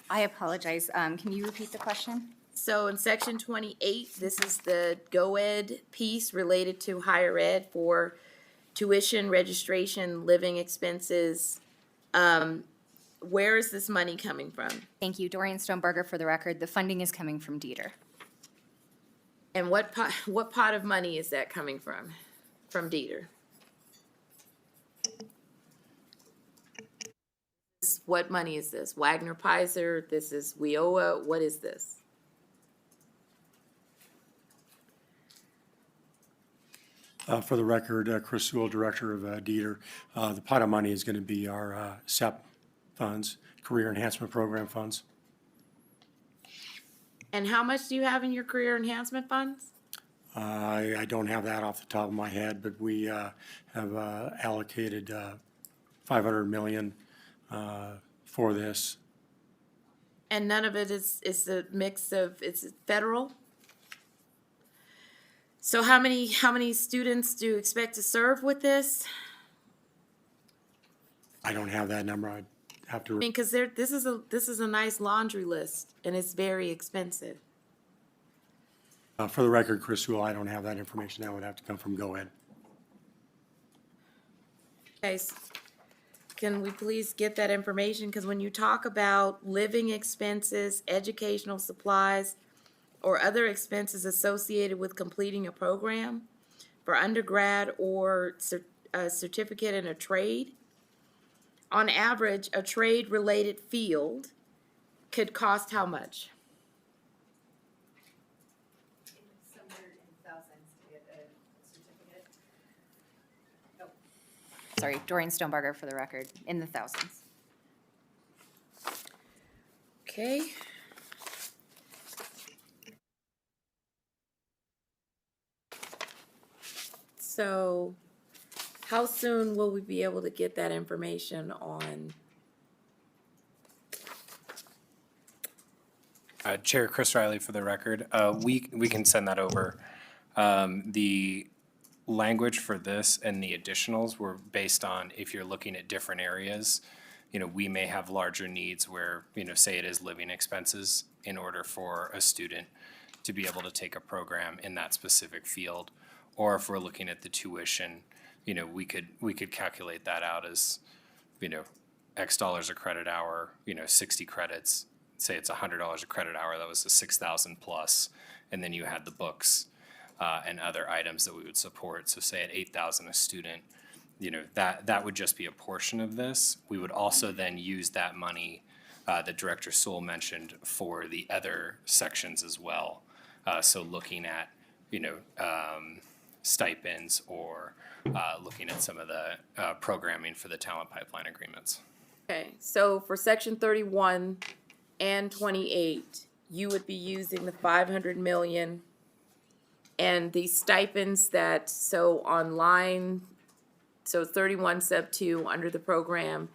I apologize. Can you repeat the question? So in section 28, this is the GoEd piece related to higher ed for tuition, registration, living expenses. Where is this money coming from? Thank you. Doreen Stonebarger, for the record, the funding is coming from Dieter. And what pot of money is that coming from Dieter? What money is this? Wagner Pizer? This is WIOA? What is this? For the record, Chris Sewell, Director of Dieter. The pot of money is going to be our SEP funds, Career Enhancement Program funds. And how much do you have in your career enhancement funds? I don't have that off the top of my head, but we have allocated $500 million for this. And none of it is a mix of, it's federal? So how many students do you expect to serve with this? I don't have that number. I'd have to. I mean, because this is a nice laundry list, and it's very expensive. For the record, Chris Sewell, I don't have that information. That would have to come from GoEd. Okay, can we please get that information? Because when you talk about living expenses, educational supplies, or other expenses associated with completing a program for undergrad or a certificate in a trade, on average, a trade-related field could cost how much? Sorry, Doreen Stonebarger, for the record, in the thousands. Okay. So how soon will we be able to get that information on? Chair Chris Riley, for the record, we can send that over. The language for this and the additionals were based on if you're looking at different areas, we may have larger needs where, say it is living expenses in order for a student to be able to take a program in that specific field. Or if we're looking at the tuition, we could calculate that out as, X dollars a credit hour, 60 credits. Say it's $100 a credit hour, that was a 6,000 plus, and then you had the books and other items that we would support. So say at 8,000 a student, that would just be a portion of this. We would also then use that money that Director Sewell mentioned for the other sections as well. So looking at, stipends or looking at some of the programming for the talent pipeline agreements. Okay, so for section 31 and 28, you would be using the 500 million and the stipends that, so on line, so 31 sub 2 under the program,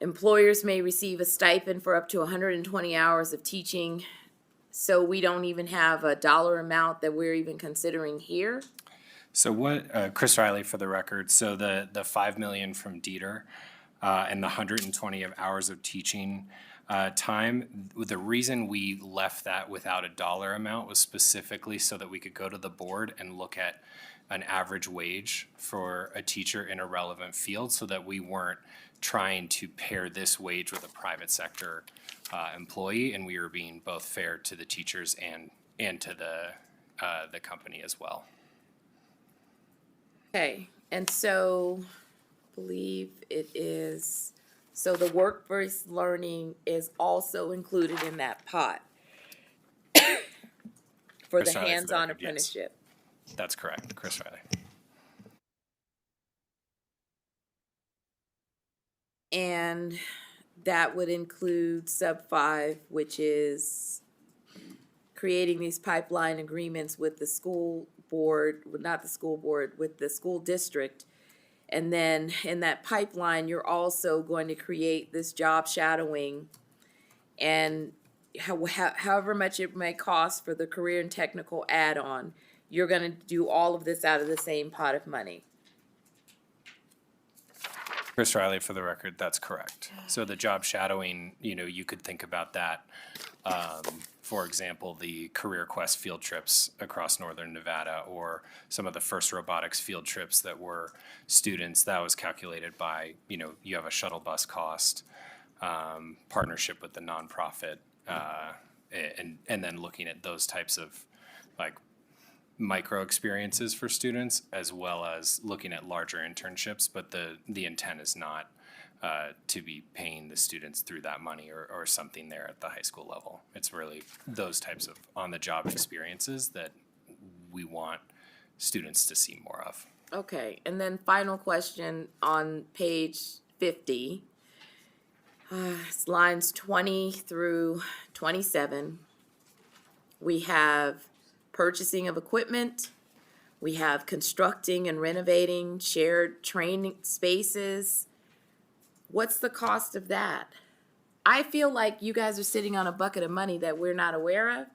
employers may receive a stipend for up to 120 hours of teaching. So we don't even have a dollar amount that we're even considering here. So what, Chris Riley, for the record, so the 5 million from Dieter and the 120 of hours of teaching time, the reason we left that without a dollar amount was specifically so that we could go to the board and look at an average wage for a teacher in a relevant field so that we weren't trying to pair this wage with a private sector employee, and we were being both fair to the teachers and to the company as well. Okay, and so I believe it is So the workforce learning is also included in that pot for the Chris Riley, for the hands-on record, yes. apprenticeship. That's correct, Chris Riley. And that would include sub 5, which is creating these pipeline agreements with the school board, not the school board, with the school district. And then in that pipeline, you're also going to create this job shadowing and however much it may cost for the career and technical add-on, you're going to do all of this out of the same pot of money. Chris Riley, for the record, that's correct. So the job shadowing, you could think about that. For example, the Career Quest field trips across northern Nevada, or some of the FIRST robotics field trips that were students, that was calculated by, you have a shuttle bus cost, partnership with the nonprofit, and then looking at those types of like micro experiences for students, as well as looking at larger internships. But the intent is not to be paying the students through that money or something there at the high school level. It's really those types of on-the-job experiences that we want students to see more of. Okay, and then final question on page 50. It's lines 20 through 27. We have purchasing of equipment. We have constructing and renovating shared training spaces. What's the cost of that? I feel like you guys are sitting on a bucket of money that we're not aware of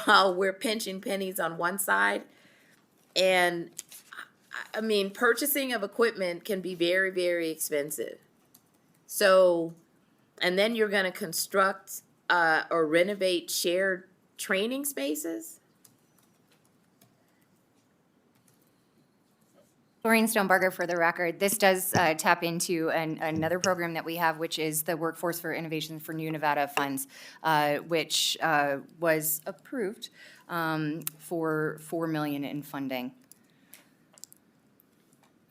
while we're pinching pennies on one side. And I mean, purchasing of equipment can be very, very expensive. So, and then you're going to construct or renovate shared training spaces? Doreen Stonebarger, for the record. This does tap into another program that we have, which is the Workforce for Innovation for New Nevada Funds, which was approved for $4 million in funding.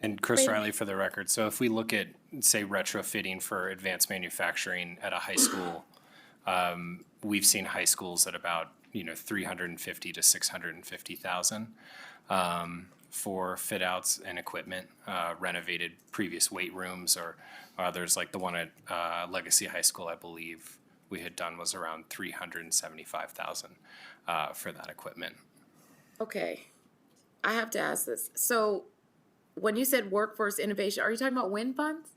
And Chris Riley, for the record, so if we look at, say, retrofitting for advanced manufacturing at a high school, we've seen high schools at about $350,000 to $650,000 for fit outs and equipment, renovated previous weight rooms, or there's like the one at Legacy High School, I believe we had done was around $375,000 for that equipment. Okay, I have to ask this. So when you said workforce innovation, are you talking about WIN funds?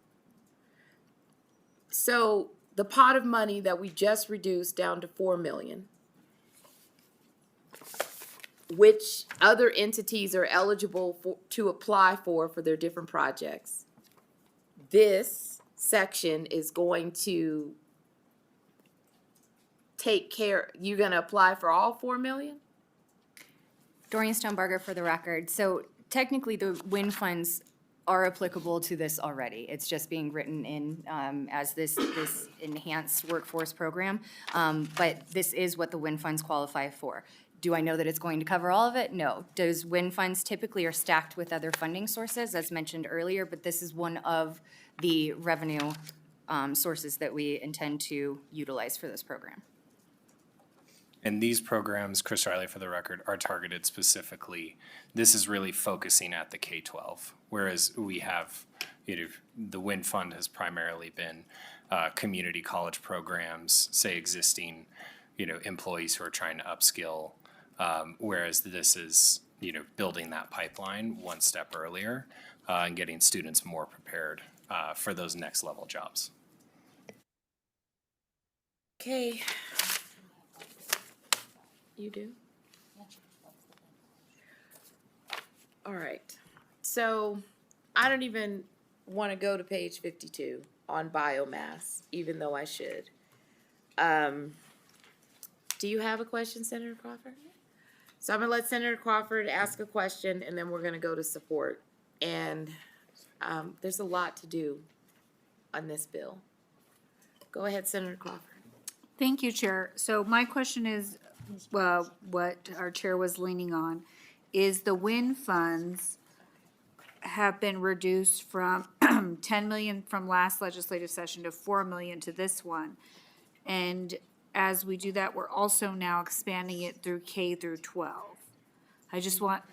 So the pot of money that we just reduced down to $4 million, which other entities are eligible to apply for their different projects? This section is going to take care, you're going to apply for all $4 million? Doreen Stonebarger, for the record. So technically, the WIN funds are applicable to this already. It's just being written in as this enhanced workforce program. But this is what the WIN funds qualify for. Do I know that it's going to cover all of it? No. Does WIN funds typically are stacked with other funding sources, as mentioned earlier, but this is one of the revenue sources that we intend to utilize for this program. And these programs, Chris Riley, for the record, are targeted specifically. This is really focusing at the K-12, whereas we have, the WIN Fund has primarily been community college programs, say existing, employees who are trying to upskill, whereas this is, building that pipeline one step earlier and getting students more prepared for those next level jobs. Okay. You do? All right. So I don't even want to go to page 52 on biomass, even though I should. Do you have a question, Senator Crawford? So I'm going to let Senator Crawford ask a question, and then we're going to go to support. And there's a lot to do on this bill. Go ahead, Senator Crawford. Thank you, Chair. So my question is, what our chair was leaning on, is the WIN funds have been reduced from 10 million from last legislative session to 4 million to this one. And as we do that, we're also now expanding it through K through 12. I just want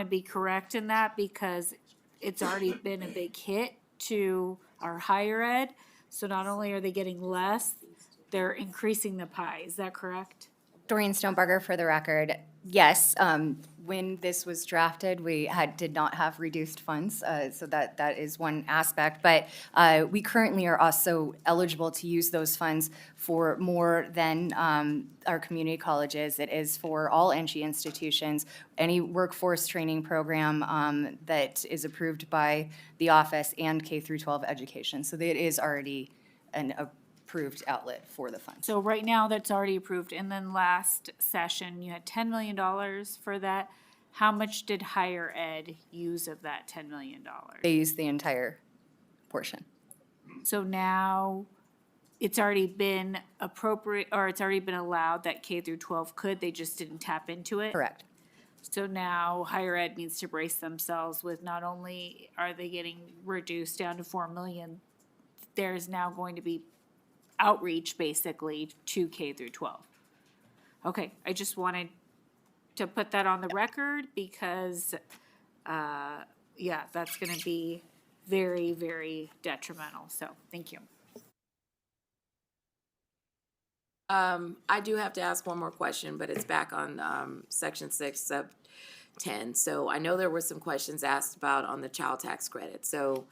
to be correct in that because it's already been a big hit to our higher ed. So not only are they getting less, they're increasing the pie. Is that correct? Doreen Stonebarger for the record. Yes, when this was drafted, we did not have reduced funds, so that is one aspect. But we currently are also eligible to use those funds for more than our community colleges. It is for all NG institutions, any workforce training program that is approved by the office and K through 12 education. So it is already an approved outlet for the funds. So right now, that's already approved, and then last session, you had $10 million for that. How much did higher ed use of that $10 million? They use the entire portion. So now, it's already been appropriate, or it's already been allowed that K through 12 could, they just didn't tap into it? Correct. So now, higher ed needs to brace themselves with not only are they getting reduced down to 4 million, there's now going to be outreach basically to K through 12. Okay, I just wanted to put that on the record because, yeah, that's gonna be very, very detrimental, so, thank you. I do have to ask one more question, but it's back on section 6, sub 10. So I know there were some questions asked about on the child tax credit. So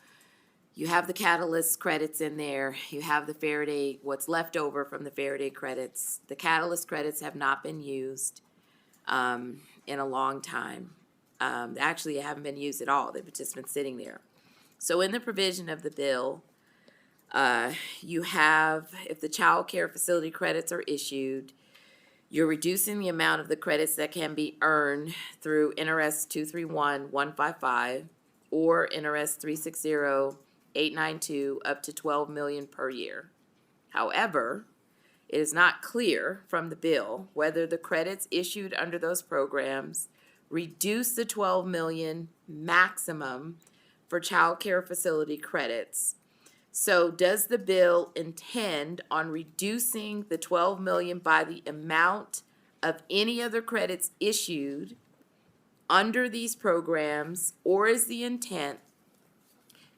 you have the catalyst credits in there. You have the Faraday, what's left over from the Faraday credits. The catalyst credits have not been used in a long time. Actually, they haven't been used at all. They've just been sitting there. So in the provision of the bill, you have, if the child care facility credits are issued, you're reducing the amount of the credits that can be earned through NRS 231-155 or NRS 360-892 up to 12 million per year. However, it is not clear from the bill whether the credits issued under those programs reduce the 12 million maximum for child care facility credits. So does the bill intend on reducing the 12 million by the amount of any other credits issued under these programs, or is the intent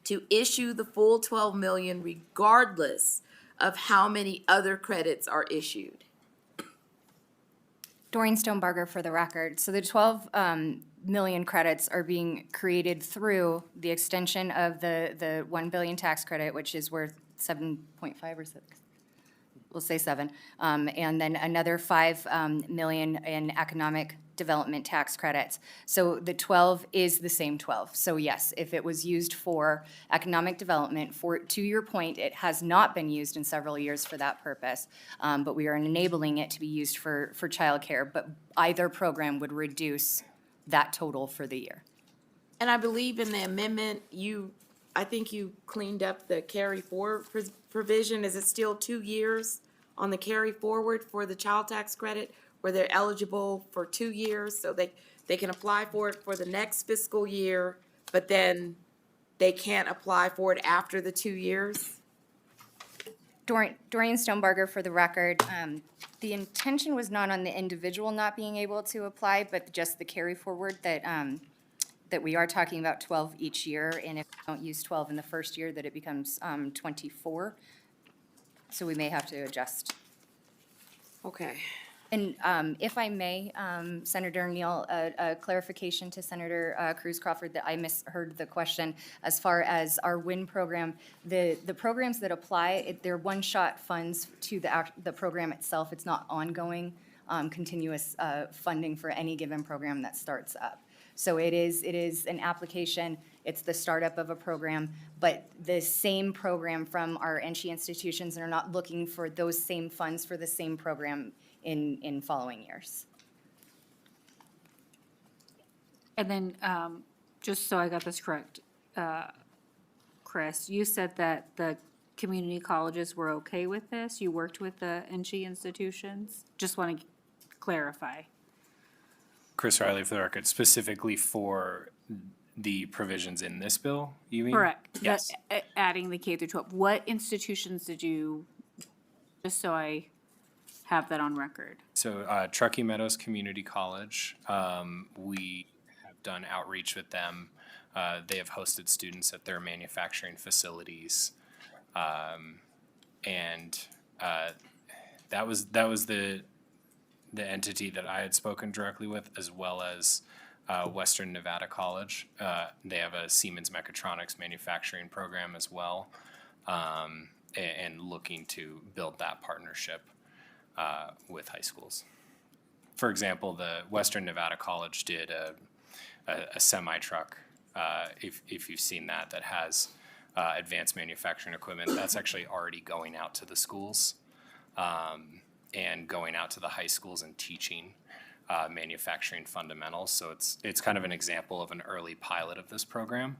to issue the full 12 million regardless of how many other credits are issued? Doreen Stonebarger for the record. So the 12 million credits are being created through the extension of the 1 billion tax credit, which is worth 7.5 or 6. We'll say 7. And then another 5 million in economic development tax credits. So the 12 is the same 12. So yes, if it was used for economic development, to your point, it has not been used in several years for that purpose, but we are enabling it to be used for childcare, but either program would reduce that total for the year. And I believe in the amendment, I think you cleaned up the carry forward provision. Is it still 2 years on the carry forward for the child tax credit, where they're eligible for 2 years, so they can apply for it for the next fiscal year, but then they can't apply for it after the 2 years? Doreen Stonebarger for the record. The intention was not on the individual not being able to apply, but just the carry forward that we are talking about 12 each year, and if we don't use 12 in the first year, that it becomes 24. So we may have to adjust. Okay. And if I may, Senator Neal, a clarification to Senator Cruz Crawford that I misheard the question. As far as our WIN program, the programs that apply, they're one-shot funds to the program itself. It's not ongoing, continuous funding for any given program that starts up. So it is an application, it's the startup of a program, but the same program from our NSHE institutions are not looking for those same funds for the same program in following years. And then, just so I got this correct, Chris, you said that the community colleges were okay with this? You worked with the NG institutions? Just want to clarify. Chris Riley for the record, specifically for the provisions in this bill, you mean? Correct. Yes. Adding the K through 12. What institutions did you, just so I have that on record? So Truckee Meadows Community College, we have done outreach with them. They have hosted students at their manufacturing facilities. And that was the entity that I had spoken directly with, as well as Western Nevada College. They have a Siemens Mechatronics manufacturing program as well, and looking to build that partnership with high schools. For example, the Western Nevada College did a semi-truck, if you've seen that has advanced manufacturing equipment. That's actually already going out to the schools and going out to the high schools and teaching manufacturing fundamentals. So it's kind of an example of an early pilot of this program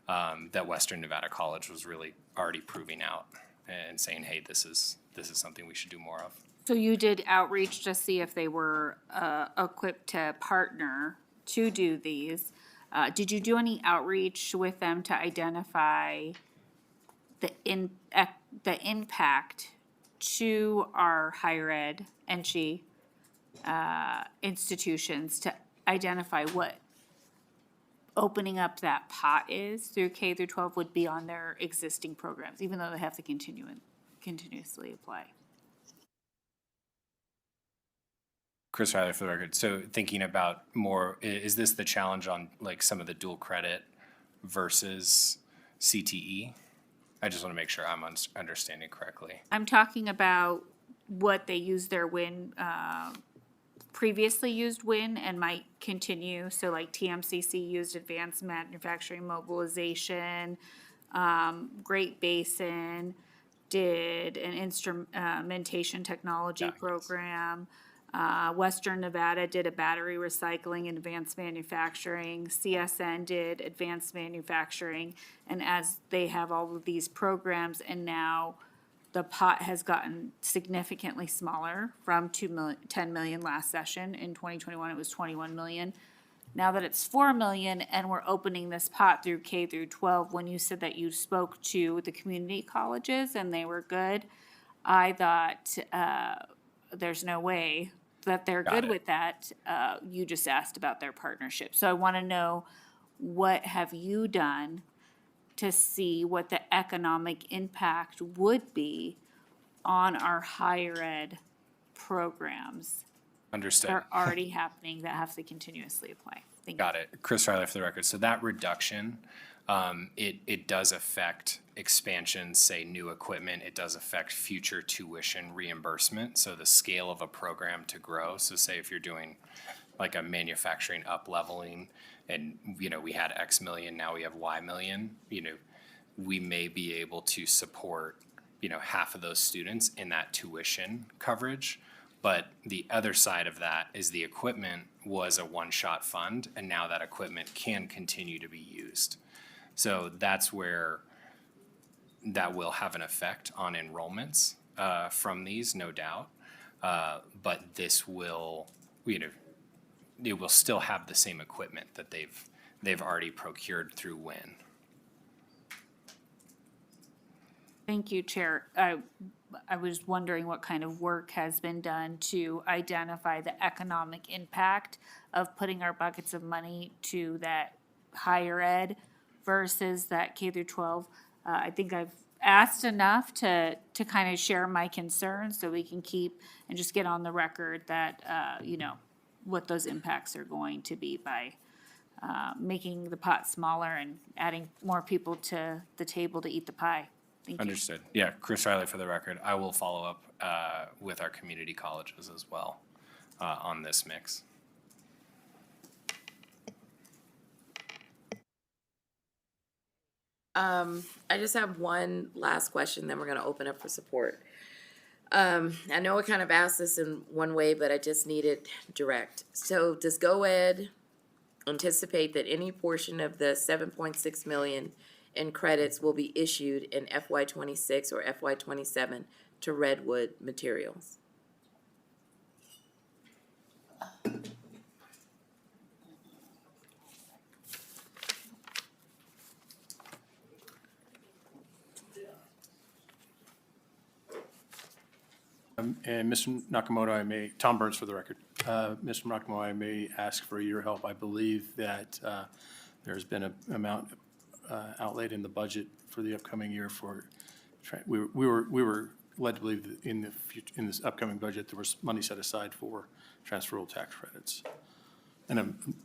that Western Nevada College was really already proving out and saying, hey, this is something we should do more of. So you did outreach to see if they were equipped to partner to do these. Did you do any outreach with them to identify the impact to our higher ed NG institutions to identify what opening up that pot is through K through 12 would be on their existing programs, even though they have to continuously apply? Chris Riley for the record. So thinking about more, is this the challenge on like some of the dual credit versus CTE? I just want to make sure I'm understanding correctly. I'm talking about what they use their WIN, previously used WIN and might continue. So like TMCC used Advanced Manufacturing Mobilization, Great Basin did an instrumentation technology program. Western Nevada did a battery recycling and advanced manufacturing. CSN did advanced manufacturing. And as they have all of these programs, and now the pot has gotten significantly smaller from 10 million last session. In 2021, it was 21 million. Now that it's 4 million and we're opening this pot through K through 12, when you said that you spoke to the community colleges and they were good, I thought there's no way that they're good with that. You just asked about their partnership. So I want to know, what have you done to see what the economic impact would be on our higher ed programs Understood. that are already happening that have to continuously apply? Thank you. Got it. Chris Riley for the record. So that reduction, it does affect expansion, say new equipment. It does affect future tuition reimbursement. So the scale of a program to grow. So say if you're doing like a manufacturing up leveling and, we had X million, now we have Y million, we may be able to support, half of those students in that tuition coverage. But the other side of that is the equipment was a one-shot fund, and now that equipment can continue to be used. So that's where that will have an effect on enrollments from these, no doubt. But this will, it will still have the same equipment that they've already procured through WIN. Thank you, Chair. I was wondering what kind of work has been done to identify the economic impact of putting our buckets of money to that higher ed versus that K through 12. I think I've asked enough to kind of share my concerns so we can keep and just get on the record that, what those impacts are going to be by making the pot smaller and adding more people to the table to eat the pie. Thank you. Understood. Yeah, Chris Riley for the record. I will follow up with our community colleges as well on this mix. I just have one last question, then we're gonna open up for support. I know I kind of asked this in one way, but I just need it direct. So does GoEd anticipate that any portion of the 7.6 million in credits will be issued in FY '26 or FY '27 to Redwood Materials? And Mr. Nakamoto, Tom Burns for the record. Mr. Nakamoto, I may ask for your help. I believe that there's been an amount outlaid in the budget for the upcoming year for, we were led to believe that in this upcoming budget, there was money set aside for transferable tax credits. And I'm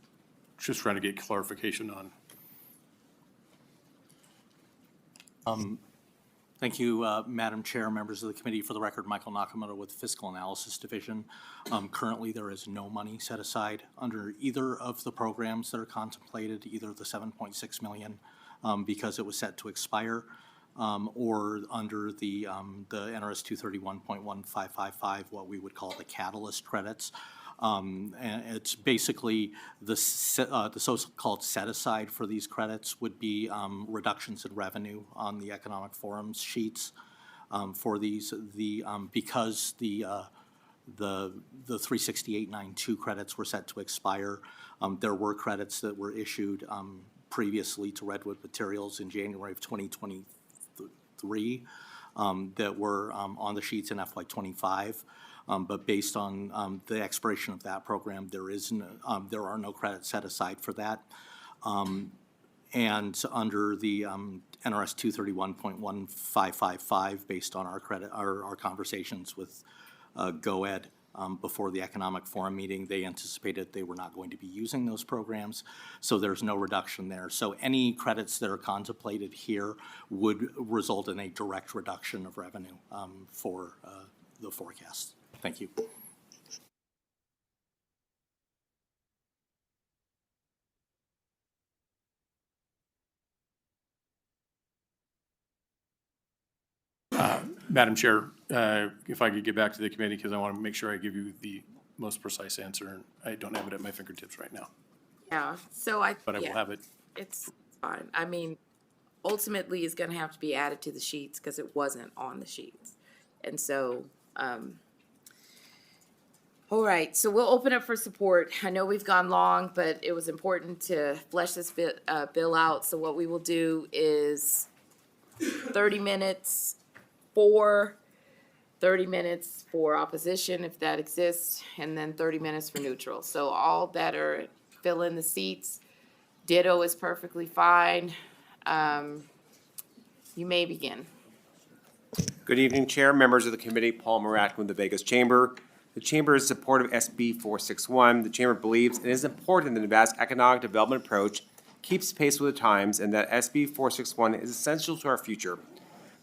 just trying to get clarification on. Thank you, Madam Chair, members of the committee. For the record, Michael Nakamoto with Fiscal Analysis Division. Currently, there is no money set aside under either of the programs that are contemplated, either the 7.6 million because it was set to expire, or under the NRS 231.1555, what we would call the catalyst credits. And it's basically the so-called set-aside for these credits would be reductions in revenue on the economic forums sheets for these. Because the 368.92 credits were set to expire, there were credits that were issued previously to Redwood Materials in January of 2023 that were on the sheets in FY25. But based on the expiration of that program, there are no credits set aside for that. And under the NRS 231.1555, based on our conversations with GOED before the Economic Forum meeting, they anticipated they were not going to be using those programs, so there's no reduction there. So any credits that are contemplated here would result in a direct reduction of revenue for the forecast. Thank you. Madam Chair, if I could get back to the committee, because I want to make sure I give you the most precise answer, and I don't have it at my fingertips right now, Yeah, so but I will have it. It's fine. I mean, ultimately, it's gonna have to be added to the sheets because it wasn't on the sheets. And so, all right, so we'll open up for support. I know we've gone long, but it was important to flesh this bill out. So what we will do is 30 minutes for 30 minutes for opposition, if that exists, and then 30 minutes for neutral. So all that are fill in the seats. Ditto is perfectly fine. You may begin. Good evening, Chair, members of the committee. Paul Maratkin with the Vegas Chamber. The Chamber is supportive of SB 461. The Chamber believes it is important that Nevada's economic development approach keeps pace with the times and that SB 461 is essential to our future.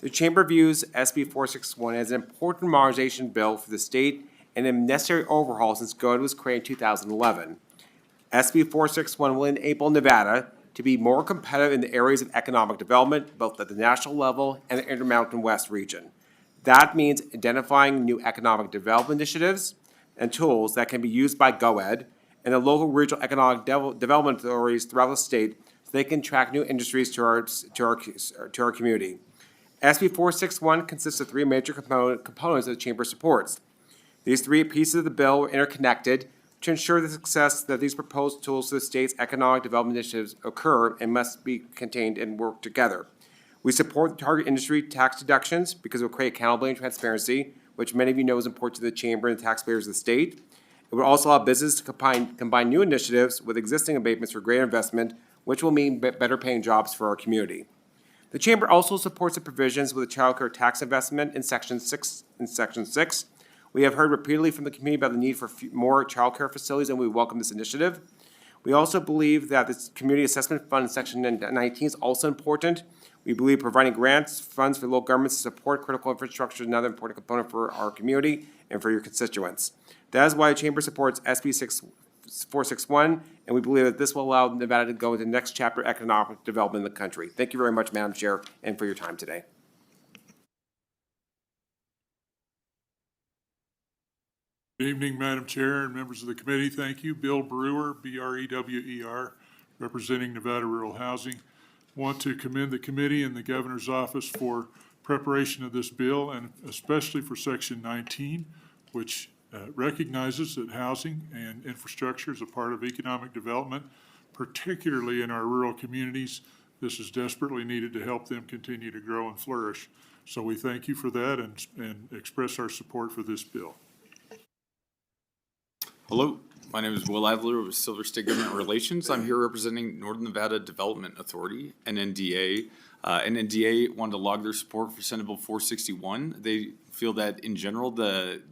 The Chamber views SB 461 as an important modernization bill for the state and a necessary overhaul since GOED was created in 2011. SB 461 will enable Nevada to be more competitive in the areas of economic development, both at the national level and the Intermountain West region. That means identifying new economic development initiatives and tools that can be used by GOED and the local regional economic development authorities throughout the state so they can attract new industries to our community. SB 461 consists of three major components that the Chamber supports. These three pieces of the bill are interconnected to ensure the success that these proposed tools to the state's economic development initiatives occur and must be contained and work together. We support the target industry tax deductions because it will create accountability and transparency, which many of you know is important to the Chamber and the taxpayers of the state. It would also allow business to combine new initiatives with existing abatements for greater investment, which will mean better paying jobs for our community. The Chamber also supports the provisions with the child care tax investment in Section 6. We have heard repeatedly from the community about the need for more child care facilities, and we welcome this initiative. We also believe that this community assessment fund in Section 19 is also important. We believe providing grants, funds for local governments to support critical infrastructure is another important component for our community and for your constituents. That is why the Chamber supports SB 461, and we believe that this will allow Nevada to go into the next chapter of economic development in the country. Thank you very much, Madam Chair, and for your time today. Good evening, Madam Chair and members of the committee. Thank you. Bill Brewer, B-R-E-W-E-R, representing Nevada Rural Housing. Want to commend the committee and the governor's office for preparation of this bill, and especially for Section 19, which recognizes that housing and infrastructure is a part of economic development, particularly in our rural communities. This is desperately needed to help them continue to grow and flourish. So we thank you for that and express our support for this bill. Hello, my name is Will Adler with Silver State Government Relations. I'm here representing Northern Nevada Development Authority, NNDA. NNDA wanted to log their support for Senate Bill 461. They feel that in general, the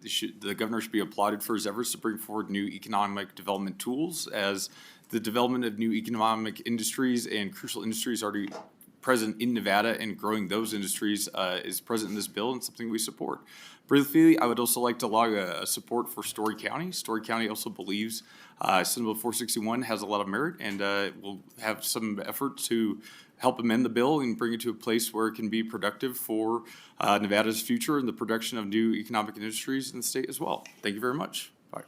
governor should be applauded for his efforts to bring forward new economic development tools, as the development of new economic industries and crucial industries already present in Nevada, and growing those industries is present in this bill and something we support. Briefly, I would also like to log a support for Story County. Story County also believes Senate Bill 461 has a lot of merit, and will have some effort to help amend the bill and bring it to a place where it can be productive for Nevada's future and the production of new economic industries in the state as well. Thank you very much. Bye.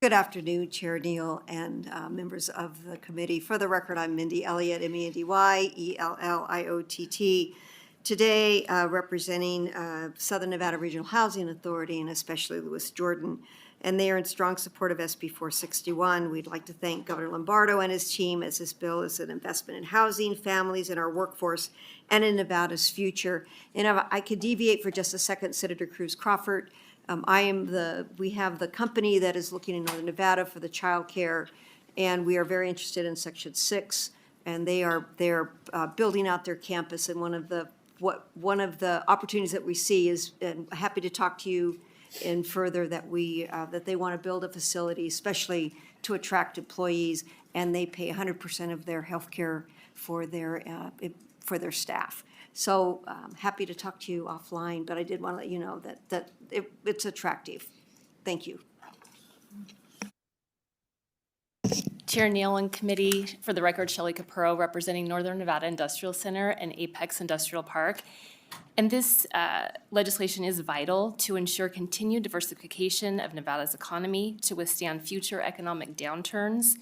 Good afternoon, Chair Neal and members of the committee. For the record, I'm Mindy Elliott, M-E-N-D-Y, E-L-L-I-O-T-T. Today, representing Southern Nevada Regional Housing Authority and especially Louis Jordan, and they are in strong support of SB 461. We'd like to thank Governor Lombardo and his team, as this bill is an investment in housing, families, and our workforce, and in Nevada's future. And if I could deviate for just a second, Senator Cruz Crawford. We have the company that is looking in Northern Nevada for the child care, and we are very interested in Section 6, and they're building out their campus. And one of the opportunities that we see is, and happy to talk to you in further, that they want to build a facility, especially to attract employees, and they pay 100% of their health care for their staff. So happy to talk to you offline, but I did want to let you know that it's attractive. Thank you. Chair Neal and committee, for the record, Shelley Capurro, representing Northern Nevada Industrial Center and Apex Industrial Park. And this legislation is vital to ensure continued diversification of Nevada's economy, to withstand future economic downturns,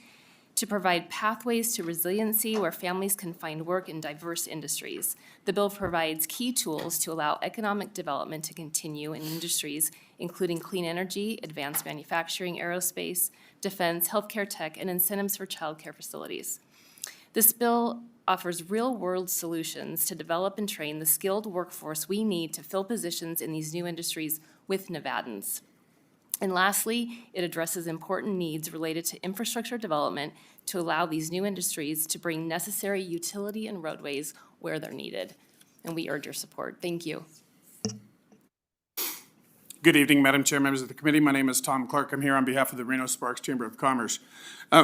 to provide pathways to resiliency where families can find work in diverse industries. The bill provides key tools to allow economic development to continue in industries including clean energy, advanced manufacturing, aerospace, defense, healthcare tech, and incentives for childcare facilities. This bill offers real-world solutions to develop and train the skilled workforce we need to fill positions in these new industries with Nevadans. And lastly, it addresses important needs related to infrastructure development to allow these new industries to bring necessary utility and roadways where they're needed. And we urge your support. Thank you. Good evening, Madam Chair, members of the committee. My name is Tom Clark. I'm here on behalf of the Reno Sparks Chamber of Commerce.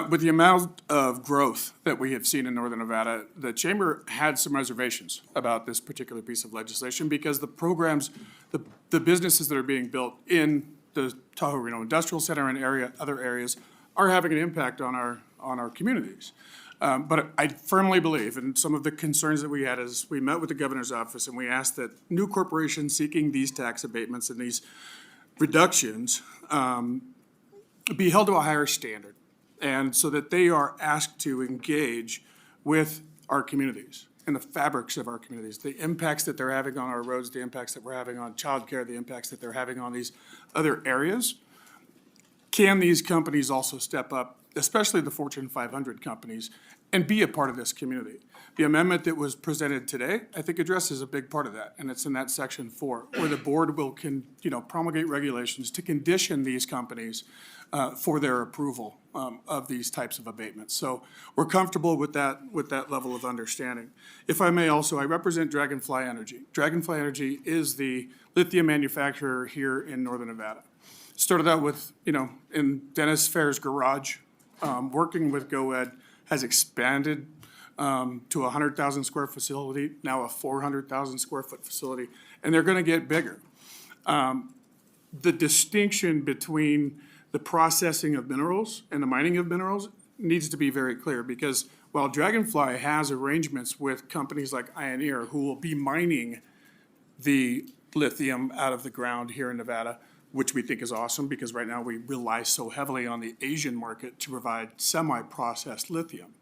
With the amount of growth that we have seen in Northern Nevada, the Chamber had some reservations about this particular piece of legislation because the programs, the businesses that are being built in the Tahoe Reno Industrial Center and other areas are having an impact on our communities. But I firmly believe, and some of the concerns that we had is we met with the governor's office and we asked that new corporations seeking these tax abatements and these reductions be held to a higher standard, and so that they are asked to engage with our communities and the fabrics of our communities, the impacts that they're having on our roads, the impacts that we're having on childcare, the impacts that they're having on these other areas. Can these companies also step up, especially the Fortune 500 companies, and be a part of this community? The amendment that was presented today, I think, addresses a big part of that, and it's in that Section 4, where the board will promulgate regulations to condition these companies for their approval of these types of abatements. So we're comfortable with that level of understanding. If I may also, I represent Dragonfly Energy. Dragonfly Energy is the lithium manufacturer here in Northern Nevada. Started out with, in Dennis Fair's garage, working with GoEd, has expanded to a 100,000 square facility, now a 400,000 square foot facility, and they're going to get bigger. The distinction between the processing of minerals and the mining of minerals needs to be very clear, because while Dragonfly has arrangements with companies like Ioneer, who will be mining the lithium out of the ground here in Nevada, which we think is awesome because right now we rely so heavily on the Asian market to provide semi-processed lithium.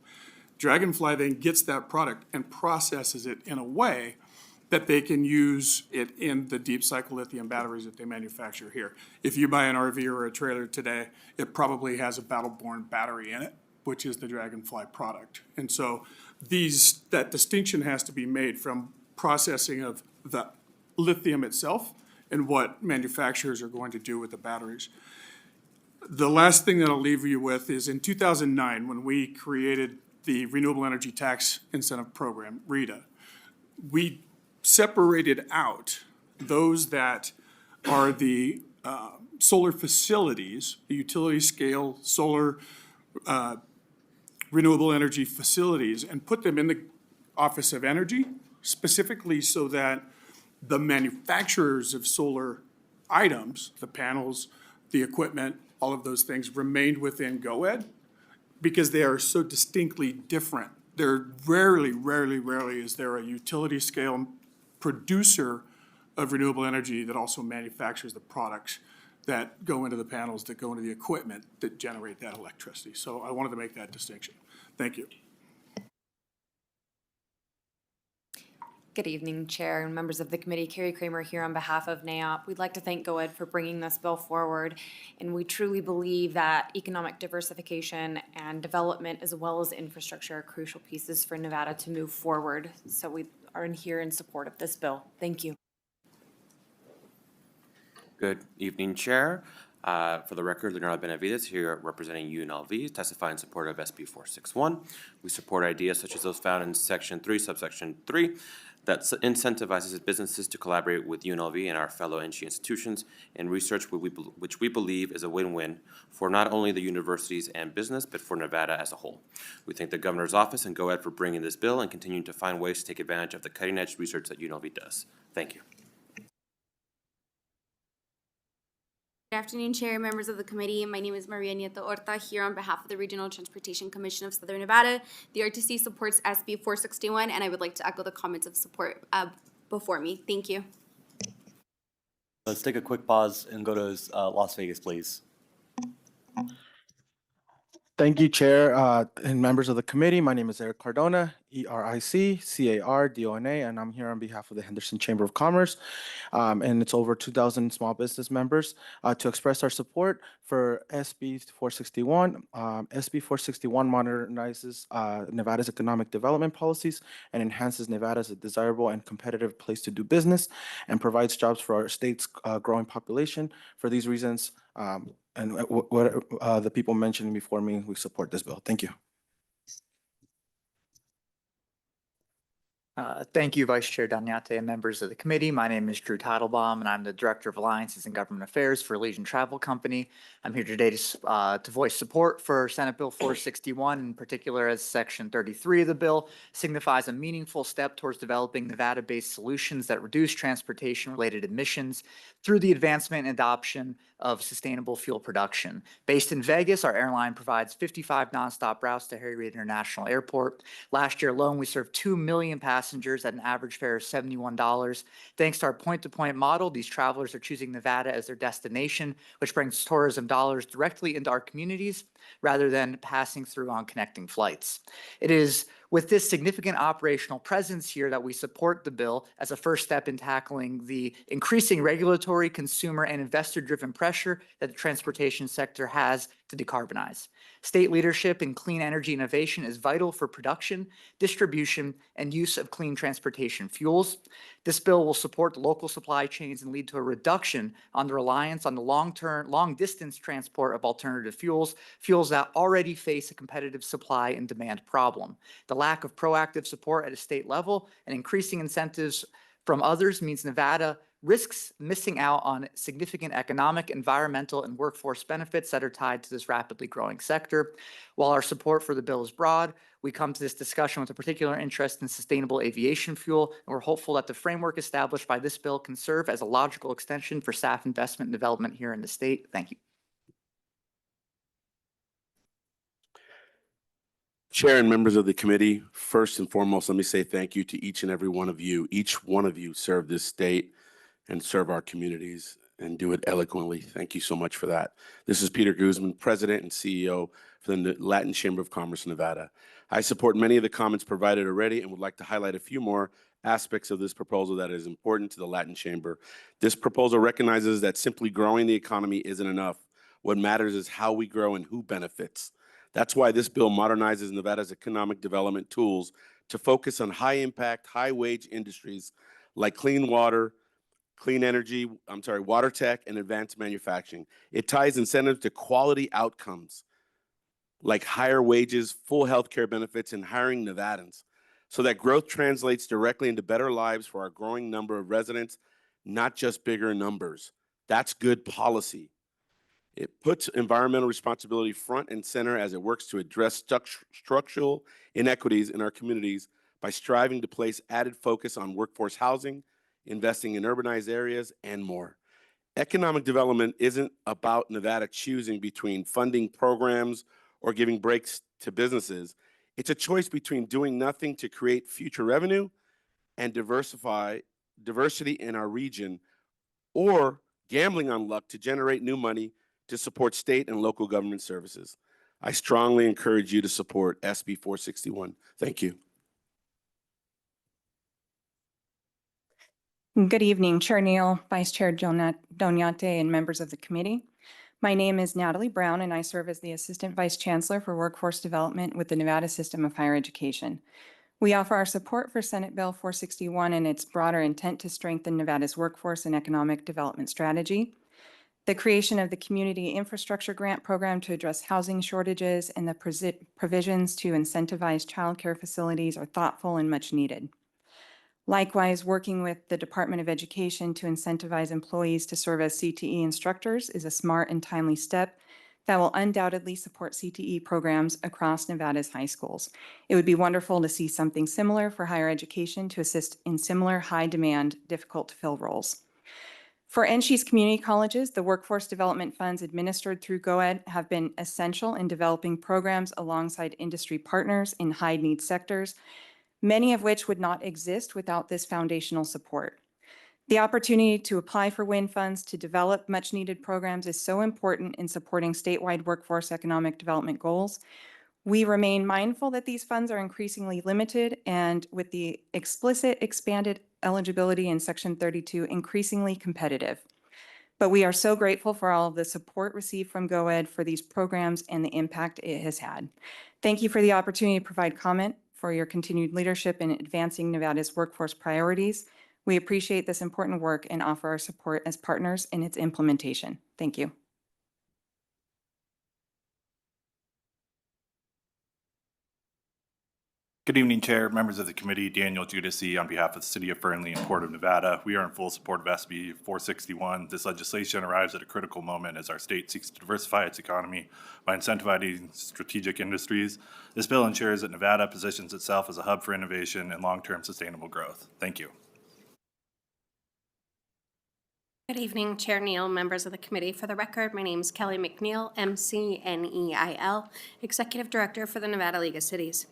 Dragonfly then gets that product and processes it in a way that they can use it in the deep cycle lithium batteries that they manufacture here. If you buy an RV or a trailer today, it probably has a Battle Born battery in it, which is the Dragonfly product. And so that distinction has to be made from processing of the lithium itself and what manufacturers are going to do with the batteries. The last thing that I'll leave you with is in 2009, when we created the Renewable Energy Tax Incentive Program, RETA, we separated out those that are the solar facilities, the utility scale solar renewable energy facilities, and put them in the Office of Energy, specifically so that the manufacturers of solar items, the panels, the equipment, all of those things remained within GOED because they are so distinctly different. There rarely is there a utility scale producer of renewable energy that also manufactures the products that go into the panels, that go into the equipment that generate that electricity. So I wanted to make that distinction. Thank you. Good evening, Chair and members of the committee. Carrie Kramer here on behalf of NAOP. We'd like to thank GOED for bringing this bill forward, and we truly believe that economic diversification and development as well as infrastructure are crucial pieces for Nevada to move forward. So we are here in support of this bill. Thank you. Good evening, Chair. For the record, Leonardo Benavides here representing UNLV, testify in support of SB 461. We support ideas such as those found in Section 3, subsection 3, that incentivizes businesses to collaborate with UNLV and our fellow NG institutions in research which we believe is a win-win for not only the universities and business, but for Nevada as a whole. We thank the Governor's Office and GOED for bringing this bill and continuing to find ways to take advantage of the cutting-edge research that UNLV does. Thank you. Good afternoon, Chair, members of the committee. My name is Maria Nieto Horta, here on behalf of the Regional Transportation Commission of Southern Nevada. The RTC supports SB 461, and I would like to echo the comments of support before me. Thank you. Let's take a quick pause and go to Las Vegas, please. Thank you, Chair, and members of the committee. My name is Eric Cardona, ERIC-CARDONA, and I'm here on behalf of the Henderson Chamber of Commerce, and it's over 2,000 small business members, to express our support for SB 461. SB 461 modernizes Nevada's economic development policies and enhances Nevada as a desirable and competitive place to do business and provides jobs for our state's growing population. For these reasons, and what the people mentioned before me, we support this bill. Thank you. Thank you, Vice Chair Danyate and members of the committee. My name is Drew Teitelbaum, and I'm the Director of Alliances and Government Affairs for Legion Travel Company. I'm here today to voice support for Senate Bill 461, in particular as Section 33 of the bill signifies a meaningful step towards developing Nevada-based solutions that reduce transportation-related emissions through the advancement and adoption of sustainable fuel production. Based in Vegas, our airline provides 55 nonstop routes to Harry Reid International Airport. Last year alone, we served 2 million passengers at an average fare of $71. Thanks to our point-to-point model, these travelers are choosing Nevada as their destination, which brings tourism dollars directly into our communities rather than passing through on connecting flights. It is with this significant operational presence here that we support the bill as a first step in tackling the increasing regulatory, consumer, and investor-driven pressure that the transportation sector has to decarbonize. State leadership in clean energy innovation is vital for production, distribution, and use of clean transportation fuels. This bill will support the local supply chains and lead to a reduction on the reliance on the long-distance transport of alternative fuels, fuels that already face a competitive supply and demand problem. The lack of proactive support at a state level and increasing incentives from others means Nevada risks missing out on significant economic, environmental, and workforce benefits that are tied to this rapidly growing sector. While our support for the bill is broad, we come to this discussion with a particular interest in sustainable aviation fuel, and we're hopeful that the framework established by this bill can serve as a logical extension for SAF investment and development here in the state. Thank you. Chair and members of the committee, first and foremost, let me say thank you to each and every one of you. Each one of you serve this state and serve our communities and do it eloquently. Thank you so much for that. This is Peter Guzman, President and CEO for the Latin Chamber of Commerce, Nevada. I support many of the comments provided already and would like to highlight a few more aspects of this proposal that is important to the Latin Chamber. This proposal recognizes that simply growing the economy isn't enough. What matters is how we grow and who benefits. That's why this bill modernizes Nevada's economic development tools to focus on high-impact, high-wage industries like clean water, water tech, and advanced manufacturing. It ties incentives to quality outcomes like higher wages, full health care benefits, and hiring Nevadans, so that growth translates directly into better lives for our growing number of residents, not just bigger numbers. That's good policy. It puts environmental responsibility front and center as it works to address structural inequities in our communities by striving to place added focus on workforce housing, investing in urbanized areas, and more. Economic development isn't about Nevada choosing between funding programs or giving breaks to businesses. It's a choice between doing nothing to create future revenue and diversity in our region, or gambling on luck to generate new money to support state and local government services. I strongly encourage you to support SB 461. Thank you. Good evening, Chair Neal, Vice Chair Doñate, and members of the committee. My name is Natalie Brown, and I serve as the Assistant Vice Chancellor for Workforce Development with the Nevada System of Higher Education. We offer our support for Senate Bill 461 and its broader intent to strengthen Nevada's workforce and economic development strategy. The creation of the Community Infrastructure Grant Program to address housing shortages and the provisions to incentivize childcare facilities are thoughtful and much needed. Likewise, working with the Department of Education to incentivize employees to serve as CTE instructors is a smart and timely step that will undoubtedly support CTE programs across Nevada's high schools. It would be wonderful to see something similar for higher education to assist in similar high-demand, difficult-to-fill roles. For NSHE's community colleges, the workforce development funds administered through GOED have been essential in developing programs alongside industry partners in high-need sectors, many of which would not exist without this foundational support. The opportunity to apply for WIN funds to develop much-needed programs is so important in supporting statewide workforce economic development goals. We remain mindful that these funds are increasingly limited and, with the explicit expanded eligibility in Section 32, increasingly competitive. But we are so grateful for all of the support received from GOED for these programs and the impact it has had. Thank you for the opportunity to provide comment, for your continued leadership in advancing Nevada's workforce priorities. We appreciate this important work and offer our support as partners in its implementation. Thank you. Good evening, Chair, members of the committee. Daniel Judici on behalf of the City of Fernley and Port of Nevada. We are in full support of SB 461. This legislation arrives at a critical moment as our state seeks to diversify its economy by incentivizing strategic industries. This bill ensures that Nevada positions itself as a hub for innovation and long-term sustainable growth. Thank you. Good evening, Chair Neal, members of the committee. For the record, my name is Kelly McNeil, MCNEIL, Executive Director for the Nevada League of Cities.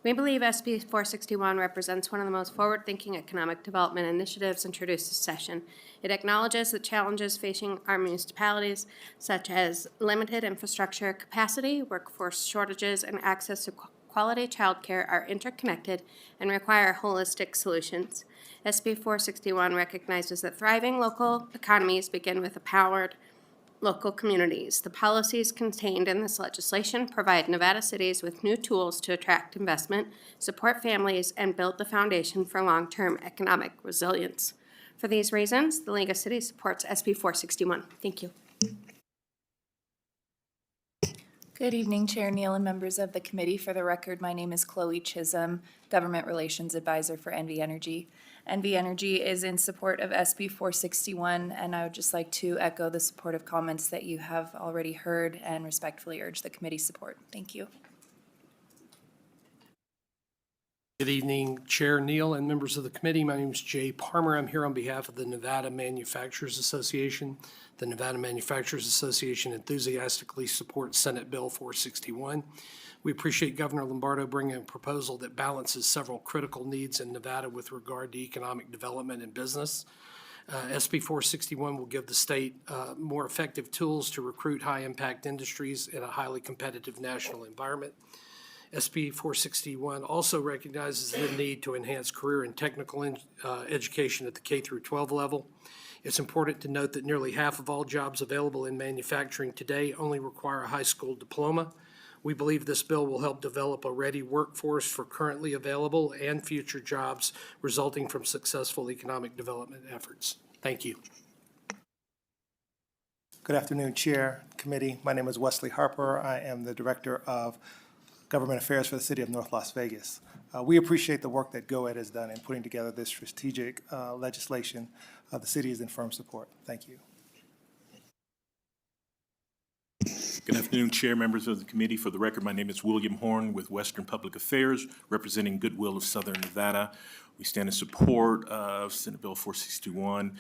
We believe SB 461 represents one of the most forward-thinking economic development initiatives introduced this session. It acknowledges the challenges facing our municipalities, such as limited infrastructure capacity, workforce shortages, and access to quality childcare are interconnected and require holistic solutions. SB 461 recognizes that thriving local economies begin with empowered local communities. The policies contained in this legislation provide Nevada cities with new tools to attract investment, support families, and build the foundation for long-term economic resilience. For these reasons, the League of Cities supports SB 461. Thank you. Good evening, Chair Neal and members of the committee. For the record, my name is Chloe Chisholm, Government Relations Advisor for NV Energy. NV Energy is in support of SB 461, and I would just like to echo the supportive comments that you have already heard and respectfully urge the committee's support. Thank you. Good evening, Chair Neal and members of the committee. My name is Jay Palmer. I'm here on behalf of the Nevada Manufacturers Association. The Nevada Manufacturers Association enthusiastically supports Senate Bill 461. We appreciate Governor Lombardo bringing a proposal that balances several critical needs in Nevada with regard to economic development and business. SB 461 will give the state more effective tools to recruit high-impact industries in a highly competitive national environment. SB 461 also recognizes the need to enhance career and technical education at the K through 12 level. It's important to note that nearly half of all jobs available in manufacturing today only require a high school diploma, We believe this bill will help develop a ready workforce for currently available and future jobs resulting from successful economic development efforts. Thank you. Good afternoon, Chair, Committee. My name is Wesley Harper. I am the Director of Government Affairs for the City of North Las Vegas. We appreciate the work that GOED has done in putting together this strategic legislation. The city is in firm support. Thank you. Good afternoon, Chair, members of the committee. For the record, my name is William Horn with Western Public Affairs, representing Goodwill of Southern Nevada. We stand in support of Senate Bill 461.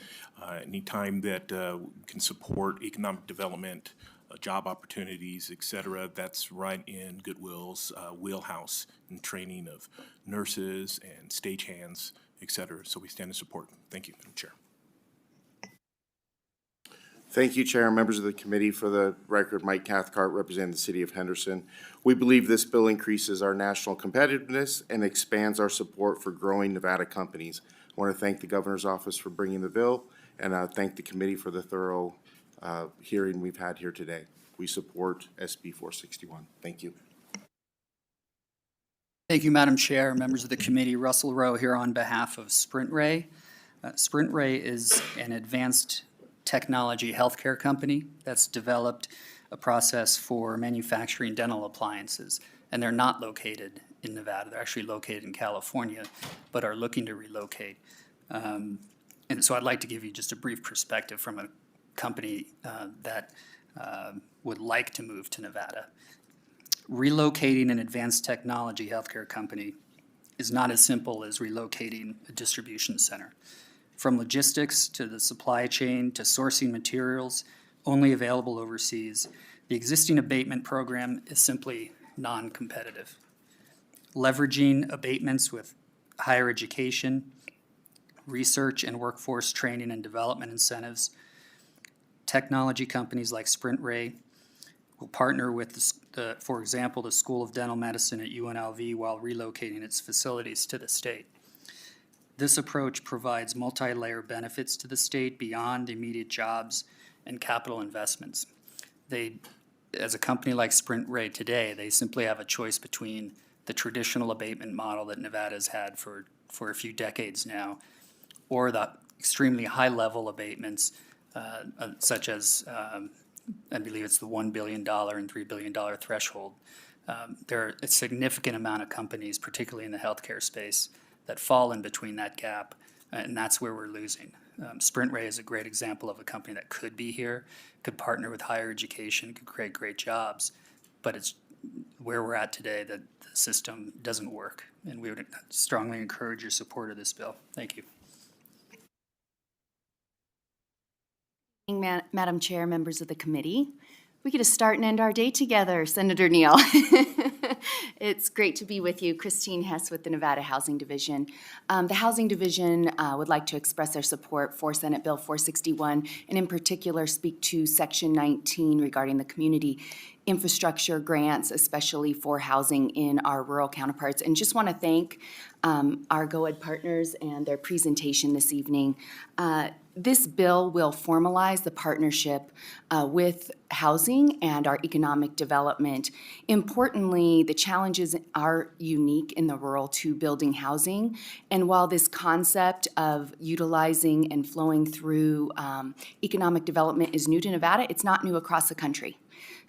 Anytime that we can support economic development, job opportunities, et cetera, that's right in Goodwill's wheelhouse in training of nurses and stagehands, et cetera. So we stand in support. Thank you, Madam Chair. Thank you, Chair and members of the committee. For the record, Mike Cathcart, representing the City of Henderson. We believe this bill increases our national competitiveness and expands our support for growing Nevada companies. I want to thank the Governor's Office for bringing the bill, and thank the committee for the thorough hearing we've had here today. We support SB 461. Thank you. Thank you, Madam Chair, members of the committee. Russell Rowe here on behalf of SprintRay. SprintRay is an advanced technology healthcare company that's developed a process for manufacturing dental appliances, and they're not located in Nevada. They're actually located in California, but are looking to relocate. And so I'd like to give you just a brief perspective from a company that would like to move to Nevada. Relocating an advanced technology healthcare company is not as simple as relocating a distribution center. From logistics to the supply chain to sourcing materials only available overseas, the existing abatement program is simply non-competitive. Leveraging abatements with higher education, research and workforce training and development incentives, technology companies like SprintRay will partner with, for example, the School of Dental Medicine at UNLV while relocating its facilities to the state. This approach provides multi-layer benefits to the state beyond immediate jobs and capital investments. As a company like SprintRay today, they simply have a choice between the traditional abatement model that Nevada's had for a few decades now, or the extremely high-level abatements, such as, I believe it's the $1 billion and $3 billion threshold. There are a significant amount of companies, particularly in the healthcare space, that fall in between that gap, and that's where we're losing. SprintRay is a great example of a company that could be here, could partner with higher education, could create great jobs, but it's where we're at today that the system doesn't work, and we would strongly encourage your support of this bill. Thank you. Madam Chair, members of the committee, we get to start and end our day together, Senator Neal. It's great to be with you. Christine Hess with the Nevada Housing Division. The Housing Division would like to express their support for Senate Bill 461, and in particular speak to Section 19 regarding the community infrastructure grants, especially for housing in our rural counterparts. And just want to thank our GOED partners and their presentation this evening. This bill will formalize the partnership with housing and our economic development. Importantly, the challenges are unique in the rural to building housing. And while this concept of utilizing and flowing through economic development is new to Nevada, it's not new across the country.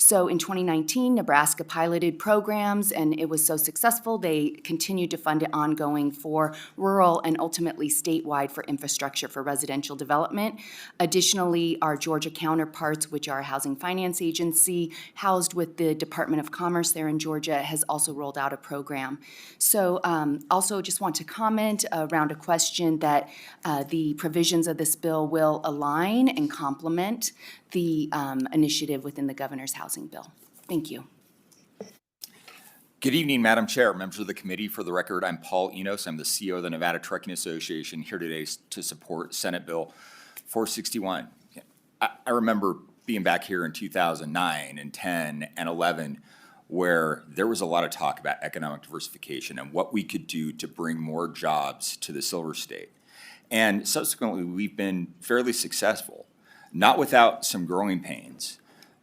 So in 2019, Nebraska piloted programs, and it was so successful, they continued to fund it ongoing for rural and ultimately statewide for infrastructure for residential development. Additionally, our Georgia counterparts, which are a housing finance agency housed with the Department of Commerce there in Georgia, has also rolled out a program. So also just want to comment around a question that the provisions of this bill will align and complement the initiative within the governor's housing bill. Thank you. Good evening, Madam Chair, members of the committee. For the record, I'm Paul Enos. I'm the CEO of the Nevada Trucking Association, here today to support Senate Bill 461. I remember being back here in 2009 and 10 and 11, where there was a lot of talk about economic diversification and what we could do to bring more jobs to the Silver State. And subsequently, we've been fairly successful. Not without some growing pains,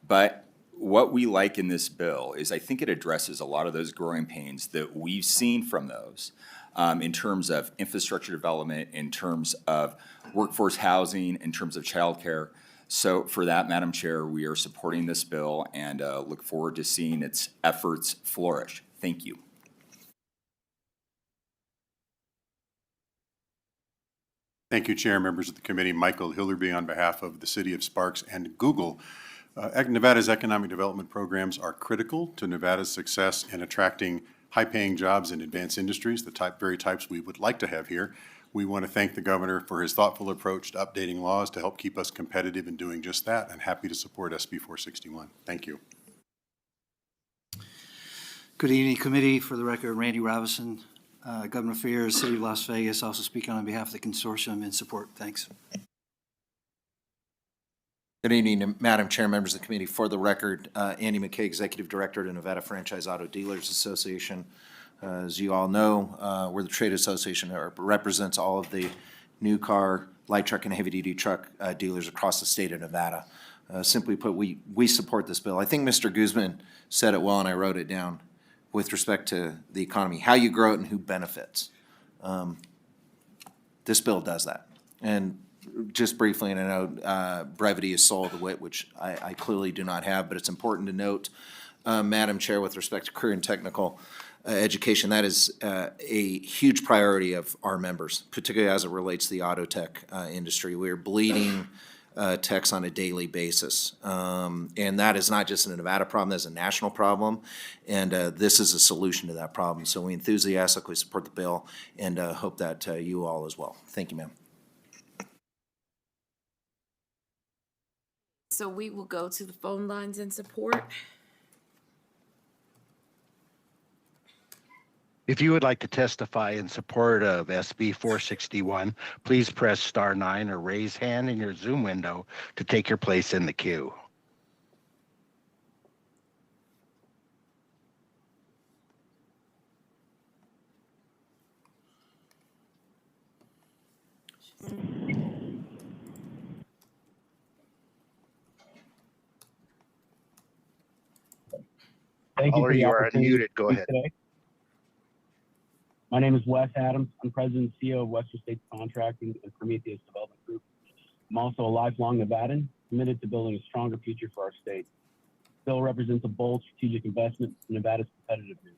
but what we like in this bill is I think it addresses a lot of those growing pains that we've seen from those in terms of infrastructure development, in terms of workforce housing, in terms of childcare. So for that, Madam Chair, we are supporting this bill and look forward to seeing its efforts flourish. Thank you. Thank you, Chair, members of the committee. Michael Hillerby on behalf of the City of Sparks and Google. Nevada's economic development programs are critical to Nevada's success in attracting high-paying jobs in advanced industries, the very types we would like to have here. We want to thank the governor for his thoughtful approach to updating laws to help keep us competitive in doing just that, and happy to support SB 461. Thank you. Good evening, committee. For the record, Randy Robinson, Government Affairs, City of Las Vegas, also speaking on behalf of the consortium in support. Thanks. Good evening, Madam Chair, members of the committee. For the record, Andy McKay, Executive Director of the Nevada Franchise Auto Dealers Association. As you all know, we're the trade association that represents all of the new car, light truck, and heavy-duty truck dealers across the state of Nevada. Simply put, we support this bill. I think Mr. Guzman said it well, and I wrote it down with respect to the economy, how you grow it and who benefits. This bill does that. And just briefly, and I know brevity is soul of the wit, which I clearly do not have, but it's important to note, Madam Chair, with respect to career and technical education, that is a huge priority of our members, particularly as it relates to the auto tech industry. We're bleeding techs on a daily basis. And that is not just a Nevada problem, that's a national problem. And this is a solution to that problem. So we enthusiastically support the bill and hope that you all as well. Thank you, ma'am. So we will go to the phone lines in support. If you would like to testify in support of SB 461, please press *9 or raise hand in your Zoom window to take your place in the queue. Thank you Caller, for the you are opportunity unmuted. Go to speak ahead. today. My name is Wes Adams. I'm President and CEO of Western States Contracting and Prometheus Development Group. I'm also a lifelong Nevadan, committed to building a stronger future for our state. The bill represents a bold strategic investment in Nevada's competitiveness.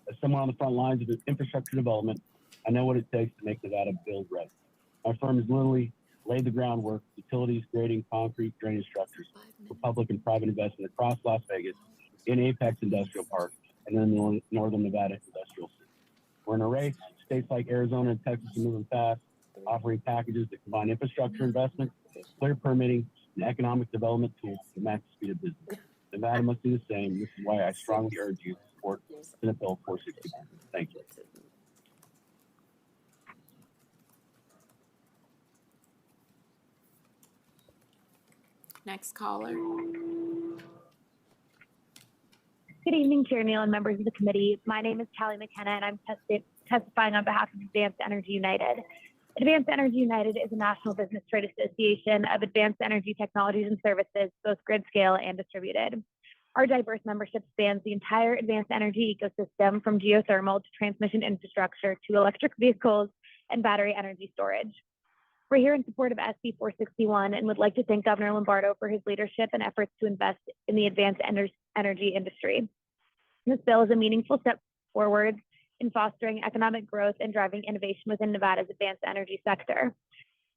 As someone on the front lines of infrastructure development, I know what it takes to make Nevada build right. My firm has literally laid the groundwork, utilities, grading, concrete, drainage structures for public and private investment across Las Vegas, in Apex Industrial Park, and in the Northern Nevada Industrial City. We're in a race. States like Arizona and Texas are moving fast, offering packages that combine infrastructure investment, clear permitting, and economic development tools to match the speed of business. Nevada must do the same. This is why I strongly urge you to support Senate Bill 461. Thank you. Next caller. Good evening, Chair Neal and members of the committee. My name is Callie McKenna, and I'm testifying on behalf of Advanced Energy United. Advanced Energy United is a national business trade association of advanced energy technologies and services, both grid scale and distributed. Our diverse membership spans the entire advanced energy ecosystem, from geothermal to transmission infrastructure to electric vehicles and battery energy storage. We're here in support of SB 461 and would like to thank Governor Lombardo for his leadership and efforts to invest in the advanced energy industry. This bill is a meaningful step forward in fostering economic growth and driving innovation within Nevada's advanced energy sector.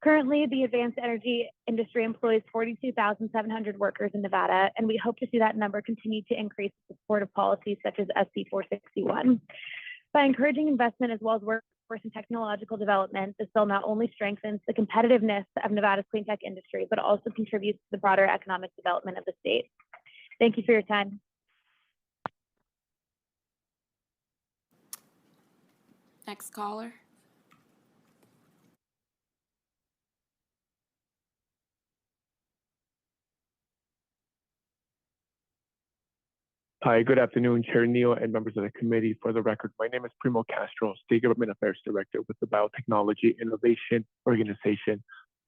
Currently, the advanced energy industry employs 42,700 workers in Nevada, and we hope to see that number continue to increase in support of policies such as SB 461. By encouraging investment as well as workforce and technological development, this bill not only strengthens the competitiveness of Nevada's clean tech industry, but also contributes to the broader economic development of the state. Thank you for your time. Next caller. Hi, good afternoon, Chair Neal and members of the committee. For the record, my name is Primo Castro, State Government Affairs Director with the Biotechnology Innovation Organization.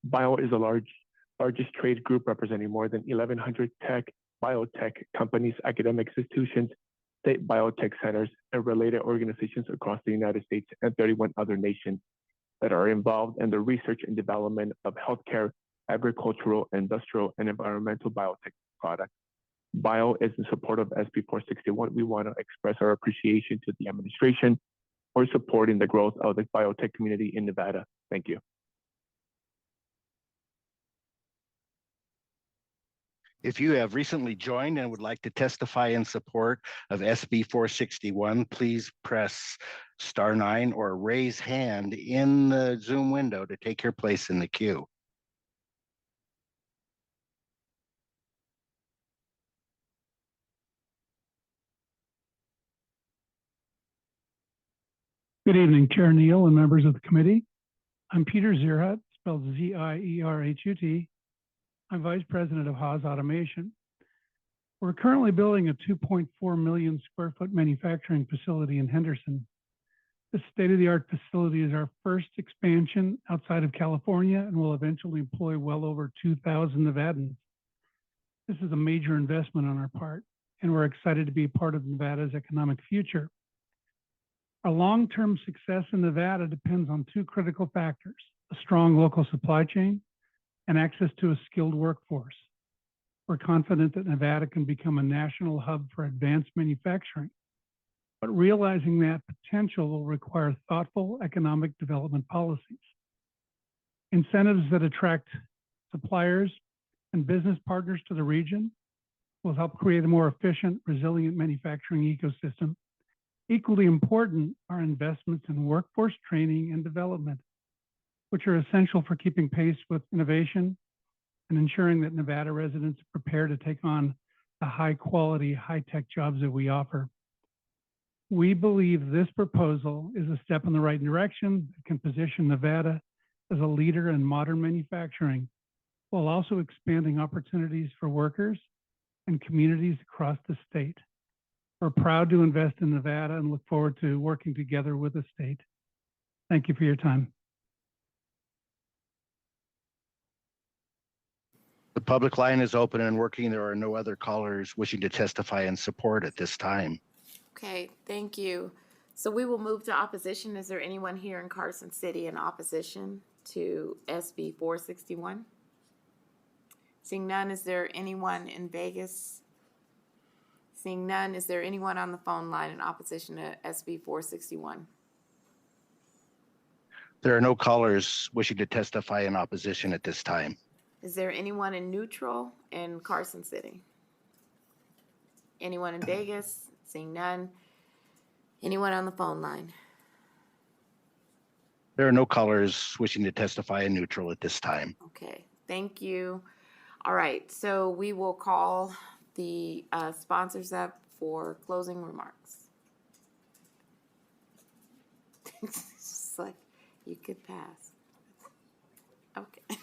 Bio is the largest trade group representing more than 1,100 tech biotech companies, academic institutions, state biotech centers, and related organizations across the United States and 31 other nations that are involved in the research and development of healthcare, agricultural, industrial, and environmental biotech products. Bio is in support of SB 461. We want to express our appreciation to the administration for supporting the growth of the biotech community in Nevada. Thank you. If you have recently joined and would like to testify in support of SB 461, please press *9 or raise hand in the Zoom window to take your place in the queue. Good evening, Chair Neal and members of the committee. I'm Peter Zierhut, spelled Z-I-E-R-H-U-T. I'm Vice President of Haas Automation. We're currently building a 2.4 million square foot manufacturing facility in Henderson. This state-of-the-art facility is our first expansion outside of California and will eventually employ well over 2,000 Nevadans. This is a major investment on our part, and we're excited to be a part of Nevada's economic future. Our long-term success in Nevada depends on two critical factors: a strong local supply chain and access to a skilled workforce. We're confident that Nevada can become a national hub for advanced manufacturing, but realizing that potential will require thoughtful economic development policies. Incentives that attract suppliers and business partners to the region will help create a more efficient, resilient manufacturing ecosystem. Equally important are investments in workforce training and development, which are essential for keeping pace with innovation and ensuring that Nevada residents are prepared to take on the high-quality, high-tech jobs that we offer. We believe this proposal is a step in the right direction that can position Nevada as a leader in modern manufacturing, while also expanding opportunities for workers and communities across the state. We're proud to invest in Nevada and look forward to working together with the state. Thank you for your time. The public line is open and working. There are no other callers wishing to testify in support at this time. Okay, thank you. So we will move to opposition. Is there anyone here in Carson City in opposition to SB 461? Seeing none, is there anyone in Vegas? Seeing none, is there anyone on the phone line in opposition to SB 461? There are no callers wishing to testify in opposition at this time. Is there anyone in neutral in Carson City? Anyone in Vegas? Seeing none. Anyone on the phone line? There are no callers wishing to testify in neutral at this time. Okay, thank you. All right, so we will call the sponsors up for closing remarks. It's just like you could pass. Okay.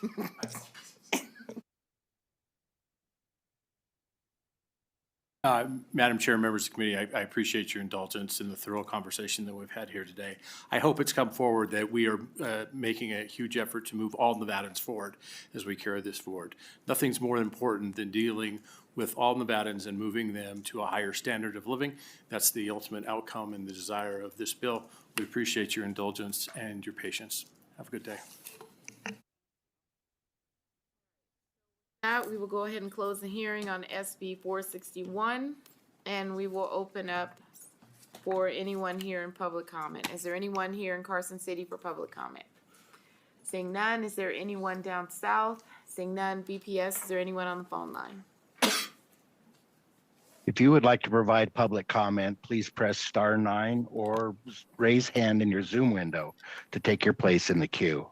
Madam Chair, members of the committee, I appreciate your indulgence in the thorough conversation that we've had here today. I hope it's come forward that we are making a huge effort to move all Nevadans forward as we carry this forward. Nothing's more important than dealing with all Nevadans and moving them to a higher standard of living. That's the ultimate outcome and the desire of this bill. We appreciate your indulgence and your patience. Have a good day. We will go ahead and close the hearing on SB 461, and we will open up for anyone here in public comment. Is there anyone here in Carson City for public comment? Seeing none, is there anyone down south? Seeing none, BPS, is there anyone on the phone line? If you would like to provide public comment, please press *9 or raise hand in your Zoom window to take your place in the queue.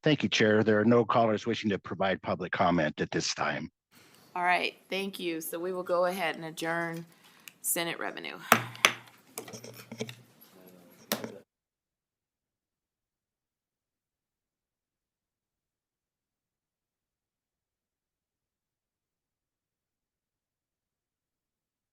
Thank you, Chair. There are no callers wishing to provide public comment at this time. All right, thank you. So we will go ahead and adjourn Senate revenue.